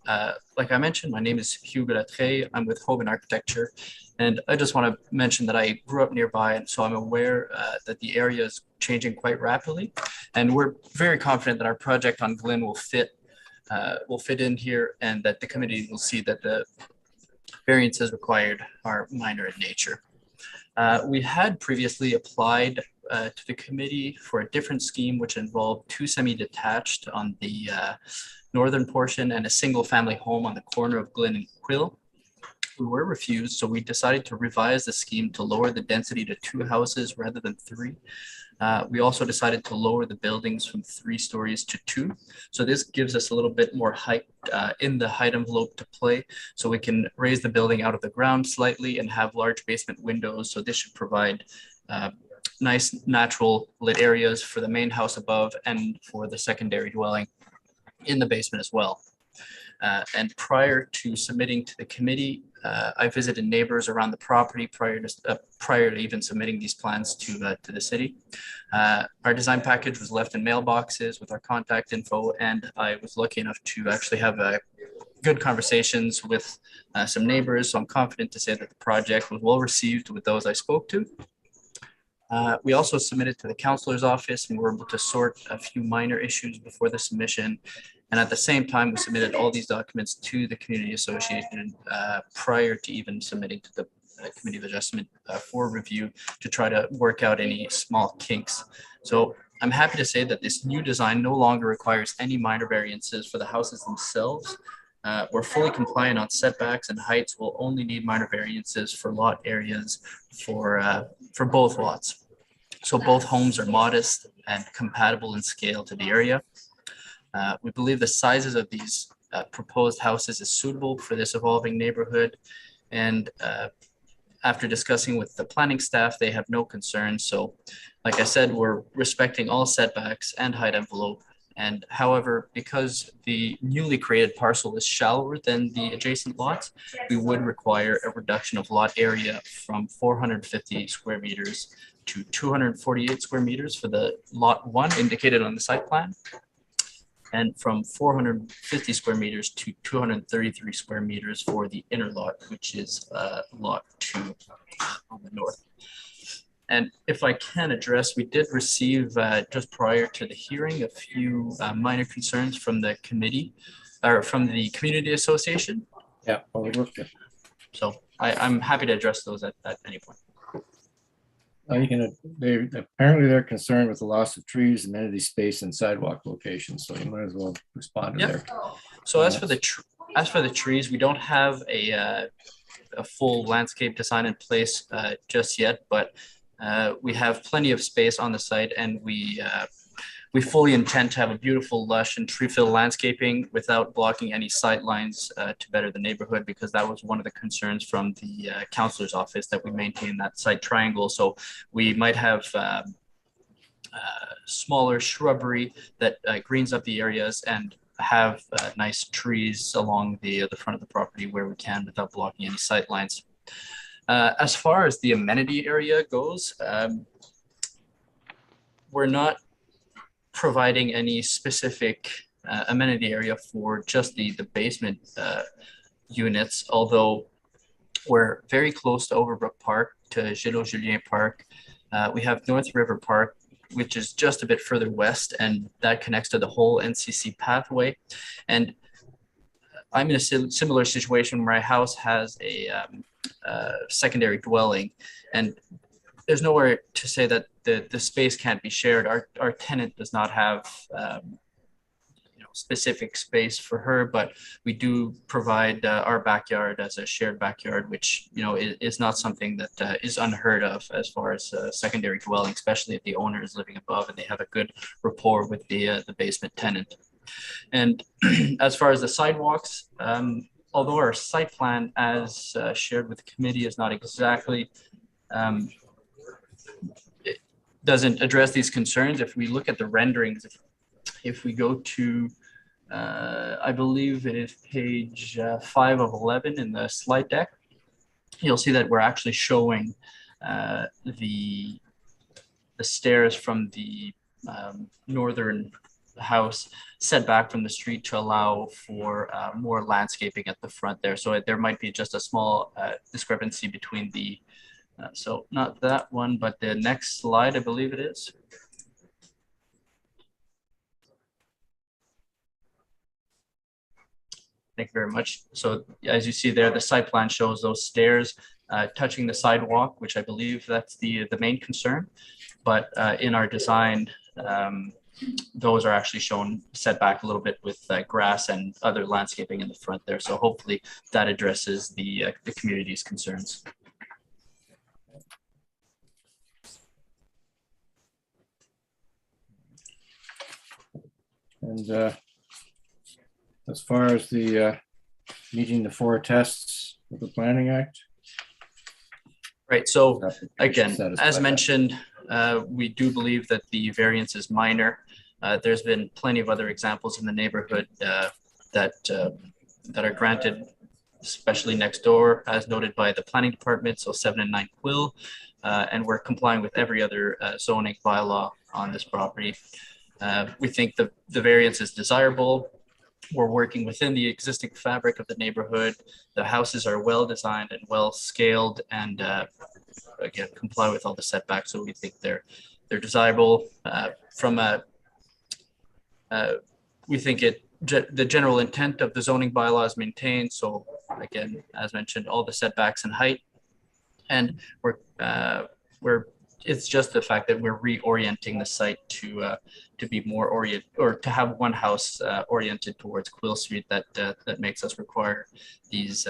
like I mentioned, my name is Hugo Latreille. I'm with Hogan Architecture, and I just want to mention that I grew up nearby, and so I'm aware that the area is changing quite rapidly, and we're very confident that our project on Glen will fit in here, and that the committee will see that the variances required are minor in nature. We had previously applied to the committee for a different scheme, which involved 2 semi-detached on the northern portion and a single family home on the corner of Glen and Quill. We were refused, so we decided to revise the scheme to lower the density to 2 houses rather than 3. We also decided to lower the buildings from 3 stories to 2. So this gives us a little bit more height in the height envelope to play. So we can raise the building out of the ground slightly and have large basement windows. So this should provide nice natural lit areas for the main house above and for the secondary dwelling in the basement as well. And prior to submitting to the committee, I visited neighbors around the property prior to even submitting these plans to the city. Our design package was left in mailboxes with our contact info, and I was lucky enough to actually have good conversations with some neighbors. So I'm confident to say that the project was well received with those I spoke to. We also submitted to the councillor's office and were able to sort a few minor issues before the submission. And at the same time, we submitted all these documents to the Community Association prior to even submitting to the Committee of Adjustment for review to try to work out any small kinks. So I'm happy to say that this new design no longer requires any minor variances for the houses themselves. We're fully compliant on setbacks, and heights will only need minor variances for lot areas for both lots. So both homes are modest and compatible in scale to the area. We believe the sizes of these proposed houses is suitable for this evolving neighborhood. And after discussing with the planning staff, they have no concerns. So like I said, we're respecting all setbacks and height envelope And however, because the newly created parcel is shallower than the adjacent lots, we would require a reduction of lot area from 450 square meters to 248 square meters for the lot 1 indicated on the site plan, and from 450 square meters to 233 square meters for the inner lot, which is lot 2 on the north. And if I can address, we did receive just prior to the hearing a few minor concerns from the committee or from the community association. Yeah, well, we looked at. So I'm happy to address those at any point. You can, apparently they're concerned with the loss of trees, amenity space, and sidewalk locations. So you might as well respond to their. So as for the trees, we don't have a full landscape design in place just yet, but we have plenty of space on the site, and we fully intend to have a beautiful, lush and tree-filled landscaping without blocking any sight lines to better the neighborhood, because that was one of the concerns from the councilor's office, that we maintain that site triangle. So we might have smaller shrubbery that greens up the areas, and have nice trees along the front of the property where we can without blocking any sight lines. As far as the amenity area goes, we're not providing any specific amenity area for just the basement units, although we're very close to Overbrook Park, to Gilot Julien Park. We have North River Park, which is just a bit further west, and that connects to the whole NCC pathway. And I'm in a similar situation where my house has a secondary dwelling, and there's nowhere to say that the space can't be shared. Our tenant does not have specific space for her, but we do provide our backyard as a shared backyard, which is not something that is unheard of as far as secondary dwelling, especially if the owner is living above and they have a good rapport with the basement tenant. And as far as the sidewalks, although our site plan as shared with the committee is not exactly, it doesn't address these concerns. If we look at the renderings, if we go to, I believe it is page 5 of 11 in the slide deck, you'll see that we're actually showing the stairs from the northern house set back from the street to allow for more landscaping at the front there. So there might be just a small discrepancy between the, so not that one, but the next slide, I believe it is. Thank you very much. So as you see there, the site plan shows those stairs touching the sidewalk, which I believe that's the main concern. But in our design, those are actually shown set back a little bit with grass and other landscaping in the front there. So hopefully that addresses the community's concerns. And as far as the meeting the 4 tests of the Planning Act. Right, so again, as mentioned, we do believe that the variance is minor. There's been plenty of other examples in the neighborhood that are granted, especially next door, as noted by the planning department, so 7 and 9 Quill, and we're complying with every other zoning bylaw on this property. We think the variance is desirable. We're working within the existing fabric of the neighborhood. The houses are well designed and well scaled, and again, comply with all the setbacks. So we think they're desirable. We think the general intent of the zoning bylaw is maintained. So again, as mentioned, all the setbacks and height, and it's just the fact that we're reorienting the site to be more oriented, or to have one house oriented towards Quill Street that makes us require these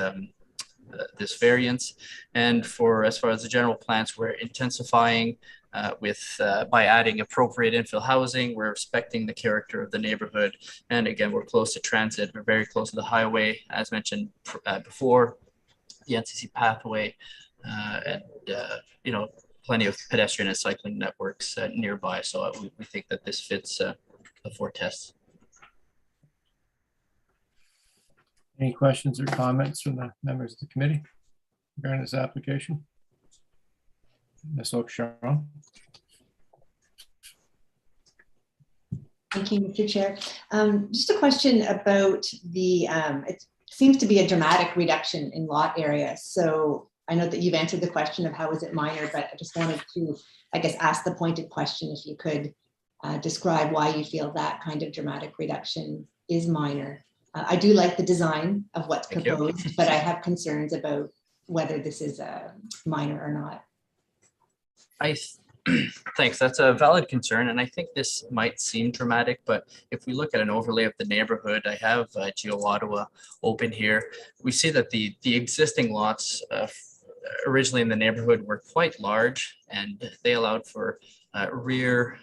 this variance. And as far as the general plans, we're intensifying by adding appropriate infill housing. We're respecting the character of the neighborhood, and again, we're close to transit. We're very close to the highway, as mentioned before, the NCC pathway, and plenty of pedestrian and cycling networks nearby. So we think that this fits four tests. Any questions or comments from the members of the committee regarding this application? Ms. Oakeshott? Thank you, Mr. Chair. Just a question about the, it seems to be a dramatic reduction in lot area. So I know that you've answered the question of how is it minor, but I just wanted to, I guess, ask the pointed question if you could describe why you feel that kind of dramatic reduction is minor. I do like the design of what's proposed, but I have concerns about whether this is minor or not. Thanks. That's a valid concern, and I think this might seem dramatic, but if we look at an overlay of the neighborhood, I have Geo Ottawa open here. We see that the existing lots originally in the neighborhood were quite large, and they allowed for rear,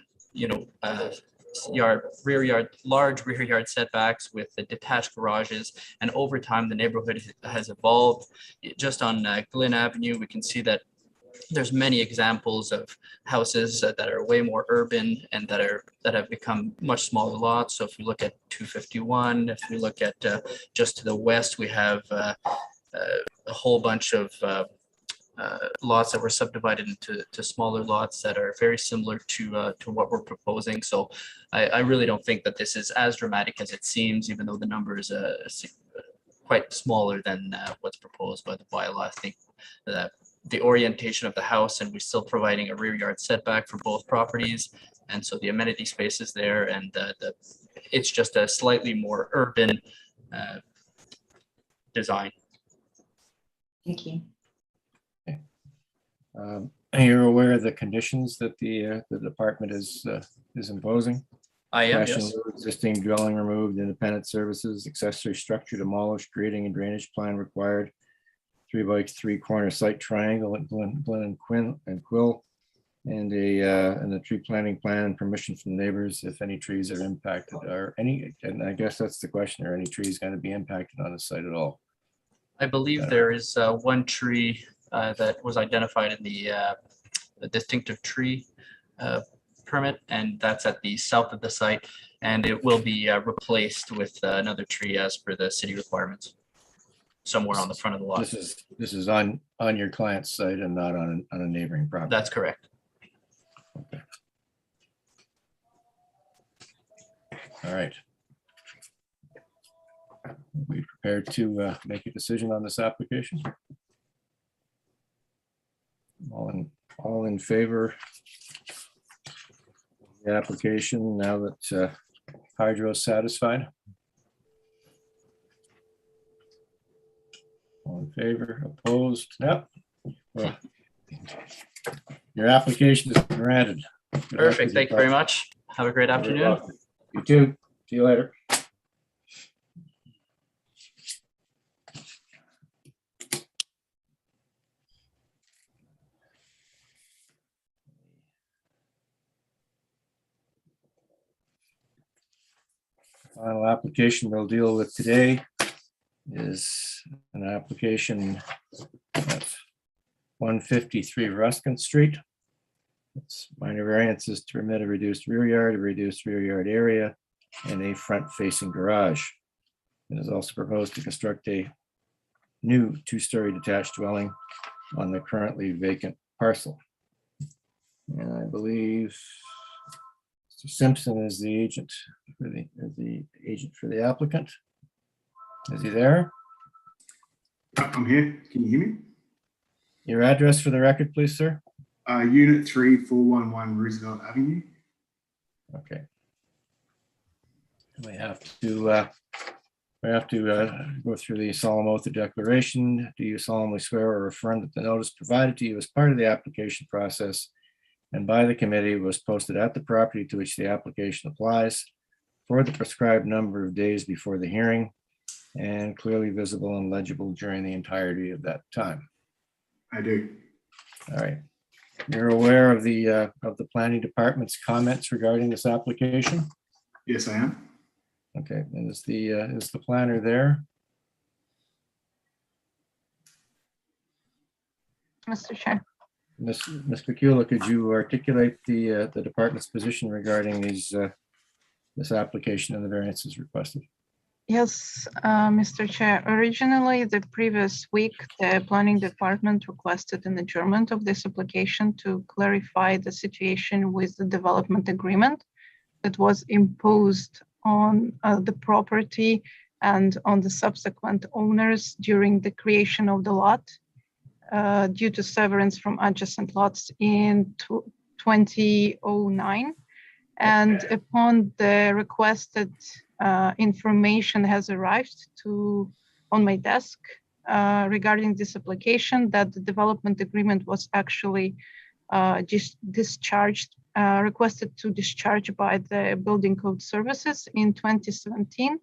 large rear yard setbacks with the detached garages. And over time, the neighborhood has evolved. Just on Glen Avenue, we can see that there's many examples of houses that are way more urban and that have become much smaller lots. So if we look at 251, if we look at just to the west, we have a whole bunch of lots that were subdivided into smaller lots that are very similar to what we're proposing. So I really don't think that this is as dramatic as it seems, even though the number is quite smaller than what's proposed by the bylaw. I think that the orientation of the house, and we're still providing a rear yard setback for both properties. And so the amenity space is there, and it's just a slightly more urban design. Thank you. You're aware of the conditions that the department is imposing? I am, Fashion, yes. Existing dwelling removed, independent services, accessory structure demolished, grading and drainage plan required, 3x3 corner site triangle at Glen and Quill, and a tree planting plan and permission from neighbors if any trees are impacted. And I guess that's the question, are any trees going to be impacted on the site at all? I believe there is one tree that was identified in the distinctive tree permit, and that's at the south of the site, and it will be replaced with another tree as per the city requirements, somewhere on the front of the lot. This is on your client's site and not on a neighboring property. That's correct. Okay. All right. Are we prepared to make a decision on this application? All in favor of the application now that Hydro is satisfied? All in favor, opposed? Yep. Well, your application is granted. Perfect. Thank you very much. Have a great afternoon. You too. See you later. Final application we'll deal with today is an application at 153 Ruskin Street. It's minor variances to permit a reduced rear yard area, and a front-facing garage. It is also proposed to construct a new two-story detached dwelling on the currently vacant parcel. And I believe Mr. Simpson is the agent for the applicant. Is he there? I'm here. Can you hear me? Your address for the record, please, sir? Unit 3411 Roosevelt Avenue. Okay. We have to go through the solemn oath of declaration. Do you solemnly swear or affirm that the notice provided to you as part of the application process and by the committee was posted at the property to which the application applies for the prescribed number of days before the hearing and clearly visible and legible during the entirety of that time? I do. All right. You're aware of the planning department's comments regarding this application? Yes, I am. Okay, and is the planner there? Mr. Chair. Ms. Kukula, could you articulate the department's position regarding these this application and the variance is requested? Yes, Mr. Chair. Originally, the previous week, the planning department requested an adjournment of this application to clarify the situation with the development agreement that was imposed on the property and on the subsequent owners during the creation of the lot due to severance from adjacent lots in 2009. And upon the requested information has arrived on my desk regarding this application, that the development agreement was actually discharged, requested to discharge by the Building Code Services in 2017.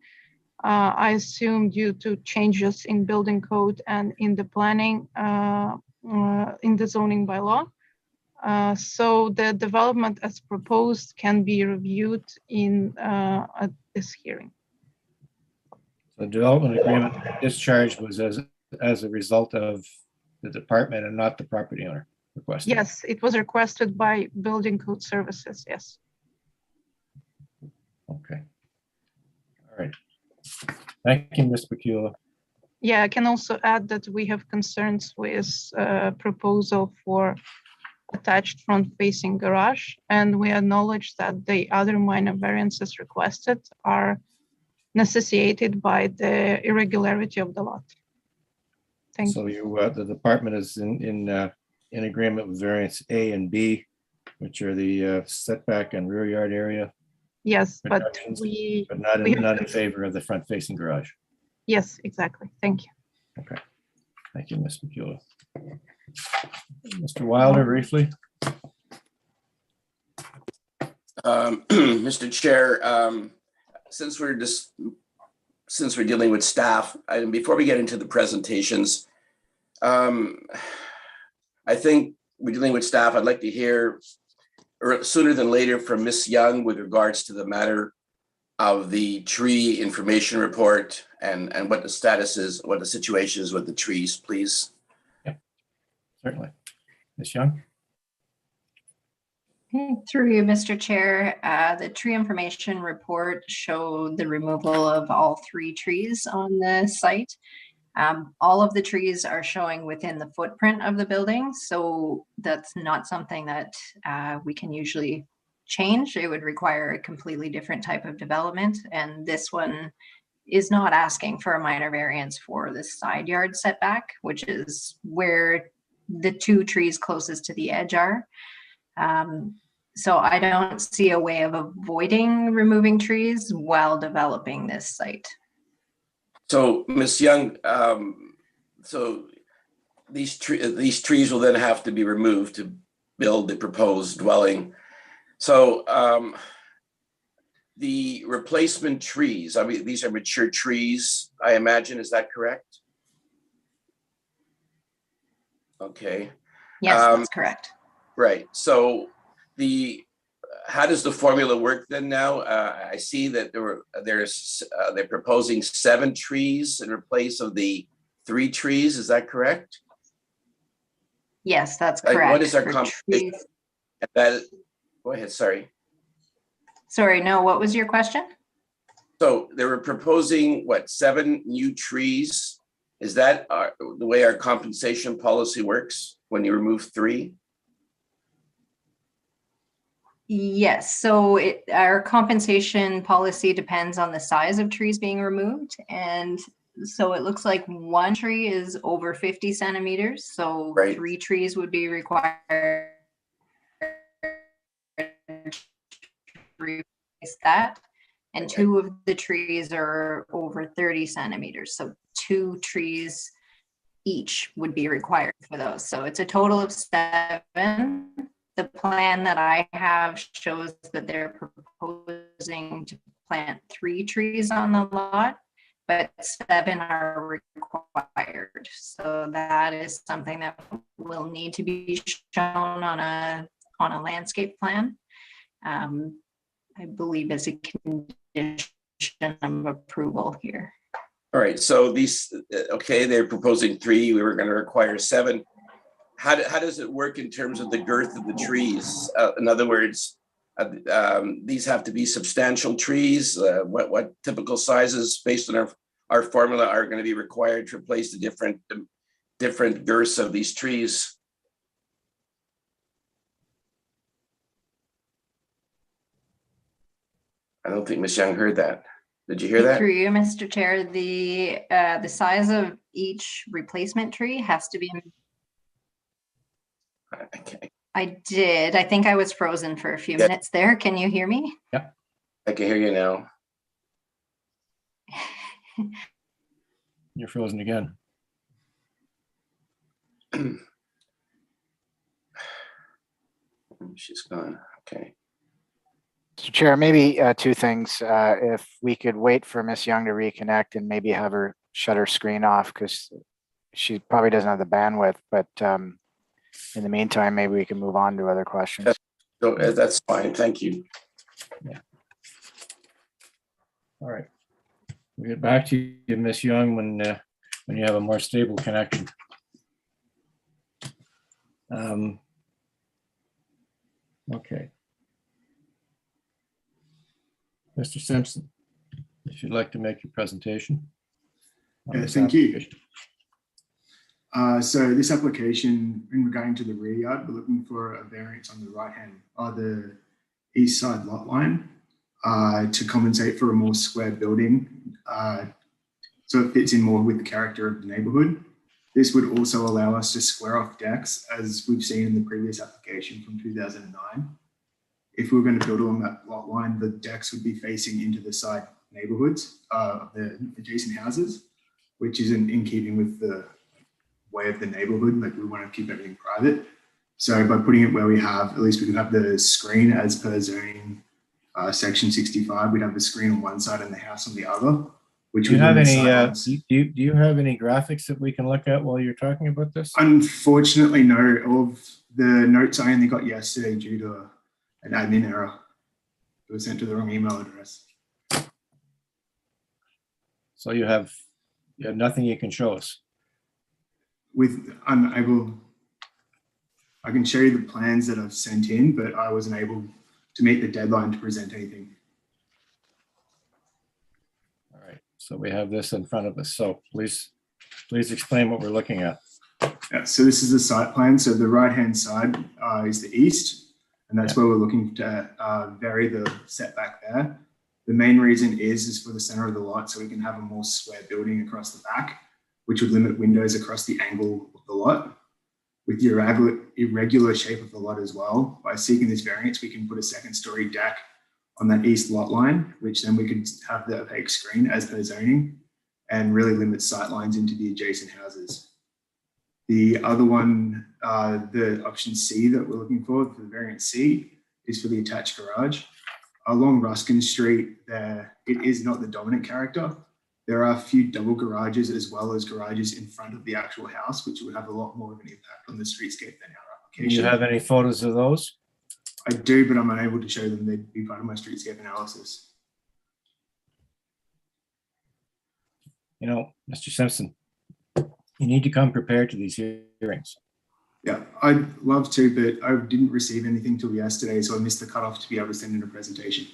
I assume due to changes in building code and in the planning, in the zoning bylaw. So the development as proposed can be reviewed at this hearing. The development agreement discharge was as a result of the department and not the property owner requesting. Yes, it was requested by Building Code Services, yes. Okay. All right. Thank you, Ms. Bakula. Yeah, I can also add that we have concerns with proposal for attached front-facing garage, and we acknowledge that the other minor variances requested are necessitated by the irregularity of the lot. Thank you. You. The department is in agreement with variance A and B, which are the setback and rear yard area. Yes, but not in favor of the front-facing garage. Yes, exactly. Thank you. Okay. Thank you, Ms. McEwen. Mr. Wilder, briefly. Mr. Chair, since we're dealing with staff, and before we get into the presentations, I think we're dealing with staff. I'd like to hear sooner than later from Ms. Young with regards to the matter of the tree information report and what the status is, what the situation is with the trees, please. Certainly. Ms. Young? Through you, Mr. Chair, the tree information report showed the removal of all 3 trees on the site. All of the trees are showing within the footprint of the building, so that's not something that we can usually change. It would require a completely different type of development, and this one is not asking for a minor variance for the side yard setback, which is where the 2 trees closest to the edge are. So I don't see a way of avoiding removing trees while developing this site. So, Ms. Young, so these trees will then have to be removed to build the proposed dwelling. So the replacement trees, I mean, these are mature trees, I imagine, is that correct? Okay. Yes, that's correct. Right. So how does the formula work then now? I see that they're proposing 7 trees in place of the 3 trees. Is that correct? Yes, that's correct. What is our compensation? Go ahead. Sorry, no, what was your question? So they were proposing, what, 7 new trees? Is that the way our compensation policy works when you remove 3? Yes, so our compensation policy depends on the size of trees being removed. And so it looks like 1 tree is over 50 centimeters. So 3 trees would be required to replace that. And 2 of the trees are over 30 centimeters. So 2 trees each would be required for those. So it's a total of 7. The plan that I have shows that they're proposing to plant 3 trees on the lot, but 7 are required. So that is something that will need to be shown on a landscape plan. I believe as a condition of approval here. All right, so they're proposing 3, we were going to require 7. How does it work in terms of the girth of the trees? In other words, These have to be substantial trees. What typical sizes based on our formula are going to be required to replace the different girths of these trees? I don't think Ms. Young heard that. Did you hear that? Through you, Mr. Chair, the size of each replacement tree has to be. Okay. I did. I think I was frozen for a few minutes there. Can you hear me? Yep. I can hear you now. You're frozen again. She's gone. Okay. Mr. Chair, maybe two things. If we could wait for Ms. Young to reconnect and maybe have her shut her screen off because she probably doesn't have the bandwidth, but in the meantime, maybe we can move on to other questions. So that's fine. Thank you. Yeah. All right. We'll get back to you, Ms. Young, when you have a more stable connection. Okay. Mr. Simpson, if you'd like to make your presentation. Thank you. So this application, in regarding to the rear yard, we're looking for a variance on the right-hand or the east side lot line to compensate for a more square building, so it fits in more with the character of the neighbourhood. This would also allow us to square off decks, as we've seen in the previous application from 2009. If we were going to build along that lot line, the decks would be facing into the side neighbourhoods of the adjacent houses, which isn't in keeping with the way of the neighbourhood. Like, we want to keep everything private. So by putting it where we have, at least we can have the screen as per zoning section 65. We'd have the screen on one side and the house on the other. Which do you have any? Do you have any graphics that we can look at while you're talking about this? Unfortunately, no. Of the notes I only got yesterday due to an admin error. It was sent to the wrong email address. So you have nothing you can show us. I can show you the plans that I've sent in, but I wasn't able to meet the deadline to present anything. All right, so we have this in front of us. So please explain what we're looking at. Yeah, so this is the site plan. So the right-hand side is the east, and that's where we're looking to vary the setback there. The main reason is for the center of the lot, so we can have a more square building across the back, which would limit windows across the angle of the lot. With the irregular shape of the lot as well, by seeking this variance, we can put a second-story deck on that east lot line, which then we could have the opaque screen as per zoning and really limit sight lines into the adjacent houses. The other one, the option C that we're looking for the variance C, is for the attached garage. Along Ruskin Street, it is not the dominant character. There are a few double garages as well as garages in front of the actual house, which would have a lot more of an impact on the streetscape than our application. Do you have any photos of those? I do, but I'm unable to show them. They'd be part of my streetscape analysis. You know, Mr. Simpson, you need to come prepared to these hearings. Yeah, I'd love to, but I didn't receive anything till yesterday, so I missed the cutoff to be able to send in a presentation.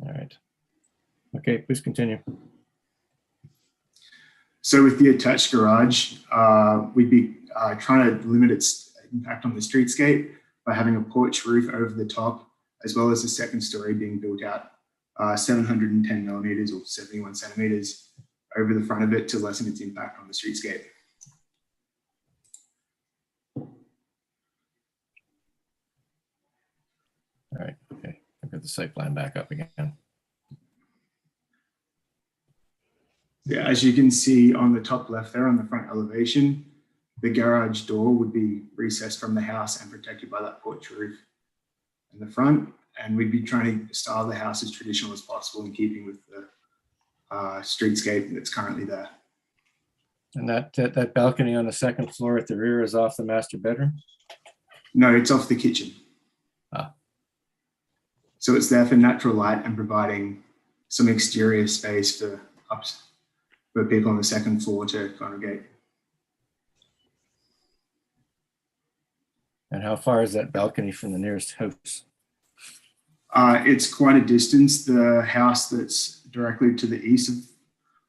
All right. Okay, please continue. So with the attached garage, we'd be trying to limit its impact on the streetscape by having a porch roof over the top, as well as a second story being built out 710 millimeters or 71 centimeters over the front of it to lessen its impact on the streetscape. All right, okay. I've got the site plan back up again. Yeah, as you can see on the top left there on the front elevation, the garage door would be recessed from the house and protected by that porch roof in the front. And we'd be trying to style the house as traditional as possible in keeping with the streetscape that's currently there. And that balcony on the second floor at the rear is off the master bedroom? No, it's off the kitchen. Ah. So it's there for natural light and providing some exterior space for people on the second floor to congregate. And how far is that balcony from the nearest house? It's quite a distance. The house that's directly to the east of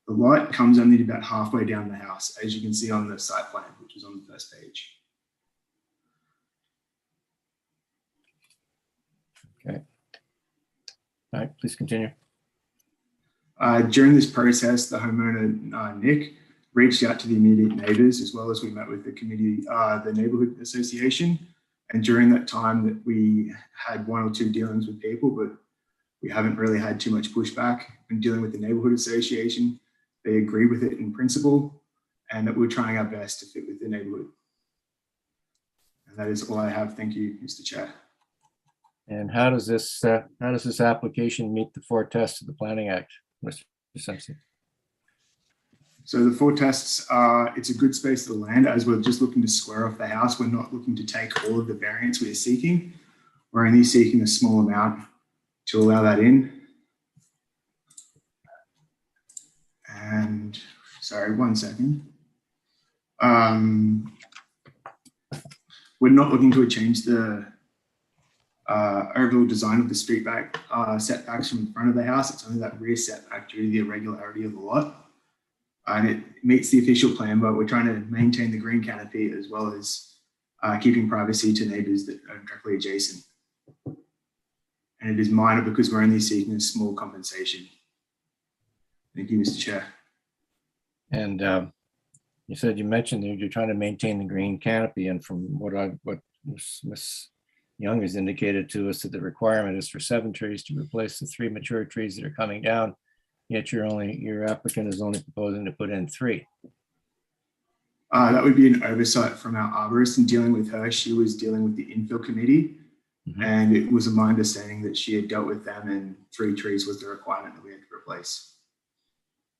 the lot comes only about halfway down the house, as you can see on the site plan, which is on the first page. Okay. All right, please continue. During this process, the homeowner, Nick, reached out to the immediate neighbours, as well as we met with the committee, the neighbourhood association. And during that time that we had 1 or 2 dealings with people, but we haven't really had too much pushback in dealing with the neighbourhood association. They agree with it in principle, and that we're trying our best to fit with the neighbourhood. And that is all I have. Thank you, Mr. Chair. And how does this application meet the 4 tests of the Planning Act, Mr. Simpson? So the 4 tests are, it's a good space of the land, as we're just looking to square off the house. We're not looking to take all of the variance we are seeking. We're only seeking a small amount to allow that in. And sorry, 1 second. We're not looking to change the overall design of the street back setbacks from the front of the house. It's only that rear setback due to the irregularity of the lot. And it meets the official plan, but we're trying to maintain the green canopy as well as keeping privacy to neighbours that are directly adjacent. And it is minor because we're only seeking a small compensation. Thank you, Mr. Chair. And you mentioned that you're trying to maintain the green canopy, and from what Ms. Young has indicated to us, that the requirement is for 7 trees to replace the 3 mature trees that are coming down. Yet your applicant is only proposing to put in 3. That would be an oversight from our arborist. In dealing with her, she was dealing with the infill committee, and it was my understanding that she had dealt with them, and 3 trees was the requirement that we had to replace.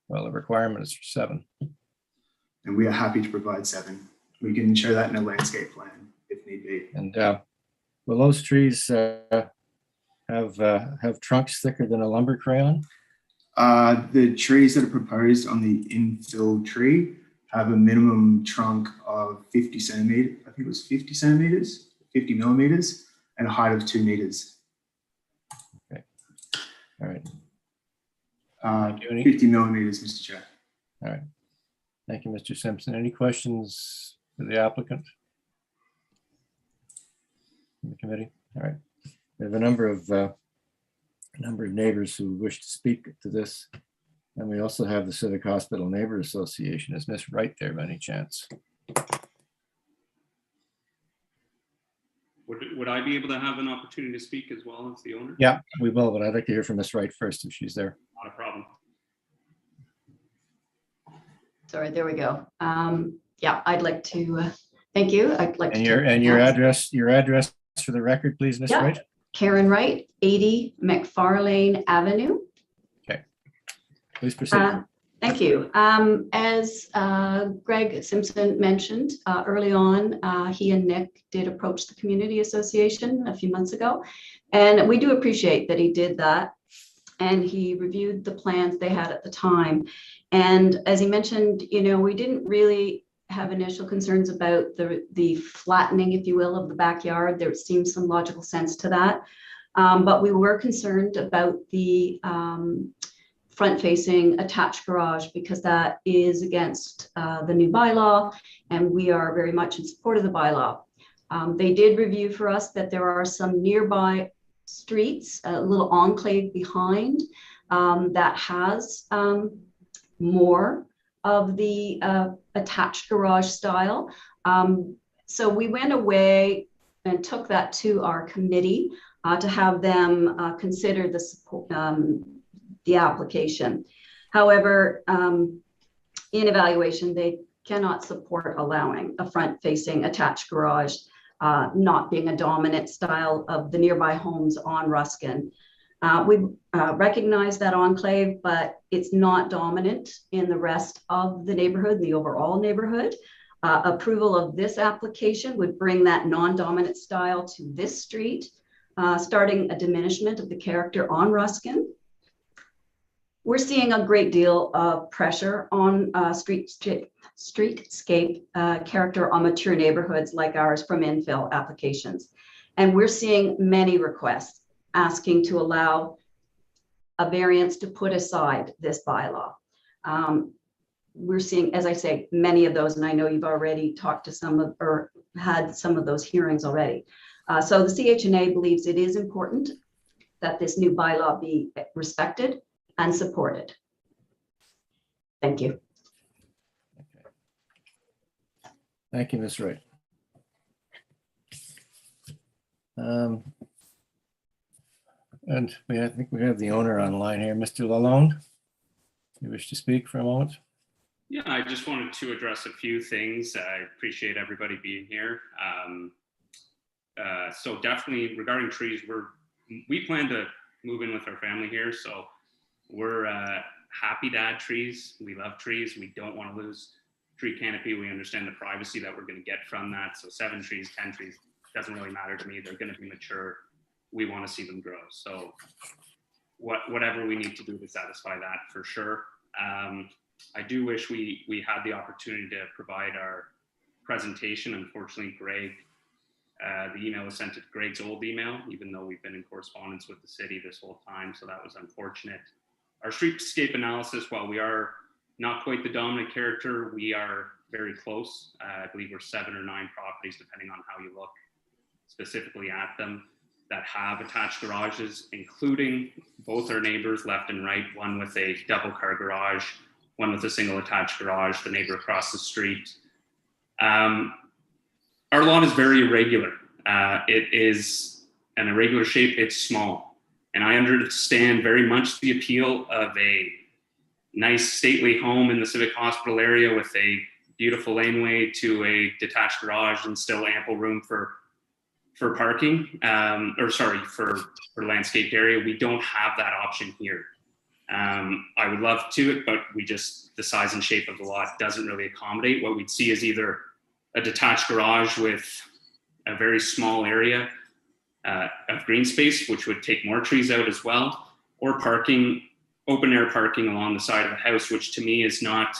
Well, the requirement is for 7. And we are happy to provide 7. We can show that in a landscape plan if need be. And will those trees have trunks thicker than a lumber crayon? The trees that are proposed on the infill tree have a minimum trunk of 50 centimeters. I think it was 50 centimeters, 50 millimeters, and a height of 2 meters. Okay. All right. 50 millimeters, Mr. Chair. All right. Thank you, Mr. Simpson. Any questions for the applicant? From the committee? All right. We have a number of neighbors who wish to speak to this. And we also have the Civic Hospital Neighbor Association. Is Miss Wright there by any chance? Would I be able to have an opportunity to speak as well as the owner? Yeah, we will, but I'd like to hear from Miss Wright first if she's there. Not a problem. Sorry, there we go. Yeah, I'd like to thank you. I'd like and to your address for the record, please, Miss Wright. Karen Wright, 80 McFarlane Avenue. Okay, please proceed. Thank you. As Greg Simpson mentioned early on, he and Nick did approach the Community Association a few months ago, and we do appreciate that he did that. And he reviewed the plans they had at the time. And as he mentioned, we didn't really have initial concerns about the flattening, if you will, of the backyard. There seems some logical sense to that. But we were concerned about the front-facing attached garage, because that is against the new bylaw, and we are very much in support of the bylaw. They did review for us that there are some nearby streets, a little enclave behind that has more of the attached garage style. So we went away and took that to our committee to have them consider the application. However, in evaluation, they cannot support allowing a front-facing attached garage, not being a dominant style of the nearby homes on Ruskin. We recognize that enclave, but it's not dominant in the rest of the neighborhood, the overall neighborhood. Approval of this application would bring that non-dominant style to this street, starting a diminishment of the character on Ruskin. We're seeing a great deal of pressure on streetscape character on mature neighborhoods like ours from infill applications. And we're seeing many requests asking to allow a variance to put aside this bylaw. We're seeing, as I say, many of those, and I know you've already talked to some of, or had some of those hearings already. So the CHNA believes it is important that this new bylaw be respected and supported. Thank you. Thank you, Ms. Wright. And I think we have the owner online here, Mr. Lalonde. You wish to speak for a moment? Yeah, I just wanted to address a few things. I appreciate everybody being here. So definitely regarding trees, we plan to move in with our family here. So we're happy to add trees. We love trees. We don't want to lose tree canopy. We understand the privacy that we're going to get from that. So 7 trees, 10 trees, doesn't really matter to me. They're going to be mature. We want to see them grow. So whatever we need to do to satisfy that, for sure. I do wish we had the opportunity to provide our presentation. Unfortunately, Greg, the email was sent to Greg's old email, even though we've been in correspondence with the city this whole time. So that was unfortunate. Our streetscape analysis, while we are not quite the dominant character, we are very close. I believe we're 7 or 9 properties, depending on how you look specifically at them, that have attached garages, including both our neighbors left and right, one with a double car garage, one with a single attached garage, the neighbor across the street. Our lot is very irregular. It is an irregular shape, it's small. And I understand very much the appeal of a nice stately home in the Civic Hospital area with a beautiful laneway to a detached garage and still ample room for parking, for landscaped area. We don't have that option here. I would love to, but the size and shape of the lot doesn't really accommodate. What we'd see is either a detached garage with a very small area of green space, which would take more trees out as well, or parking, open air parking along the side of the house, which to me is not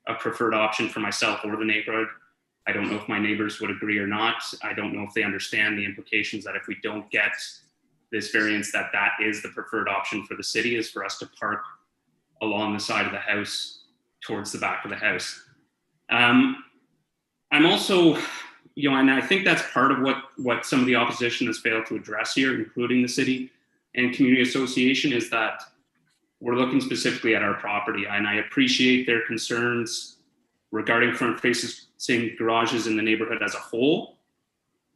a preferred option for myself or the neighborhood. I don't know if my neighbors would agree or not. I don't know if they understand the implications that if we don't get this variance, that is the preferred option for the city, is for us to park along the side of the house towards the back of the house. I'm also, and I think that's part of what some of the opposition has failed to address here, including the city and community association, is that we're looking specifically at our property. And I appreciate their concerns regarding front-facing garages in the neighborhood as a whole.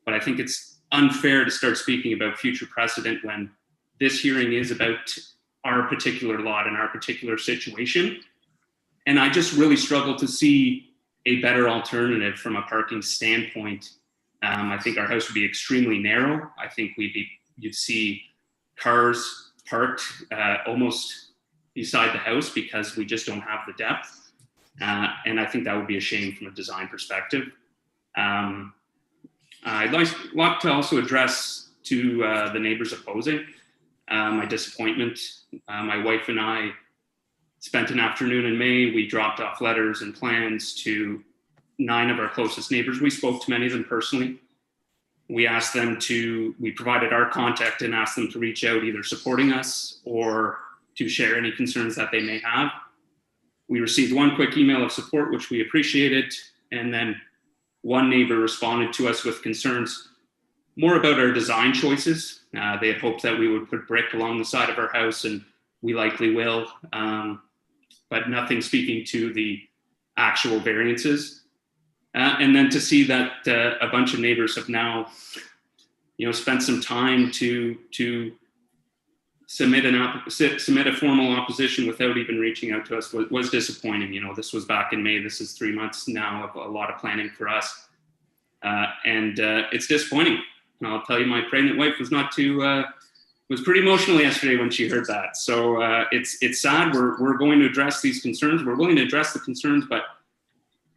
But I think it's unfair to start speaking about future precedent when this hearing is about our particular lot and our particular situation. And I just really struggle to see a better alternative from a parking standpoint. I think our house would be extremely narrow. I think you'd see cars parked almost beside the house because we just don't have the depth. And I think that would be a shame from a design perspective. I'd like to also address to the neighbors opposing my disappointment. My wife and I spent an afternoon in May. We dropped off letters and plans to 9 of our closest neighbors. We spoke to many of them personally. We provided our contact and asked them to reach out, either supporting us or to share any concerns that they may have. We received one quick email of support, which we appreciated. And then one neighbor responded to us with concerns more about our design choices. They had hoped that we would put brick along the side of our house, and we likely will, but nothing speaking to the actual variances. And then to see that a bunch of neighbors have now, spent some time to submit a formal opposition without even reaching out to us was disappointing. This was back in May. This is 3 months now of a lot of planning for us. And it's disappointing. And I'll tell you, my pregnant wife was pretty emotional yesterday when she heard that. So it's sad. We're going to address these concerns. We're willing to address the concerns, but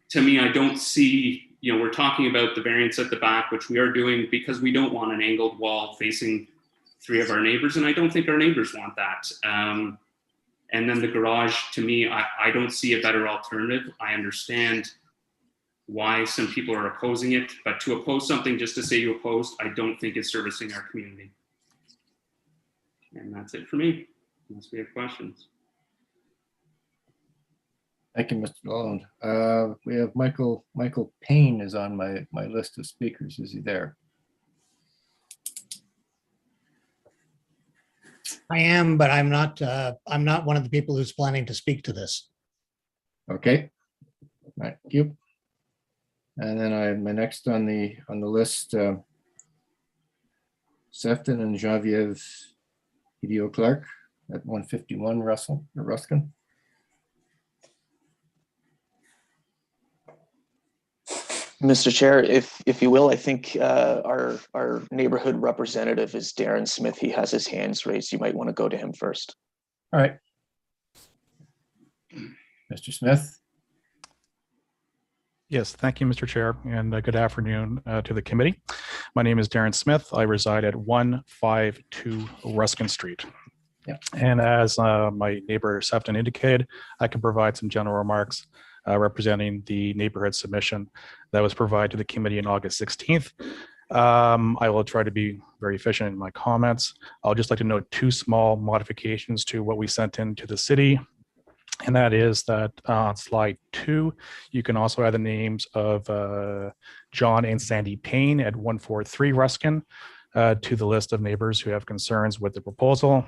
to me, I don't see, we're talking about the variance at the back, which we are doing because we don't want an angled wall facing 3 of our neighbors. And I don't think our neighbors want that. And then the garage, to me, I don't see a better alternative. I understand why some people are opposing it, but to oppose something just to say you opposed, I don't think is servicing our community. And that's it for me, unless we have questions. Thank you, Mr. Lalonde. We have Michael Payne is on my list of speakers. Is he there? I am, but I'm not one of the people who's planning to speak to this. Okay. Thank you. And then my next on the list, Sefton and Genevieve Hideo Clark at 151 Ruskin. Mr. Chair, if you will, I think our neighborhood representative is Darren Smith. He has his hands raised. You might want to go to him first. All right. Mr. Smith. Yes, thank you, Mr. Chair, and good afternoon to the committee. My name is Darren Smith. I reside at 152 Ruskin Street. Yeah. And as my neighbor Sefton indicated, I can provide some general remarks representing the neighborhood submission that was provided to the committee on August 16th. I will try to be very efficient in my comments. I'll just like to note two small modifications to what we sent in to the city. And that is that on slide 2, you can also add the names of John and Sandy Payne at 143 Ruskin to the list of neighbors who have concerns with the proposal.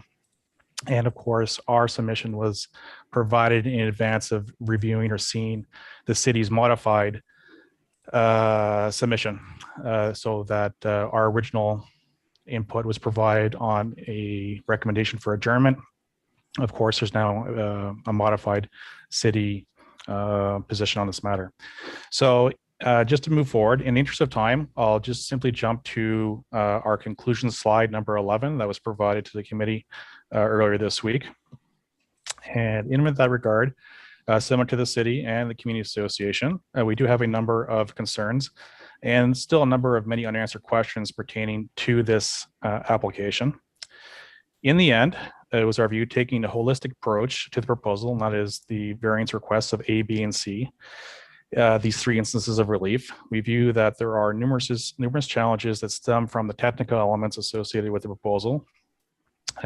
And of course, our submission was provided in advance of reviewing or seeing the city's modified submission, so that our original input was provided on a recommendation for adjournment. Of course, there's now a modified city position on this matter. So just to move forward, in the interest of time, I'll just simply jump to our conclusion slide number 11 that was provided to the committee earlier this week. And in that regard, similar to the city and the community association, we do have a number of concerns and still a number of many unanswered questions pertaining to this application. In the end, it was our view taking a holistic approach to the proposal, and that is the variance requests of A, B, and C. These three instances of relief. We view that there are numerous challenges that stem from the technical elements associated with the proposal.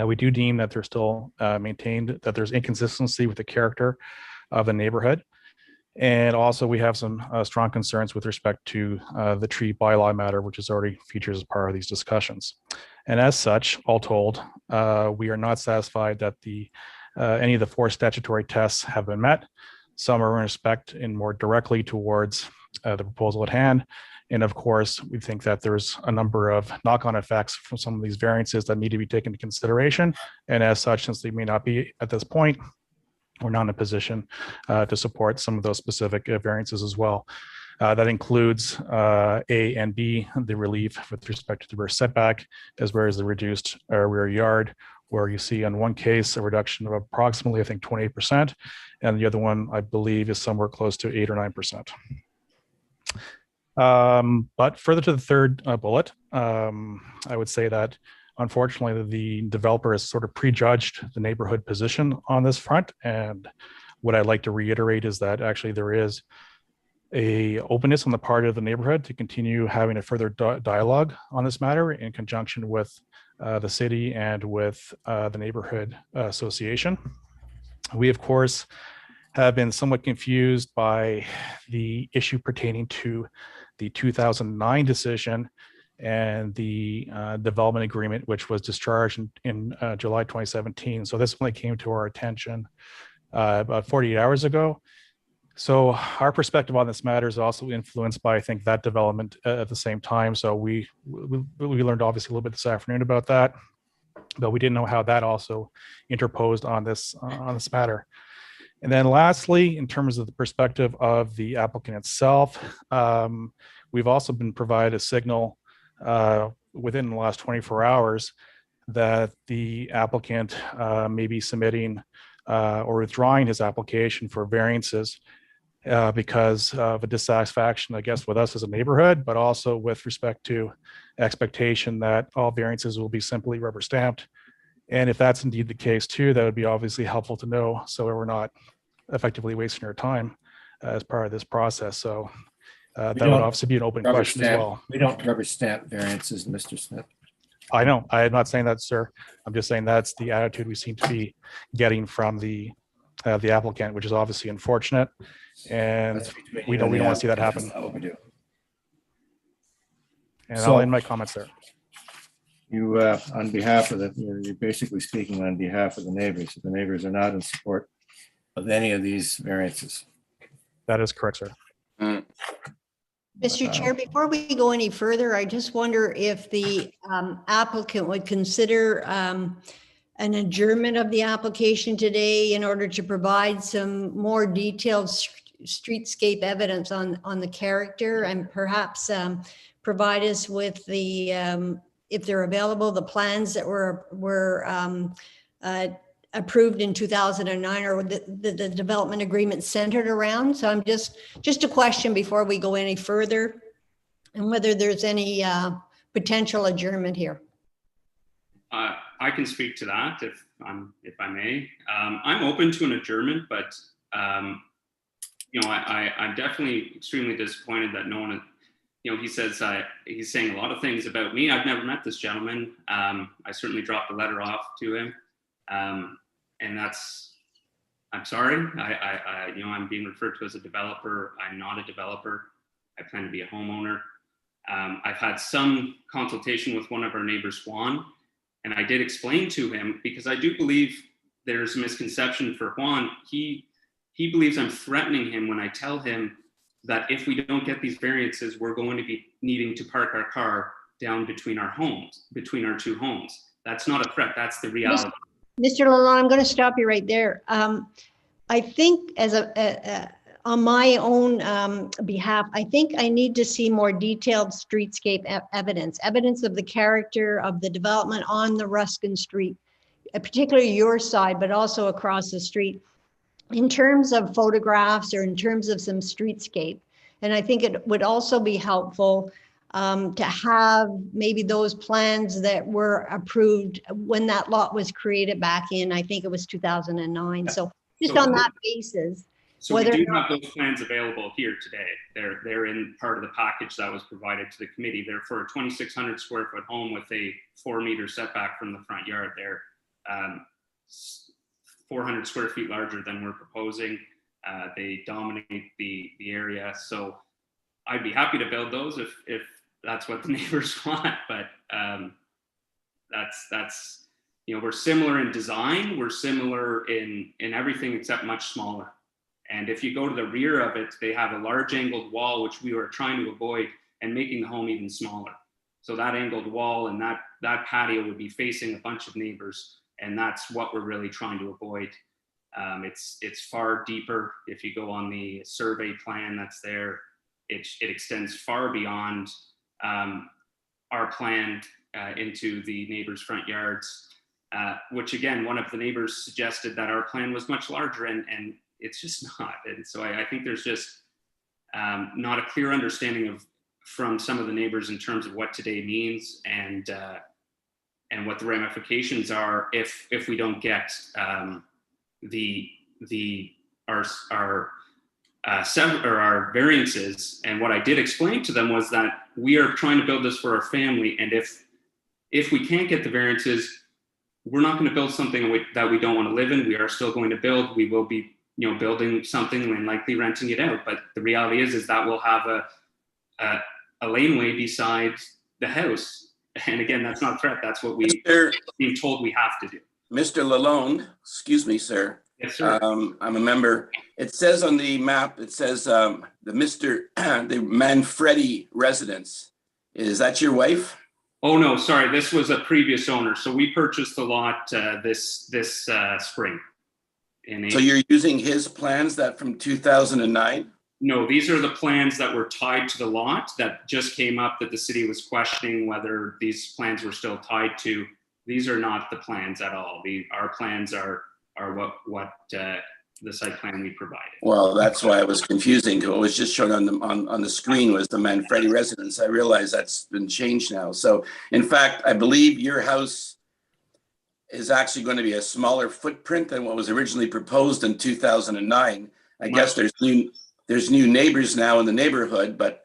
We do deem that there's still maintained that there's inconsistency with the character of the neighborhood. And also we have some strong concerns with respect to the tree bylaw matter, which is already features as part of these discussions. And as such, all told, we are not satisfied that any of the 4 statutory tests have been met. Some are in respect and more directly towards the proposal at hand. And of course, we think that there's a number of knock-on effects from some of these variances that need to be taken into consideration. And as such, since they may not be at this point, we're not in a position to support some of those specific variances as well. That includes A and B, the relief with respect to the rear setback, as well as the reduced rear yard, where you see on one case a reduction of approximately, I think, 28%, and the other one, I believe, is somewhere close to 8 or 9%. But further to the third bullet, I would say that unfortunately the developer has sort of prejudged the neighborhood position on this front. And what I'd like to reiterate is that actually there is a openness on the part of the neighborhood to continue having a further dialogue on this matter in conjunction with the city and with the neighborhood association. We, of course, have been somewhat confused by the issue pertaining to the 2009 decision and the development agreement, which was discharged in July 2017. So this only came to our attention about 48 hours ago. So our perspective on this matter is also influenced by, I think, that development at the same time. So we learned obviously a little bit this afternoon about that, but we didn't know how that also interposed on this matter. And then lastly, in terms of the perspective of the applicant itself, we've also been provided a signal within the last 24 hours that the applicant may be submitting or withdrawing his application for variances because of a dissatisfaction, I guess, with us as a neighborhood, but also with respect to expectation that all variances will be simply rubber stamped And if that's indeed the case too, that would be obviously helpful to know, so we're not effectively wasting our time as part of this process. So that would obviously be an open question as well. We don't rubber stamp variances, Mr. Smith. I know. I am not saying that, sir. I'm just saying that's the attitude we seem to be getting from the applicant, which is obviously unfortunate, and we don't want to see that happen. That's what we do. And So- I'll end my comments there. You, on behalf of you're basically speaking on behalf of the neighbors. The neighbors are not in support of any of these variances. That is correct, sir. Mr. Chair, before we go any further, I just wonder if the applicant would consider an adjournment of the application today in order to provide some more detailed streetscape evidence on the character, and perhaps provide us with the, if they're available, the plans that were approved in 2009, or the development agreement centered around. So I'm just a question before we go any further, and whether there's any potential adjournment here. I can speak to that if I may. I'm open to an adjournment, but you know, I'm definitely extremely disappointed that no one, you know, he says he's saying a lot of things about me. I've never met this gentleman. I certainly dropped a letter off to him. And I'm sorry. You know, I'm being referred to as a developer. I'm not a developer. I plan to be a homeowner. I've had some consultation with one of our neighbors, Juan, and I did explain to him, because I do believe there's a misconception for Juan. He believes I'm threatening him when I tell him that if we don't get these variances, we're going to be needing to park our car down between our homes, between our two homes. That's not a threat. That's the reality. Mr. Lalonde, I'm going to stop you right there. I think on my own behalf, I think I need to see more detailed streetscape evidence of the character of the development on the Ruskin Street, particularly your side, but also across the street, in terms of photographs or in terms of some streetscape. And I think it would also be helpful to have maybe those plans that were approved when that lot was created back in, I think it was 2009. So just on that basis. So we do have those plans available here today. They're in part of the package that was provided to the committee. They're for a 2,600 square foot home with a 4-meter setback from the front yard. They're 400 square feet larger than we're proposing. They dominate the area. So I'd be happy to build those if that's what the neighbors want, but that's you know, we're similar in design, we're similar in everything except much smaller. And if you go to the rear of it, they have a large angled wall, which we were trying to avoid, and making the home even smaller. So that angled wall and that patio would be facing a bunch of neighbors, and that's what we're really trying to avoid. It's far deeper. If you go on the survey plan that's there, it extends far beyond our plan into the neighbors' front yards, which again, one of the neighbors suggested that our plan was much larger, and it's just not. And so I think there's just not a clear understanding from some of the neighbors in terms of what today means and what the ramifications are if we don't get our variances. And what I did explain to them was that we are trying to build this for our family, and if we can't get the variances, we're not going to build something that we don't want to live in. We are still going to build. We will be, you know, building something and likely renting it out. But the reality is that we'll have a laneway beside the house. And again, that's not a threat. That's what we're being told we have to do. Mr. Lalonde, excuse me, sir. Yes, sir. I'm a member. It says on the map, it says the Manfredi residence. Is that your wife? Oh, no, sorry. This was a previous owner. So we purchased the lot this spring. So you're using his plans that from 2009? No, these are the plans that were tied to the lot that just came up that the city was questioning whether these plans were still tied to. These are not the plans at all. Our plans are what the site plan we provided. Well, that's why it was confusing. It was just shown on the screen was the Manfredi residence. I realize that's been changed now. So in fact, I believe your house is actually going to be a smaller footprint than what was originally proposed in 2009. I guess there's new neighbors now in the neighborhood, but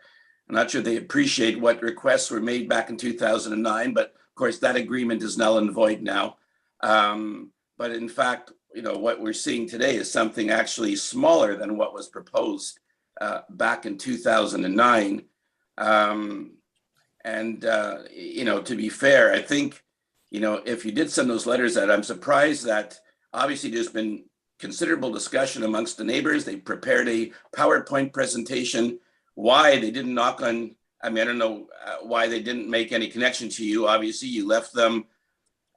I'm not sure they appreciate what requests were made back in 2009. But of course, that agreement is null and void now. But in fact, what we're seeing today is something actually smaller than what was proposed back in 2009. To be fair, I think, if you did send those letters out, I'm surprised that obviously there's been considerable discussion amongst the neighbors. They prepared a PowerPoint presentation. Why they didn't knock on, I don't know why they didn't make any connection to you. Obviously, you left them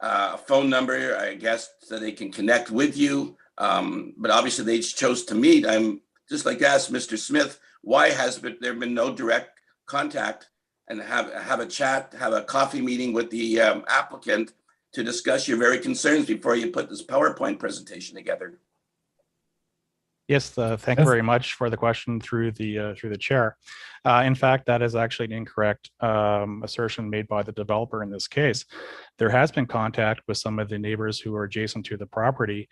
a phone number, I guess, so they can connect with you. But obviously they chose to meet. I'm just like to ask Mr. Smith, why has there been no direct contact and have a chat, have a coffee meeting with the applicant to discuss your very concerns before you put this PowerPoint presentation together? Yes, thank you very much for the question through the chair. In fact, that is actually an incorrect assertion made by the developer in this case. There has been contact with some of the neighbors who are adjacent to the property.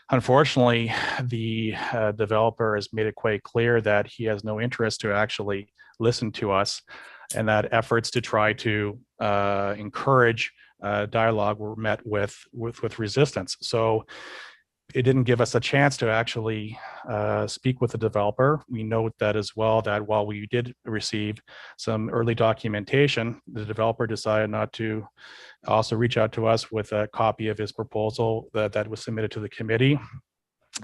Unfortunately, the developer has made it quite clear that he has no interest to actually listen to us, and that efforts to try to encourage dialogue were met with resistance. So it didn't give us a chance to actually speak with the developer. We note that as well, that while we did receive some early documentation, the developer decided not to also reach out to us with a copy of his proposal that was submitted to the committee,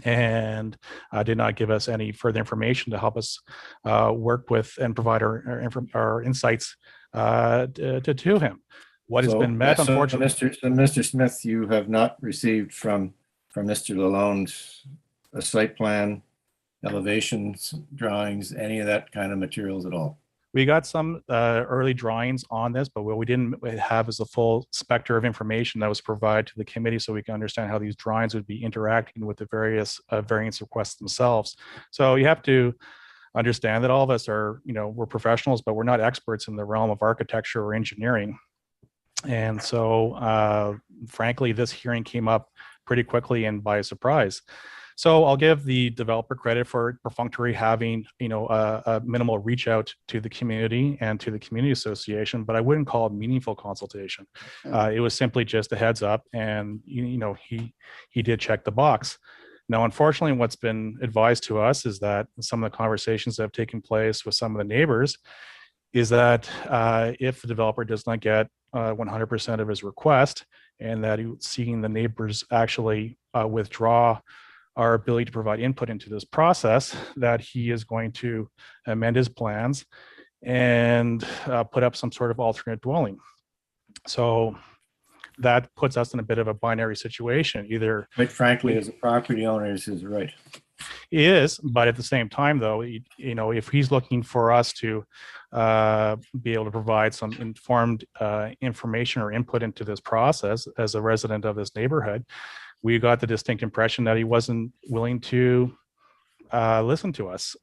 and did not give us any further information to help us work with and provide our insights to him. What has been met, unfortunately. Mr. Smith, you have not received from Mr. Lalonde a site plan, elevations, drawings, any of that kind of materials at all? We got some early drawings on this, but what we didn't have is the full spectrum of information that was provided to the committee, so we can understand how these drawings would be interacting with the various variance requests themselves. So you have to understand that all of us are, we're professionals, but we're not experts in the realm of architecture or engineering. And so, frankly, this hearing came up pretty quickly and by surprise. So I'll give the developer credit for perfunctory having, a minimal reach out to the community and to the community association, but I wouldn't call it meaningful consultation. It was simply just a heads up, and he did check the box. Now, unfortunately, what's been advised to us is that some of the conversations that have taken place with some of the neighbors is that if the developer does not get 100% of his request, and that seeing the neighbors actually withdraw our ability to provide input into this process, that he is going to amend his plans and put up some sort of alternate dwelling. So that puts us in a bit of a binary situation. Either, quite frankly, as a property owner, is his right. He is, but at the same time, though, if he's looking for us to be able to provide some informed information or input into this process as a resident of this neighborhood, we got the distinct impression that he wasn't willing to listen to us.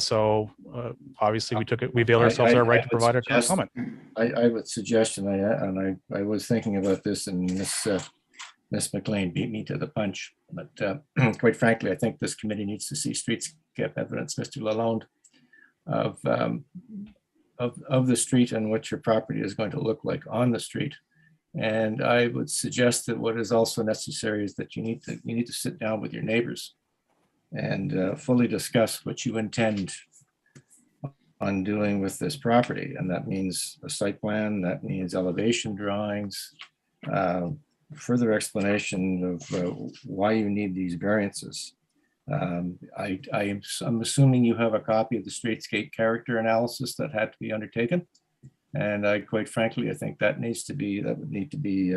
So obviously, we availed ourselves our right to provide our comment. I would suggest, and I was thinking about this, and Ms. McLean beat me to the punch. But quite frankly, I think this committee needs to see streetscape evidence, Mr. Lalonde, of the street and what your property is going to look like on the street. And I would suggest that what is also necessary is that you need to sit down with your neighbors and fully discuss what you intend on doing with this property. And that means a site plan, that means elevation drawings, further explanation of why you need these variances. I'm assuming you have a copy of the streetscape character analysis that had to be undertaken. And quite frankly, I think that would need to be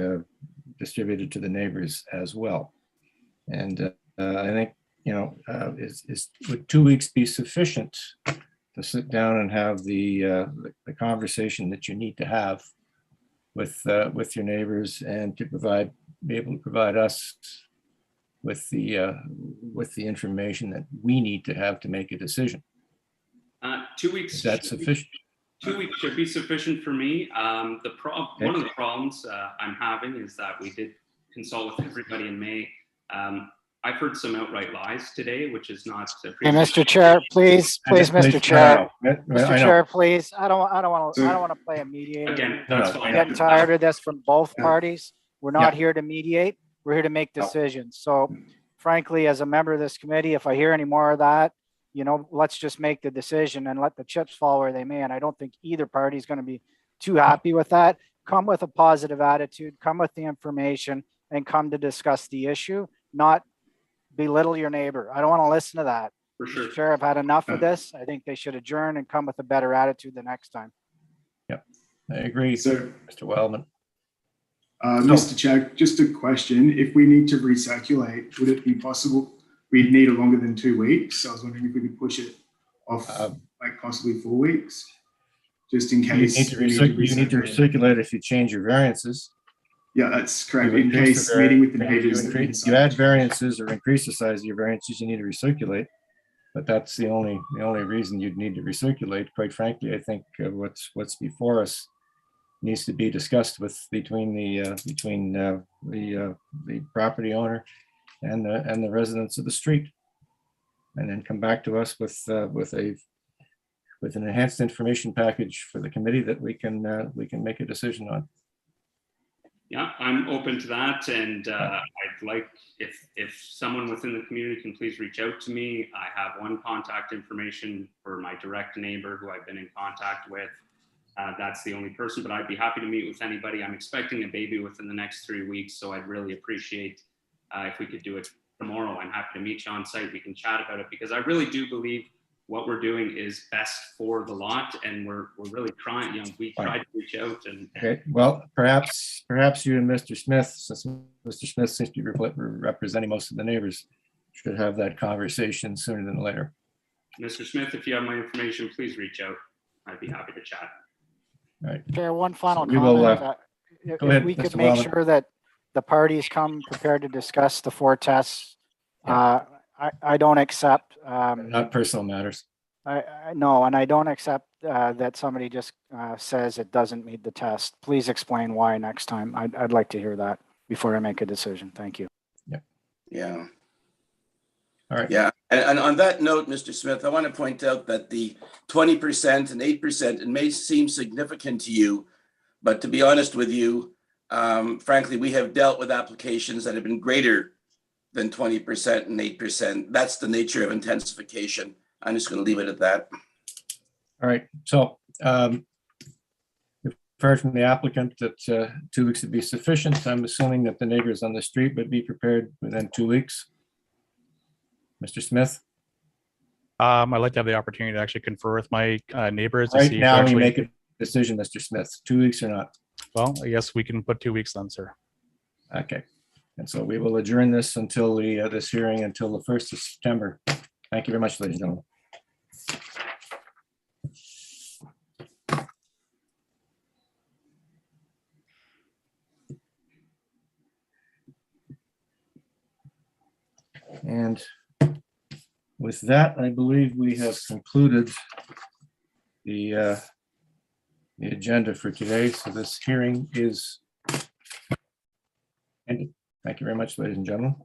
distributed to the neighbors as well. And I think, would 2 weeks be sufficient to sit down and have the conversation that you need to have with your neighbors, and to be able to provide us with the information that we need to have to make a decision? 2 weeks. Is that sufficient? 2 weeks should be sufficient for me. One of the problems I'm having is that we did consult with everybody in May. I've heard some outright lies today, which is not. Hey, Mr. Chair, please, Mr. Chair, Mr. Chair, please. I don't want to play a mediator. Again, that's fine. I'm getting tired of this from both parties. We're not Yeah. here to mediate. We're here to make decisions. So frankly, as a member of this committee, if I hear any more of that, let's just make the decision and let the chips fall where they may. And I don't think either party is going to be too happy with that. Come with a positive attitude, come with the information, and come to discuss the issue, not belittle your neighbor. I don't want to listen to that. For sure. Mr. Chair, I've had enough of this. I think they should adjourn and come with a better attitude the next time. Yep, I agree, So, Mr. Wellman. Mr. Chair, just a question. If we need to recirculate, would it be possible? We'd need a longer than 2 weeks. So I was wondering if we could push it off like possibly 4 weeks, just in You case. need to recirculate if you change your variances. Yeah, that's correct. In case meeting with the neighbors. You add variances or increase the size of your variances, you need to recirculate. But that's the only reason you'd need to recirculate. Quite frankly, I think what's before us needs to be discussed between the property owner and the residents of the street, and then come back to us with an enhanced information package for the committee that we can make a decision on. Yeah, I'm open to that, and I'd like if someone within the community can please reach out to me. I have one contact information for my direct neighbor who I've been in contact with. That's the only person, but I'd be happy to meet with anybody. I'm expecting a baby within the next 3 weeks, so I'd really appreciate if we could do it tomorrow. I'm happy to meet you on site. We can chat about it, because I really do believe what we're doing is best for the lot, and we're really trying. We tried to reach out and. Okay, well, perhaps you and Mr. Smith, since Mr. Smith seems to be representing most of the neighbors, should have that conversation sooner than later. Mr. Smith, if you have my information, please reach out. I'd be happy to chat. All right. Chair, one final So we will, comment. If ahead, we could Mr. make Wellman. sure that the parties come prepared to discuss the 4 tests. I don't accept. Not personal matters. No, and I don't accept that somebody just says it doesn't meet the test. Please explain why next time. I'd like to hear that before I make a decision. Thank you. Yeah. All right. Yeah, and on that note, Mr. Smith, I want to point out that the 20% and 8%, it may seem significant to you, but to be honest with you, frankly, we have dealt with applications that have been greater than 20% and 8%. That's the nature of intensification. I'm just going to leave it at that. All right, so we've heard from the applicant that 2 weeks would be sufficient. I'm assuming that the neighbors on the street would be prepared within 2 weeks. Mr. Smith? I'd like to have the opportunity to actually confer with my neighbors. Right now, we make a decision, Mr. Smith, 2 weeks or not. Well, I guess we can put 2 weeks then, sir. Okay, and so we will adjourn this until this hearing until the 1st of September. Thank you very much, ladies and gentlemen. And with that, I believe we have concluded the agenda for today. So this hearing is ended. Thank you very much, ladies and gentlemen.